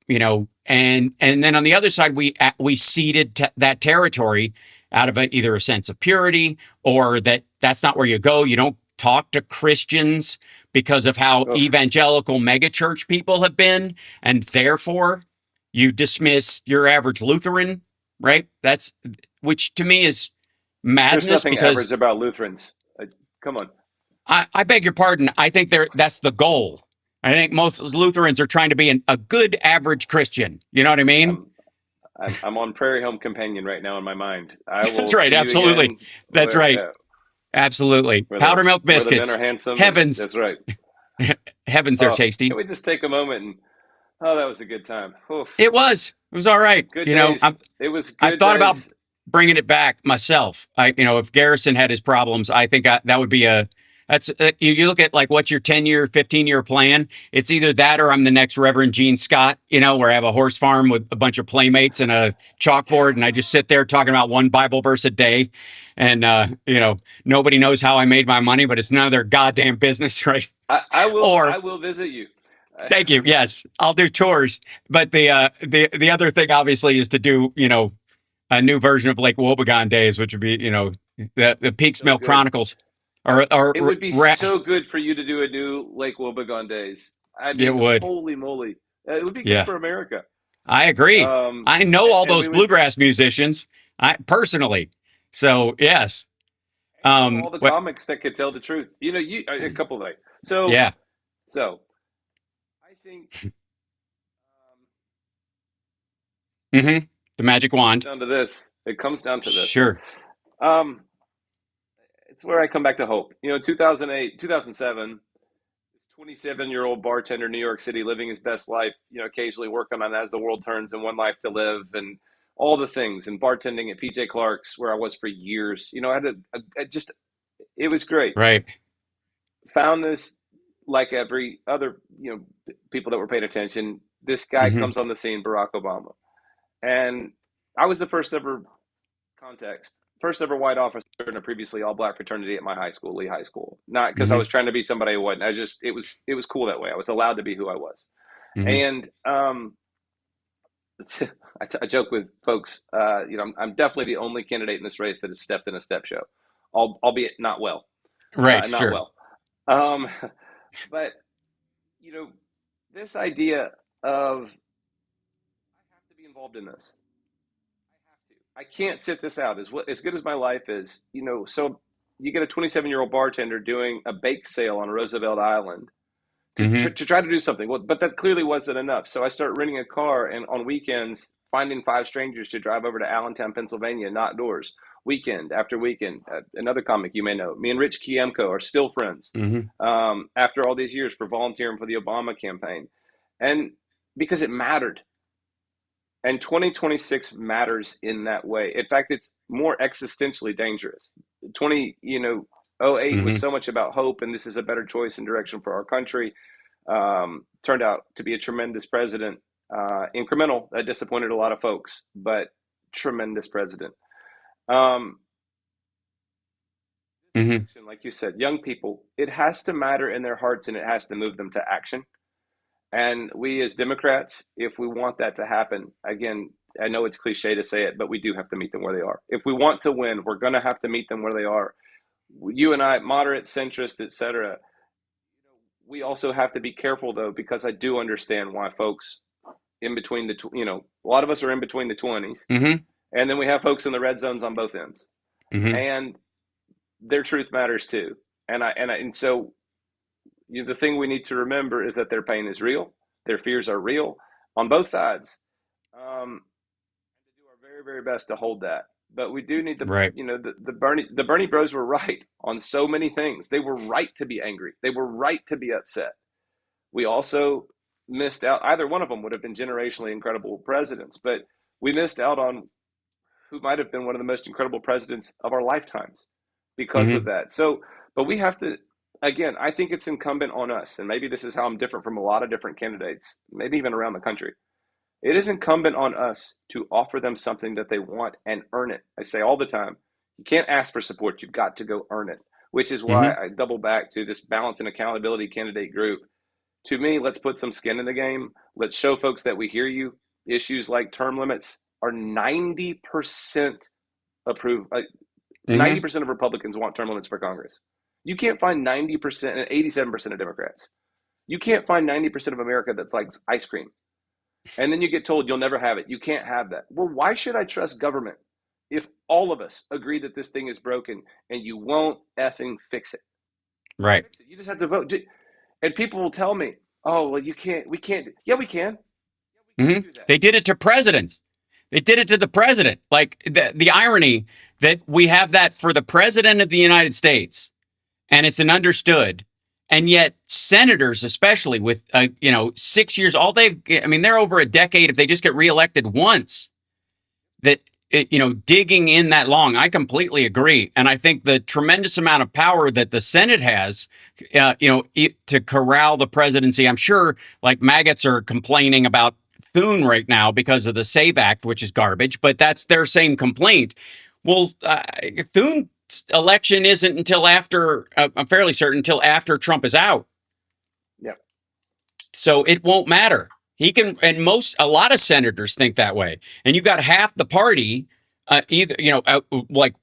Speaker 1: and then on the other side, we ceded that territory out of either a sense of purity or that's not where you go. You don't talk to Christians because of how evangelical megachurch people have been, and therefore you dismiss your average Lutheran, right? Which to me is madness.
Speaker 4: There's nothing average about Lutherans. Come on.
Speaker 1: I beg your pardon. I think that's the goal. I think most Lutherans are trying to be a good average Christian. You know what I mean?
Speaker 4: I'm on Prairie Home Companion right now in my mind.
Speaker 1: That's right. Absolutely. That's right. Absolutely. Powder milk biscuits.
Speaker 4: The men are handsome.
Speaker 1: Heavens.
Speaker 4: That's right.
Speaker 1: Heavens, they're tasty.
Speaker 4: Can we just take a moment and, that was a good time. Oof.
Speaker 1: It was all right.
Speaker 4: Good days. It was good
Speaker 1: I thought about bringing it back myself. If Garrison had his problems, I think that would be That's you look at like what's your 10-year, 15-year plan. It's either that or I'm the next Reverend Gene Scott, where I have a horse farm with a bunch of playmates and a chalkboard, and I just sit there talking about one Bible verse a day, and nobody knows how I made my money, but it's none of their goddamn business, right?
Speaker 4: I will
Speaker 1: Or
Speaker 4: I will visit you.
Speaker 1: thank you. Yes, I'll do tours, but the other thing obviously is to do a new version of Lake Wobegon Days, which would be the Peaks
Speaker 4: So
Speaker 1: Mill
Speaker 4: good.
Speaker 1: Chronicles, or
Speaker 4: It would be so good for you to do a new Lake Wobegon Days. I
Speaker 1: it
Speaker 4: mean,
Speaker 1: would.
Speaker 4: holy moly. It would be good
Speaker 1: Yeah,
Speaker 4: for America.
Speaker 1: I agree. I know all
Speaker 4: And
Speaker 1: those
Speaker 4: we would,
Speaker 1: bluegrass musicians, I personally. So yes.
Speaker 4: and you know all the
Speaker 1: What?
Speaker 4: comics that could tell the truth. A couple of things. So,
Speaker 1: Yeah.
Speaker 4: so I think
Speaker 1: Mm-hmm. The magic
Speaker 4: it comes
Speaker 1: wand.
Speaker 4: down to this. It comes down to this.
Speaker 1: Sure.
Speaker 4: Um, it's where I come back to hope. 2008, 2007, 27-year-old bartender in New York City living his best life, occasionally working on As the World Turns and One Life to Live and all the things, and bartending at PJ Clark's where I was for years. I had just, it was great.
Speaker 1: Right.
Speaker 4: Found this, like every other, people that were paying attention, this guy
Speaker 1: Mm-hmm.
Speaker 4: comes on the scene, Barack Obama. And I was the first ever white officer in a previously all black fraternity at my high school, Lee High School. Not because I
Speaker 1: Mm-hmm.
Speaker 4: was trying to be somebody I wasn't. It was cool that way. I was allowed to be who I was.
Speaker 1: Mm-hmm.
Speaker 4: And I joke with folks. I'm definitely the only candidate in this race that has stepped in a step show, albeit not well,
Speaker 1: Right.
Speaker 4: not
Speaker 1: Sure.
Speaker 4: well. Um, but you know, this idea of I have to be involved in this. I have to. I can't sit this out. As good as my life is, So you get a 27-year-old bartender doing a bake sale on Roosevelt Island
Speaker 1: Mm-hmm.
Speaker 4: to try to do something. Well, but that clearly wasn't enough. So I start renting a car and on weekends finding five strangers to drive over to Allentown, Pennsylvania, not doors, weekend after weekend. Another comic you may know, me and Rich Kiemko are still friends
Speaker 1: Mm-hmm.
Speaker 4: after all these years for volunteering for the Obama campaign, and because it mattered. And 2026 matters in that way. In fact, it's more existentially dangerous. 2008 was
Speaker 1: Mm-hmm.
Speaker 4: so much about hope, and this is a better choice and direction for our country. Turned out to be a tremendous president. Incremental, that disappointed a lot of folks, but tremendous president. Um,
Speaker 1: Mm-hmm.
Speaker 4: like you said, young people, it has to matter in their hearts and it has to move them to action. And we as Democrats, if we want that to happen, again, I know it's cliche to say it, but we do have to meet them where they are. If we want to win, we're going to have to meet them where they are. You and I, moderate, centrist, etc. We also have to be careful though, because I do understand why folks in between a lot of us are in between the 20s,
Speaker 1: Mm-hmm.
Speaker 4: and then we have folks in the red zones on both ends,
Speaker 1: Mm-hmm.
Speaker 4: and their truth matters too. And so the thing we need to remember is that their pain is real, their fears are real on both sides. To do our very, very best to hold that. But we do need to,
Speaker 1: Right.
Speaker 4: the Bernie Bros were right on so many things. They were right to be angry. They were right to be upset. We also missed out. Either one of them would have been generationally incredible presidents, but we missed out on who might have been one of the most incredible presidents of our lifetimes because of
Speaker 1: Mm-hmm.
Speaker 4: that. So, but we have to, again, I think it's incumbent on us, and maybe this is how I'm different from a lot of different candidates, maybe even around the country. It is incumbent on us to offer them something that they want and earn it. I say all the time, you can't ask for support, you've got to go earn it, which is why
Speaker 1: Mm-hmm.
Speaker 4: I double back to this balance and accountability candidate group. To me, let's put some skin in the game. Let's show folks that we hear you. Issues like term limits are 90% approved.
Speaker 1: Mm-hmm.
Speaker 4: 90% of Republicans want term limits for Congress. You can't find 90% and 87% of Democrats. You can't find 90% of America that's like ice cream. And then you get told you'll never have it. You can't have that. Well, why should I trust government if all of us agree that this thing is broken and you won't effing fix it?
Speaker 1: Right.
Speaker 4: You just have to vote. And people will tell me, oh, well, you can't, we can't. Yeah, we can. Yeah, we
Speaker 1: Mm-hmm.
Speaker 4: can do that.
Speaker 1: They did it to presidents. They did it to the president. Like the irony that we have that for the president of the United States, and it's an understood, and yet senators, especially with 6 years, they're over a decade. If they just get reelected once, that digging in that long. I completely agree, and I think the tremendous amount of power that the Senate has, to corral the presidency. I'm sure, like maggots are complaining about Thune right now because of the Save Act, which is garbage, but that's their same complaint. Well, Thune's election isn't until after. I'm fairly certain until after Trump is out.
Speaker 4: Yeah.
Speaker 1: So it won't matter. He can, and a lot of senators think that way. And you've got half the party, like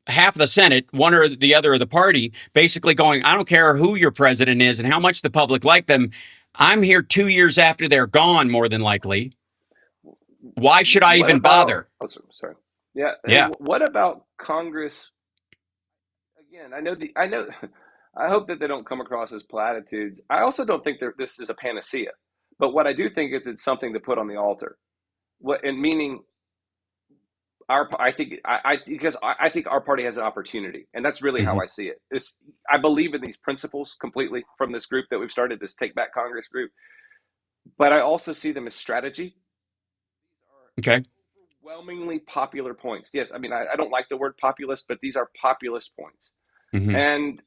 Speaker 1: half the Senate, one or the other of the party, basically going, I don't care who your president is and how much the public like them. I'm here 2 years after they're gone, more than likely. Why should I even bother?
Speaker 4: Oh, sorry. Yeah. Hey,
Speaker 1: Yeah.
Speaker 4: what about Congress? Again, I know. I hope that they don't come across as platitudes. I also don't think this is a panacea. But what I do think is it's something to put on the altar. What and meaning I think because I think our party has an opportunity, and that's really how
Speaker 1: Hmm.
Speaker 4: I see it. I believe in these principles completely from this group that we've started, this Take Back Congress group, but I also see them as strategy.
Speaker 1: Okay.
Speaker 4: Overwhelmingly popular points. Yes, I mean I don't like the word populist, but these are populist points,
Speaker 1: Hmm.
Speaker 4: and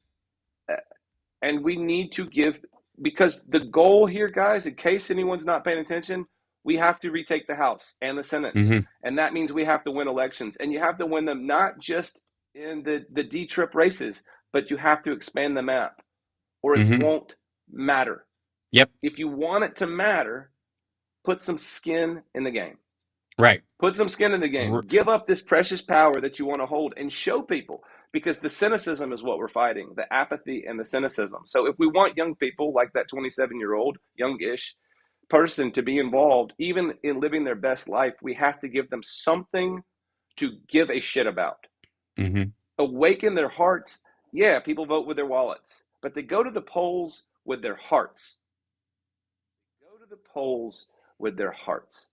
Speaker 4: we need to give, because the goal here, guys, in case anyone's not paying attention, we have to retake the House and the Senate.
Speaker 1: Hmm.
Speaker 4: And that means we have to win elections. And you have to win them not just in the D trip races, but you have to expand the map or it
Speaker 1: Hmm.
Speaker 4: won't matter.
Speaker 1: Yep.
Speaker 4: If you want it to matter, put some skin in the game.
Speaker 1: Right.
Speaker 4: Put some skin in the game. Give up this precious power that you want to hold and show people, because the cynicism is what we're fighting, the apathy and the cynicism. So if we want young people like that 27-year-old, youngish person to be involved, even in living their best life, we have to give them something to give a shit about.
Speaker 1: Hmm.
Speaker 4: Awaken their hearts. Yeah, people vote with their wallets, but they go to the polls with their hearts. Go to the polls with their hearts.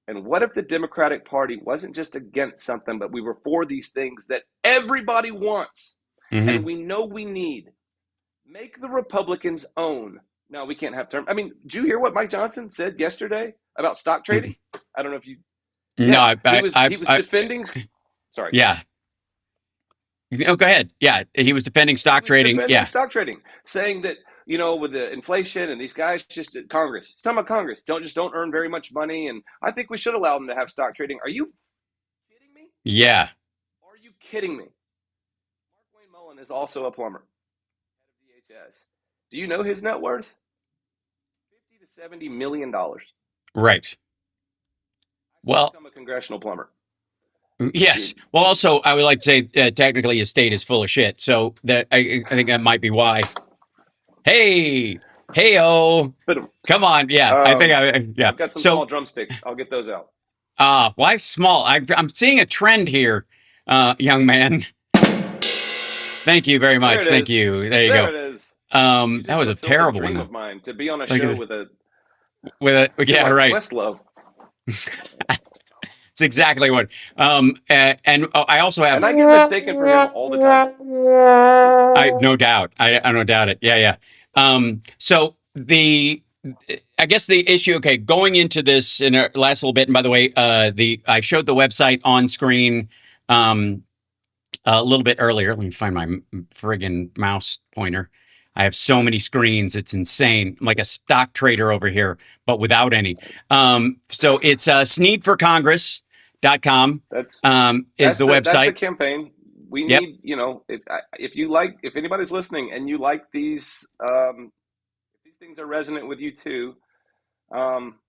Speaker 4: And what if the Democratic Party wasn't just against something, but we were for these things that everybody wants and
Speaker 1: Hmm.
Speaker 4: we know we need? Make the Republicans own. No, we can't have term. I mean, did you hear what Mike Johnson said yesterday about stock trading? I don't know if you.
Speaker 1: No,
Speaker 4: Yeah, he was defending. Sorry,
Speaker 1: yeah. Oh, go ahead. Yeah, he was defending
Speaker 4: he
Speaker 1: stock
Speaker 4: was
Speaker 1: trading.
Speaker 4: defending
Speaker 1: Yeah.
Speaker 4: stock trading, saying that with the inflation and these guys just at Congress. He's talking about Congress don't earn very much money, and I think we should allow them to have stock trading. Are you kidding me?
Speaker 1: Yeah.
Speaker 4: Are you kidding me? Mark Wayne Mullen is also a plumber, head of DHS. Do you know his net worth? 50 to 70 million dollars.
Speaker 1: Right.
Speaker 4: I should
Speaker 1: Well,
Speaker 4: become a congressional plumber.
Speaker 1: yes. Well, also, I would like to say technically his state is full of shit. So that I think that might be why. Hey, hey-oh.
Speaker 4: But
Speaker 1: Come on. Yeah. I think yeah.
Speaker 4: I've got some small
Speaker 1: So,
Speaker 4: drumsticks. I'll get those out.
Speaker 1: why small? I'm seeing a trend here, young man. Thank you very
Speaker 4: There
Speaker 1: much.
Speaker 4: it
Speaker 1: Thank
Speaker 4: is.
Speaker 1: you. There you
Speaker 4: There
Speaker 1: go.
Speaker 4: it is. You
Speaker 1: That
Speaker 4: just
Speaker 1: was a
Speaker 4: fulfilled a
Speaker 1: terrible
Speaker 4: dream
Speaker 1: one.
Speaker 4: of mine, to be on a
Speaker 1: Look
Speaker 4: show
Speaker 1: at
Speaker 4: with a.
Speaker 1: with
Speaker 4: I feel
Speaker 1: yeah,
Speaker 4: like
Speaker 1: right.
Speaker 4: Questlove.
Speaker 1: It's exactly what. And I also have.
Speaker 4: And I get mistaken for him all the time.
Speaker 1: I no doubt. I don't doubt it. Yeah, yeah. So I guess the issue. Okay, going into this in our last little bit. And by the way, I showed the website on screen a little bit earlier. Let me find my friggin' mouse pointer. I have so many screens. It's insane. I'm like a stock trader over here, but without any. So it's sneedforcongress.com
Speaker 4: That's
Speaker 1: is the
Speaker 4: that's the
Speaker 1: website.
Speaker 4: campaign. We
Speaker 1: Yep.
Speaker 4: need, if anybody's listening and you like these, if these things are resonant with you too, um,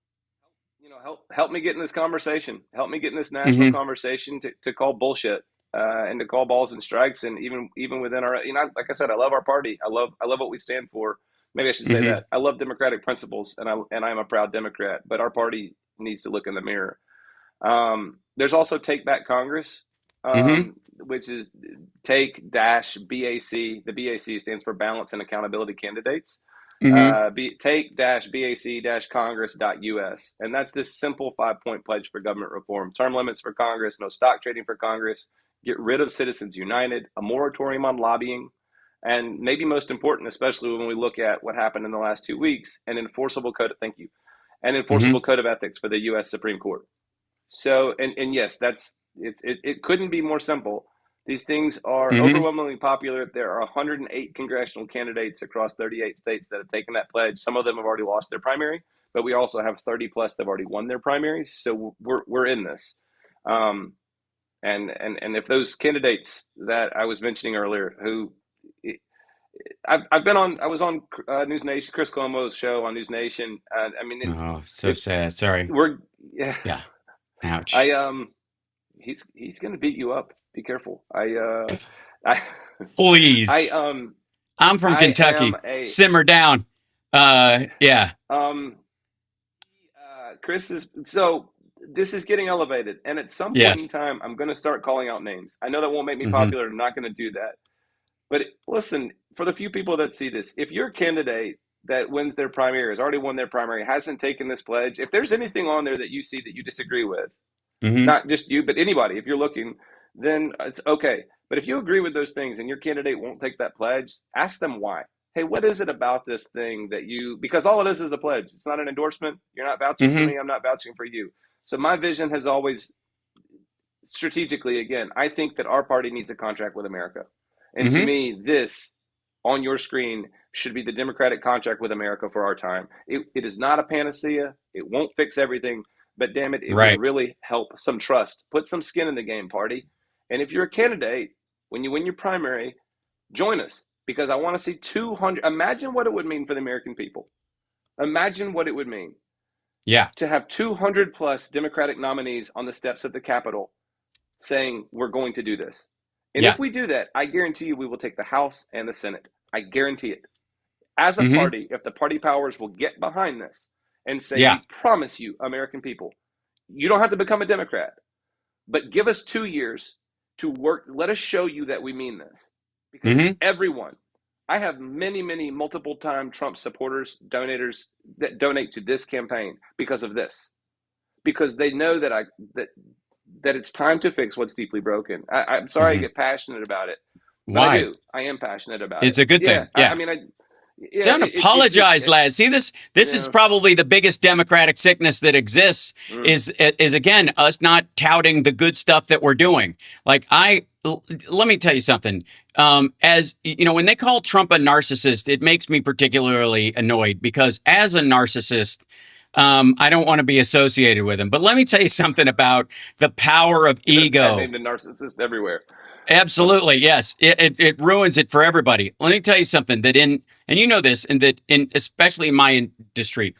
Speaker 4: help me get in this conversation. Help me get in this national
Speaker 1: Hmm.
Speaker 4: conversation to call bullshit and to call balls and strikes. And even within our, like I said, I love our party. I love what we stand for. Maybe I should say
Speaker 1: Hmm.
Speaker 4: that. I love democratic principles, and I'm a proud Democrat. But our party needs to look in the mirror. There's also Take Back Congress,
Speaker 1: Hmm.
Speaker 4: which is take dash BAC. The BAC stands for Balance and Accountability Candidates.
Speaker 1: Hmm.
Speaker 4: Take dash BAC dash Congress.us. And that's this simple 5-point pledge for government reform: term limits for Congress, no stock trading for Congress, get rid of Citizens United, a moratorium on lobbying, and maybe most important, especially when we look at what happened in the last 2 weeks, an enforceable code. Thank you. An
Speaker 1: Hmm.
Speaker 4: enforceable code of ethics for the U.S. Supreme Court. So, and yes, that's It couldn't be more simple. These things are
Speaker 1: Mm-hmm.
Speaker 4: overwhelmingly popular. There are 108 congressional candidates across 38 states that have taken that pledge. Some of them have already lost their primary, but we also have 30 plus that have already won their primaries. So we're in this. Um, and if those candidates that I was mentioning earlier, who I've been on, I was on News Nation, Chris Cuomo's show on News Nation. I mean,
Speaker 1: Oh, so
Speaker 4: if
Speaker 1: sad. Sorry.
Speaker 4: we're, yeah,
Speaker 1: Yeah. Ouch.
Speaker 4: I he's gonna beat you up. Be careful. I I
Speaker 1: Please. I'm from
Speaker 4: I am
Speaker 1: Kentucky.
Speaker 4: a
Speaker 1: Simmer down. Yeah.
Speaker 4: um Chris is so this is getting elevated, and at some point in
Speaker 1: Yes.
Speaker 4: time, I'm going to start calling out names. I know that won't make me
Speaker 1: Mm-hmm.
Speaker 4: popular. I'm not going to do that. But listen, for the few people that see this, if your candidate that wins their primary, has already won their primary, hasn't taken this pledge, if there's anything on there that you see that you disagree with,
Speaker 1: Mm-hmm.
Speaker 4: not just you, but anybody, if you're looking, then it's okay. But if you agree with those things and your candidate won't take that pledge, ask them why. Hey, what is it about this thing that you, because all it is a pledge. It's not an endorsement. You're not vouching for
Speaker 1: Mm-hmm.
Speaker 4: me. I'm not vouching for you. So my vision has always, strategically, again, I think that our party needs a contract with America. And to
Speaker 1: Mm-hmm.
Speaker 4: me, this on your screen should be the Democratic contract with America for our time. It is not a panacea. It won't fix everything, but damn it, it will
Speaker 1: Right.
Speaker 4: really help some trust. Put some skin in the game, party. And if you're a candidate, when you win your primary, join us because I want to see 200. Imagine what it would mean for the American people. Imagine what it would mean
Speaker 1: Yeah.
Speaker 4: to have 200 plus Democratic nominees on the steps of the Capitol saying we're going to do this. And
Speaker 1: Yeah.
Speaker 4: if we do that, I guarantee you we will take the House and the Senate. I guarantee it. As a
Speaker 1: Mm-hmm.
Speaker 4: party, if the party powers will get behind this and say,
Speaker 1: Yeah.
Speaker 4: we promise you, American people, you don't have to become a Democrat, but give us 2 years to work. Let us show you that we mean this. Because
Speaker 1: Mm-hmm.
Speaker 4: everyone, I have many, many multiple time Trump supporters, donators that donate to this campaign because of this. Because they know that that it's time to fix what's deeply broken. I'm sorry I
Speaker 1: Mm-hmm.
Speaker 4: get passionate about it, but I
Speaker 1: Why?
Speaker 4: do. I am passionate about it.
Speaker 1: It's a good
Speaker 4: Yeah,
Speaker 1: thing. Yeah.
Speaker 4: I mean, yeah,
Speaker 1: Don't
Speaker 4: it's just,
Speaker 1: apologize, lad. See this is
Speaker 4: yeah,
Speaker 1: probably the biggest democratic sickness that exists
Speaker 4: mm,
Speaker 1: is again us not touting the good stuff that we're doing. Like let me tell you something. As you know, when they call Trump a narcissist, it makes me particularly annoyed because as a narcissist, I don't want to be associated with him. But let me tell you something about the power of
Speaker 4: give it a bad
Speaker 1: ego.
Speaker 4: name to narcissist everywhere.
Speaker 1: Absolutely, yes. It ruins it for everybody. Let me tell you something that and you know this, and that in especially in my industry,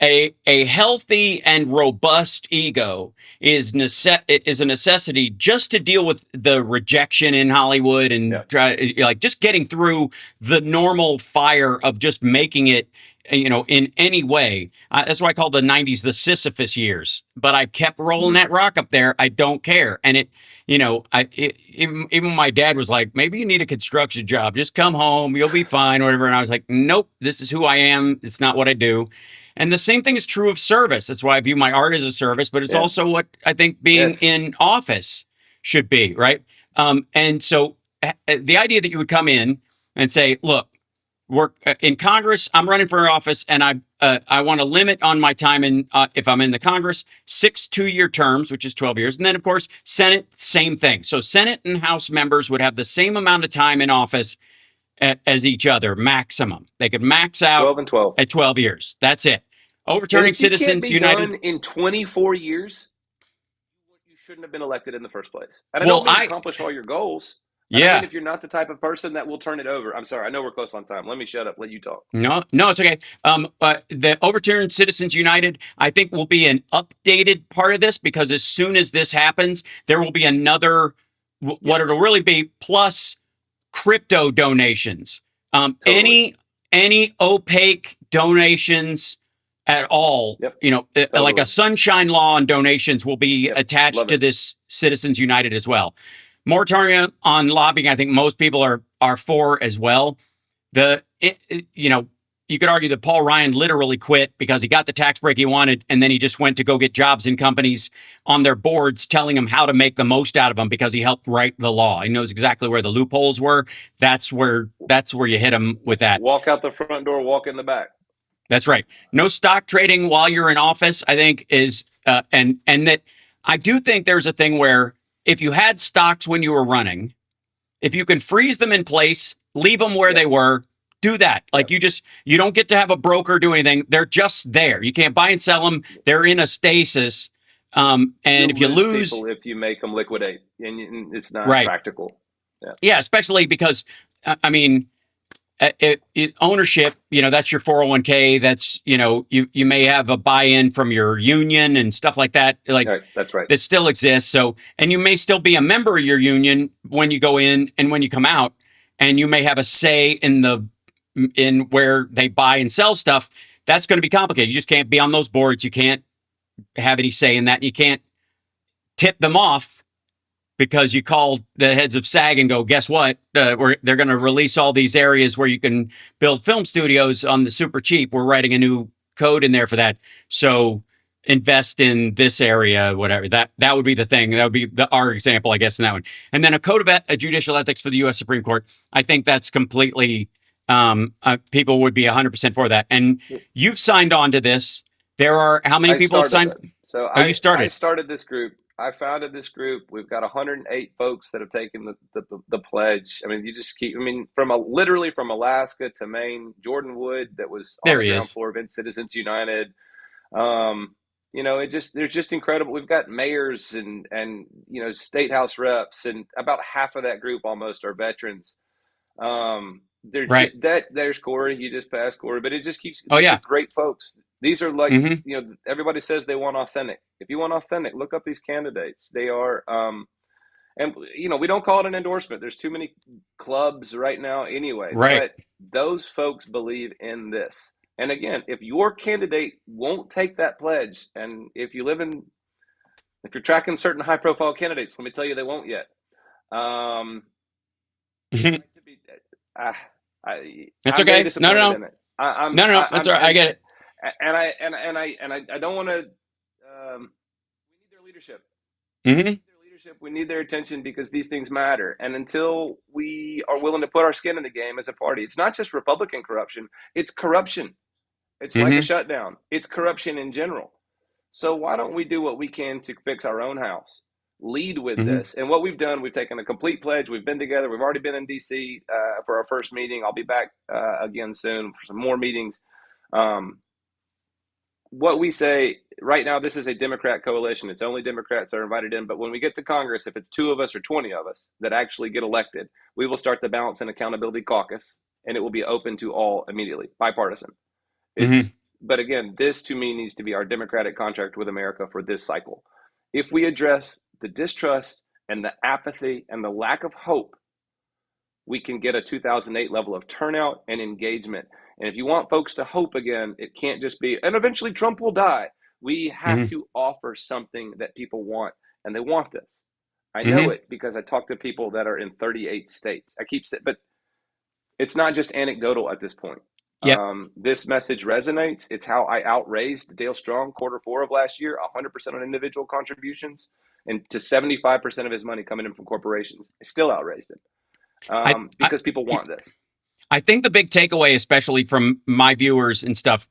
Speaker 1: a healthy and robust ego is a necessity just to deal with the rejection in Hollywood
Speaker 4: Yeah.
Speaker 1: and try like just getting through the normal fire of just making it in any way. That's why I call the 90s the Sisyphus years, but I kept rolling
Speaker 4: Mm-hmm.
Speaker 1: that rock up there. I don't care. And even my dad was like, maybe you need a construction job, just come home, you'll be fine or whatever. And I was like, nope, this is who I am. It's not what I do. And the same thing is true of service. That's why I view my art as a service, but it's
Speaker 4: Yeah.
Speaker 1: also what I think being
Speaker 4: Yes.
Speaker 1: in office should be, right? And so the idea that you would come in and say, look, we're in Congress, I'm running for office, and I want to limit on my time in if I'm in the Congress, 6 2-year terms, which is 12 years. And then, of course, Senate, same thing. So Senate and House members would have the same amount of time in office as each other, maximum. They could max out
Speaker 4: 12 and 12.
Speaker 1: at 12 years. That's it.
Speaker 4: And
Speaker 1: Overturning
Speaker 4: if you can't
Speaker 1: Citizens
Speaker 4: be
Speaker 1: United.
Speaker 4: done in 24 years, you shouldn't have been elected in the first place. And I
Speaker 1: Well,
Speaker 4: don't mean accomplish all your goals. And I mean,
Speaker 1: yeah.
Speaker 4: if you're not the type of person that will turn it over, I'm sorry. I know we're close on time. Let me shut up. Let you talk.
Speaker 1: No, it's okay. The Overturned Citizens United, I think, will be an updated part of this because as soon as this happens, there will be another, what it'll really be, plus crypto donations.
Speaker 4: Totally.
Speaker 1: Any opaque donations at all,
Speaker 4: Yep.
Speaker 1: like
Speaker 4: Totally.
Speaker 1: a sunshine law on donations will be
Speaker 4: Yep.
Speaker 1: attached
Speaker 4: Love
Speaker 1: to
Speaker 4: it.
Speaker 1: this Citizens United as well. Moratorium on lobbying, I think most people are for as well. You could argue that Paul Ryan literally quit because he got the tax break he wanted, and then he just went to go get jobs in companies on their boards telling him how to make the most out of them because he helped write the law. He knows exactly where the loopholes were. That's where you hit him with that.
Speaker 4: Walk out the front door, walk in the back.
Speaker 1: That's right. No stock trading while you're in office, I think, is and that I do think there's a thing where if you had stocks when you were running, if you can freeze them in place, leave them where they
Speaker 4: Yep.
Speaker 1: were, do that. Like
Speaker 4: Yep.
Speaker 1: you don't get to have a broker do anything. They're just there. You can't buy and sell them. They're in a stasis. And if
Speaker 4: You'll
Speaker 1: you
Speaker 4: lose
Speaker 1: lose,
Speaker 4: people if you make them liquidate, and it's not
Speaker 1: right.
Speaker 4: practical. Yeah.
Speaker 1: Yeah, especially because, I mean, ownership, that's your 401k. That's, you may have a buy-in from your union and stuff like that.
Speaker 4: All
Speaker 1: Like
Speaker 4: right. That's right.
Speaker 1: that still exists. So, and you may still be a member of your union when you go in and when you come out, and you may have a say in where they buy and sell stuff. That's going to be complicated. You just can't be on those boards. You can't have any say in that. You can't tip them off because you call the heads of SAG and go, guess what? They're going to release all these areas where you can build film studios on the super cheap. We're writing a new code in there for that. So invest in this area, whatever. That would be the thing. That would be our example, I guess, in that one. And then a code of judicial ethics for the U.S. Supreme Court. I think that's completely, people would be 100% for that. And you've signed on to this. There are, how many
Speaker 4: I
Speaker 1: people have
Speaker 4: started
Speaker 1: signed?
Speaker 4: it. So
Speaker 1: Oh, you
Speaker 4: I
Speaker 1: started.
Speaker 4: started this group. I founded this group. We've got 108 folks that have taken the pledge. I mean, you just keep. I mean, literally from Alaska to Maine. Jordan Wood, that was on
Speaker 1: There
Speaker 4: the
Speaker 1: he
Speaker 4: ground
Speaker 1: is.
Speaker 4: floor of Citizens United. They're just incredible. We've got mayors and state house reps, and about half of that group almost are veterans.
Speaker 1: Right.
Speaker 4: There's Corey. You just passed Corey, but it just keeps.
Speaker 1: Oh,
Speaker 4: These are
Speaker 1: yeah.
Speaker 4: great folks. These are like,
Speaker 1: Mm-hmm.
Speaker 4: everybody says they want authentic. If you want authentic, look up these candidates. They are, and we don't call it an endorsement. There's too many clubs right now anyway,
Speaker 1: Right.
Speaker 4: but those folks believe in this. And again, if your candidate won't take that pledge, and if you're tracking certain high profile candidates, let me tell you, they won't yet.
Speaker 1: Mm-hmm.
Speaker 4: Like to be, uh, I,
Speaker 1: That's
Speaker 4: I'm very
Speaker 1: okay. No, no,
Speaker 4: disappointed
Speaker 1: no.
Speaker 4: in it. I, I'm,
Speaker 1: No, no, no.
Speaker 4: I,
Speaker 1: That's
Speaker 4: I'm,
Speaker 1: all right. I get it.
Speaker 4: I don't want to. We need their leadership.
Speaker 1: Mm-hmm.
Speaker 4: We need their attention because these things matter. And until we are willing to put our skin in the game as a party, it's not just Republican corruption; it's corruption. It's like a
Speaker 1: Mm-hmm.
Speaker 4: shutdown. It's corruption in general. So why don't we do what we can to fix our own house? Lead with
Speaker 1: Mm-hmm.
Speaker 4: this. And what we've done, we've taken a complete pledge. We've been together. We've already been in D.C. For our first meeting. I'll be back again soon for some more meetings. Um, what we say right now, this is a Democrat coalition. It's only Democrats that are invited in. But when we get to Congress, if it's 2 of us or 20 of us that actually get elected, we will start the Balance and Accountability Caucus, and it will be open to all immediately, bipartisan.
Speaker 1: Mm-hmm.
Speaker 4: But again, this to me needs to be our democratic contract with America for this cycle. If we address the distrust and the apathy and the lack of hope, we can get a 2008 level of turnout and engagement. And if you want folks to hope again, it can't just be, and eventually Trump will die. We have
Speaker 1: Mm-hmm.
Speaker 4: to offer something that people want, and they want this. I know
Speaker 1: Mm-hmm.
Speaker 4: it because I talk to people that are in 38 states. I keep saying, but it's not just anecdotal at this point.
Speaker 1: Yep.
Speaker 4: This message resonates. It's how I outraised Dale Strong Q4 of last year, 100% on individual contributions, and to 75% of his money coming in from corporations. I still outraised him
Speaker 1: I, I
Speaker 4: because people want this.
Speaker 1: I think the big takeaway, especially from my viewers and stuff,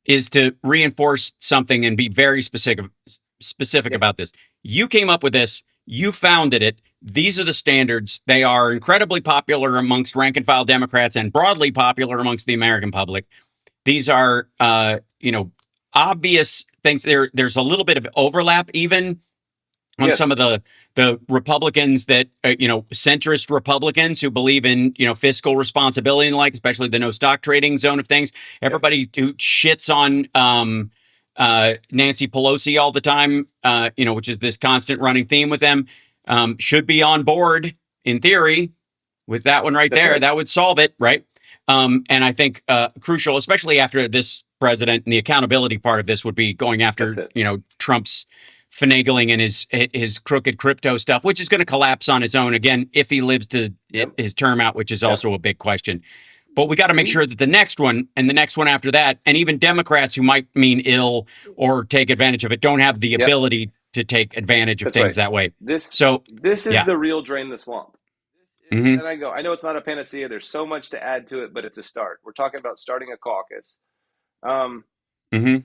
Speaker 1: is to reinforce something and be very specific
Speaker 4: Yep.
Speaker 1: about this. You came up with this. You founded it. These are the standards. They are incredibly popular amongst rank and file Democrats and broadly popular amongst the American public. These are, obvious things. There's a little bit of overlap even on
Speaker 4: Yes.
Speaker 1: some of the Republicans that centrist Republicans who believe in fiscal responsibility and like, especially the no stock trading zone of things. Everybody who shits on Nancy Pelosi all the time, which is this constant running theme with them, should be on board in theory with that one right
Speaker 4: That's
Speaker 1: there.
Speaker 4: right.
Speaker 1: That would solve it, right? And I think crucial, especially after this president, and the accountability part of this would be going
Speaker 4: That's
Speaker 1: after
Speaker 4: it.
Speaker 1: Trump's finagling and his crooked crypto stuff, which is going to collapse on its own again if he lives to
Speaker 4: Yep.
Speaker 1: his term out, which is
Speaker 4: Yep.
Speaker 1: also a big question. But we got to make sure that the next one and the next one after that, and even Democrats who might mean ill or take advantage of it, don't have the
Speaker 4: Yep.
Speaker 1: ability to take advantage of
Speaker 4: That's
Speaker 1: things
Speaker 4: right.
Speaker 1: that way.
Speaker 4: This
Speaker 1: So,
Speaker 4: this is
Speaker 1: yeah.
Speaker 4: the real drain the swamp.
Speaker 1: Hmm.
Speaker 4: And I know it's not a panacea. There's so much to add to it, but it's a start. We're talking about starting a caucus. Um,
Speaker 1: Hmm.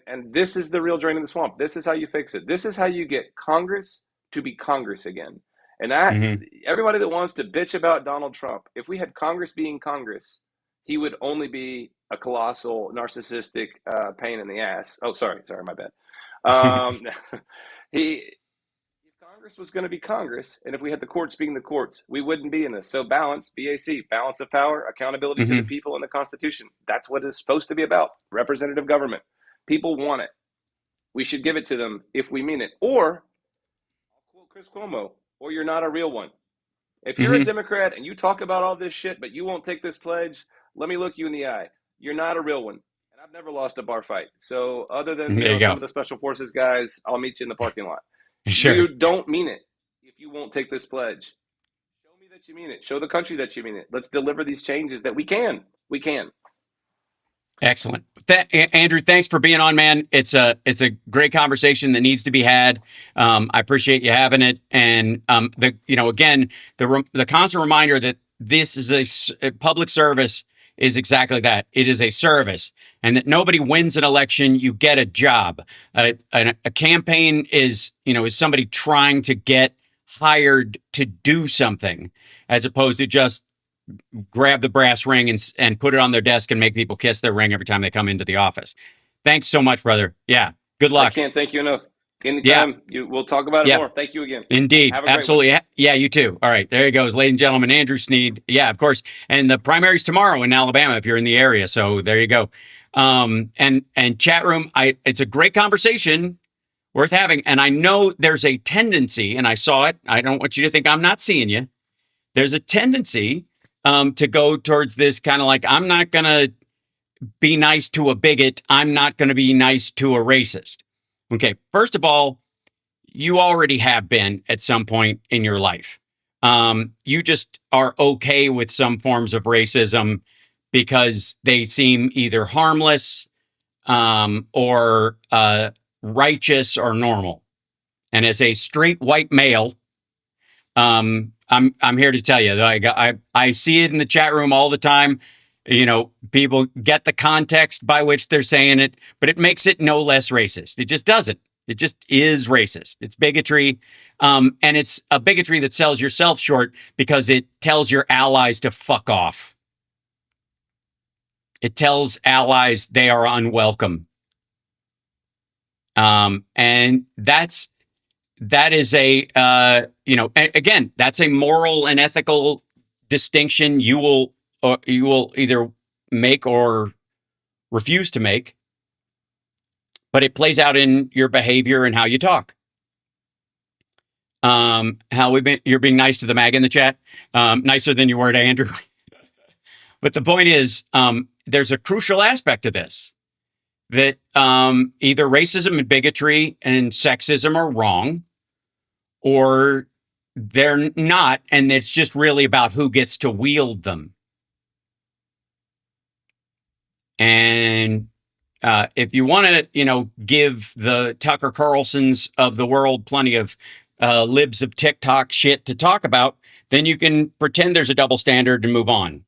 Speaker 4: and this is the real drain in the swamp. This is how you fix it. This is how you get Congress to be Congress again. And that everybody that wants to bitch about Donald Trump, if we had Congress being Congress, he would only be a colossal narcissistic pain in the ass. Oh, sorry, my bad. He if Congress was going to be Congress, and if we had the courts being the courts, we wouldn't be in this. So balance, BAC, balance of power, accountability to the people, and the Constitution. That's what it's supposed to be about. Representative government. People want it. We should give it to them if we mean it. Or, I'll quote Chris Cuomo, or you're not a real one. If you're a Democrat and you talk about all this shit, but you won't take this pledge, let me look you in the eye. You're not a real one. And I've never lost a bar fight. So other than some of the special forces guys, I'll meet you in the parking lot.
Speaker 1: Sure.
Speaker 4: You don't mean it if you won't take this pledge. Show me that you mean it. Show the country that you mean it. Let's deliver these changes that we can. We can.
Speaker 1: Excellent. Andrew, thanks for being on, man. It's a great conversation that needs to be had. I appreciate you having it. And again, the constant reminder that this is a public service is exactly that. It is a service, and that nobody wins an election. You get a job. A campaign is somebody trying to get hired to do something, as opposed to just grab the brass ring and put it on their desk and make people kiss their ring every time they come into the office. Thanks so much, brother. Yeah. Good luck.
Speaker 4: I can't thank you enough. Anytime. We'll talk about it more. Thank you again.
Speaker 1: Indeed. Absolutely. One. Yeah, you too. All right. There he goes, ladies and gentlemen. Andrew Sneed. Yeah, of course. And the primary's tomorrow in Alabama if you're in the area. So there you go. And chat room, it's a great conversation worth having. And I know there's a tendency, and I saw it. I don't want you to think I'm not seeing you. There's a tendency to go towards this kind of like, I'm not going to be nice to a bigot. I'm not going to be nice to a racist. Okay, first of all, you already have been at some point in your life. You just are okay with some forms of racism because they seem either harmless or righteous or normal. And as a straight white male, I'm here to tell you that I see it in the chat room all the time. People get the context by which they're saying it, but it makes it no less racist. It just doesn't. It just is racist. It's bigotry. And it's a bigotry that sells yourself short because it tells your allies to fuck off. It tells allies they are unwelcome. And that is again, that's a moral and ethical distinction you will either make or refuse to make, but it plays out in your behavior and how you talk. You're being nice to the mag in the chat, nicer than you were to Andrew. But the point is, there's a crucial aspect to this, that either racism and bigotry and sexism are wrong, or they're not, and it's just really about who gets to wield them. And if you want to, give the Tucker Carlsons of the world plenty of libs of TikTok shit to talk about, then you can pretend there's a double standard and move on.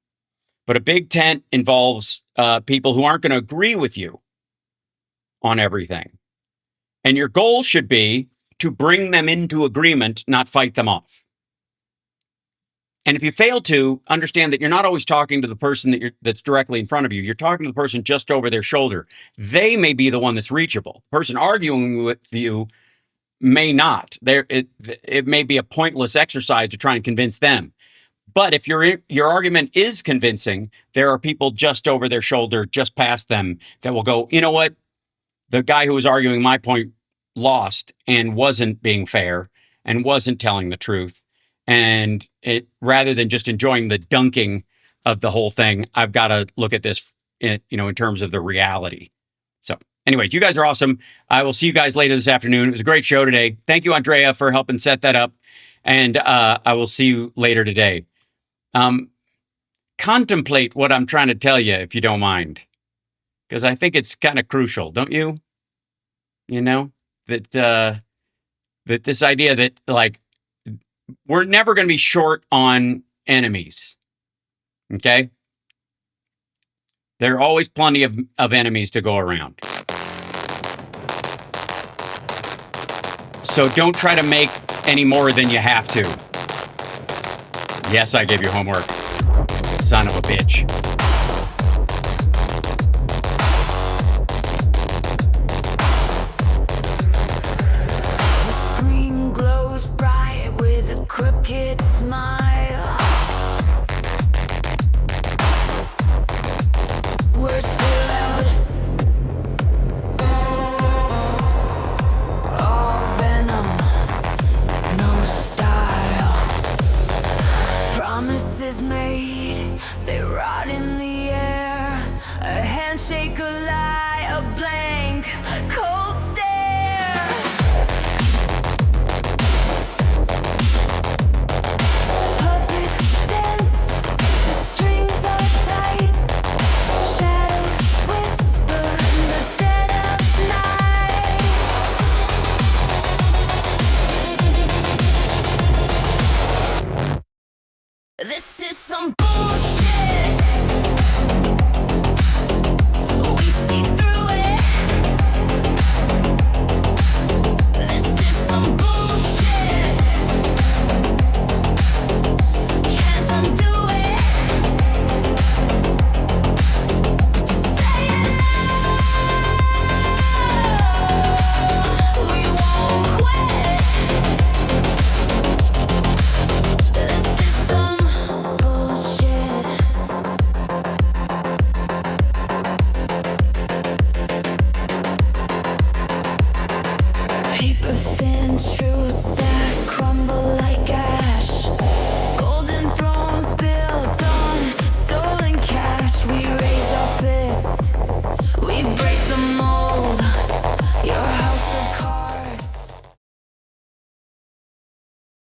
Speaker 1: But a big tent involves people who aren't going to agree with you on everything. And your goal should be to bring them into agreement, not fight them off. And if you fail to, understand that you're not always talking to the person that's directly in front of you. You're talking to the person just over their shoulder. They may be the one that's reachable. The person arguing with you may not. It may be a pointless exercise to try and convince them. But if your argument is convincing, there are people just over their shoulder, just past them, that will go, you know what? The guy who was arguing my point lost and wasn't being fair and wasn't telling the truth. And rather than just enjoying the dunking of the whole thing, I've got to look at this, in terms of the reality. So anyways, you guys are awesome. I will see you guys later this afternoon. It was a great show today. Thank you, Andrea, for helping set that up. And I will see you later today. Contemplate what I'm trying to tell you, if you don't mind, because I think it's kind of crucial, don't you? That this idea that, like, we're never going to be short on enemies. Okay? There are always plenty of enemies to go around. So don't try to make any more than you have to. Yes, I gave you homework. Son of a bitch.
Speaker 5: The screen glows bright with a crooked smile. Words spill out, all venom, no style. Promises made, they rot in the air. A handshake, a lie, a blank, cold stare. Puppets dance, the strings are tight. Shadows whisper in the dead of night. This is some bullshit. We see through it. This is some bullshit. Can't undo it. Say it loud. We won't quit. This is some bullshit. Paper thin truths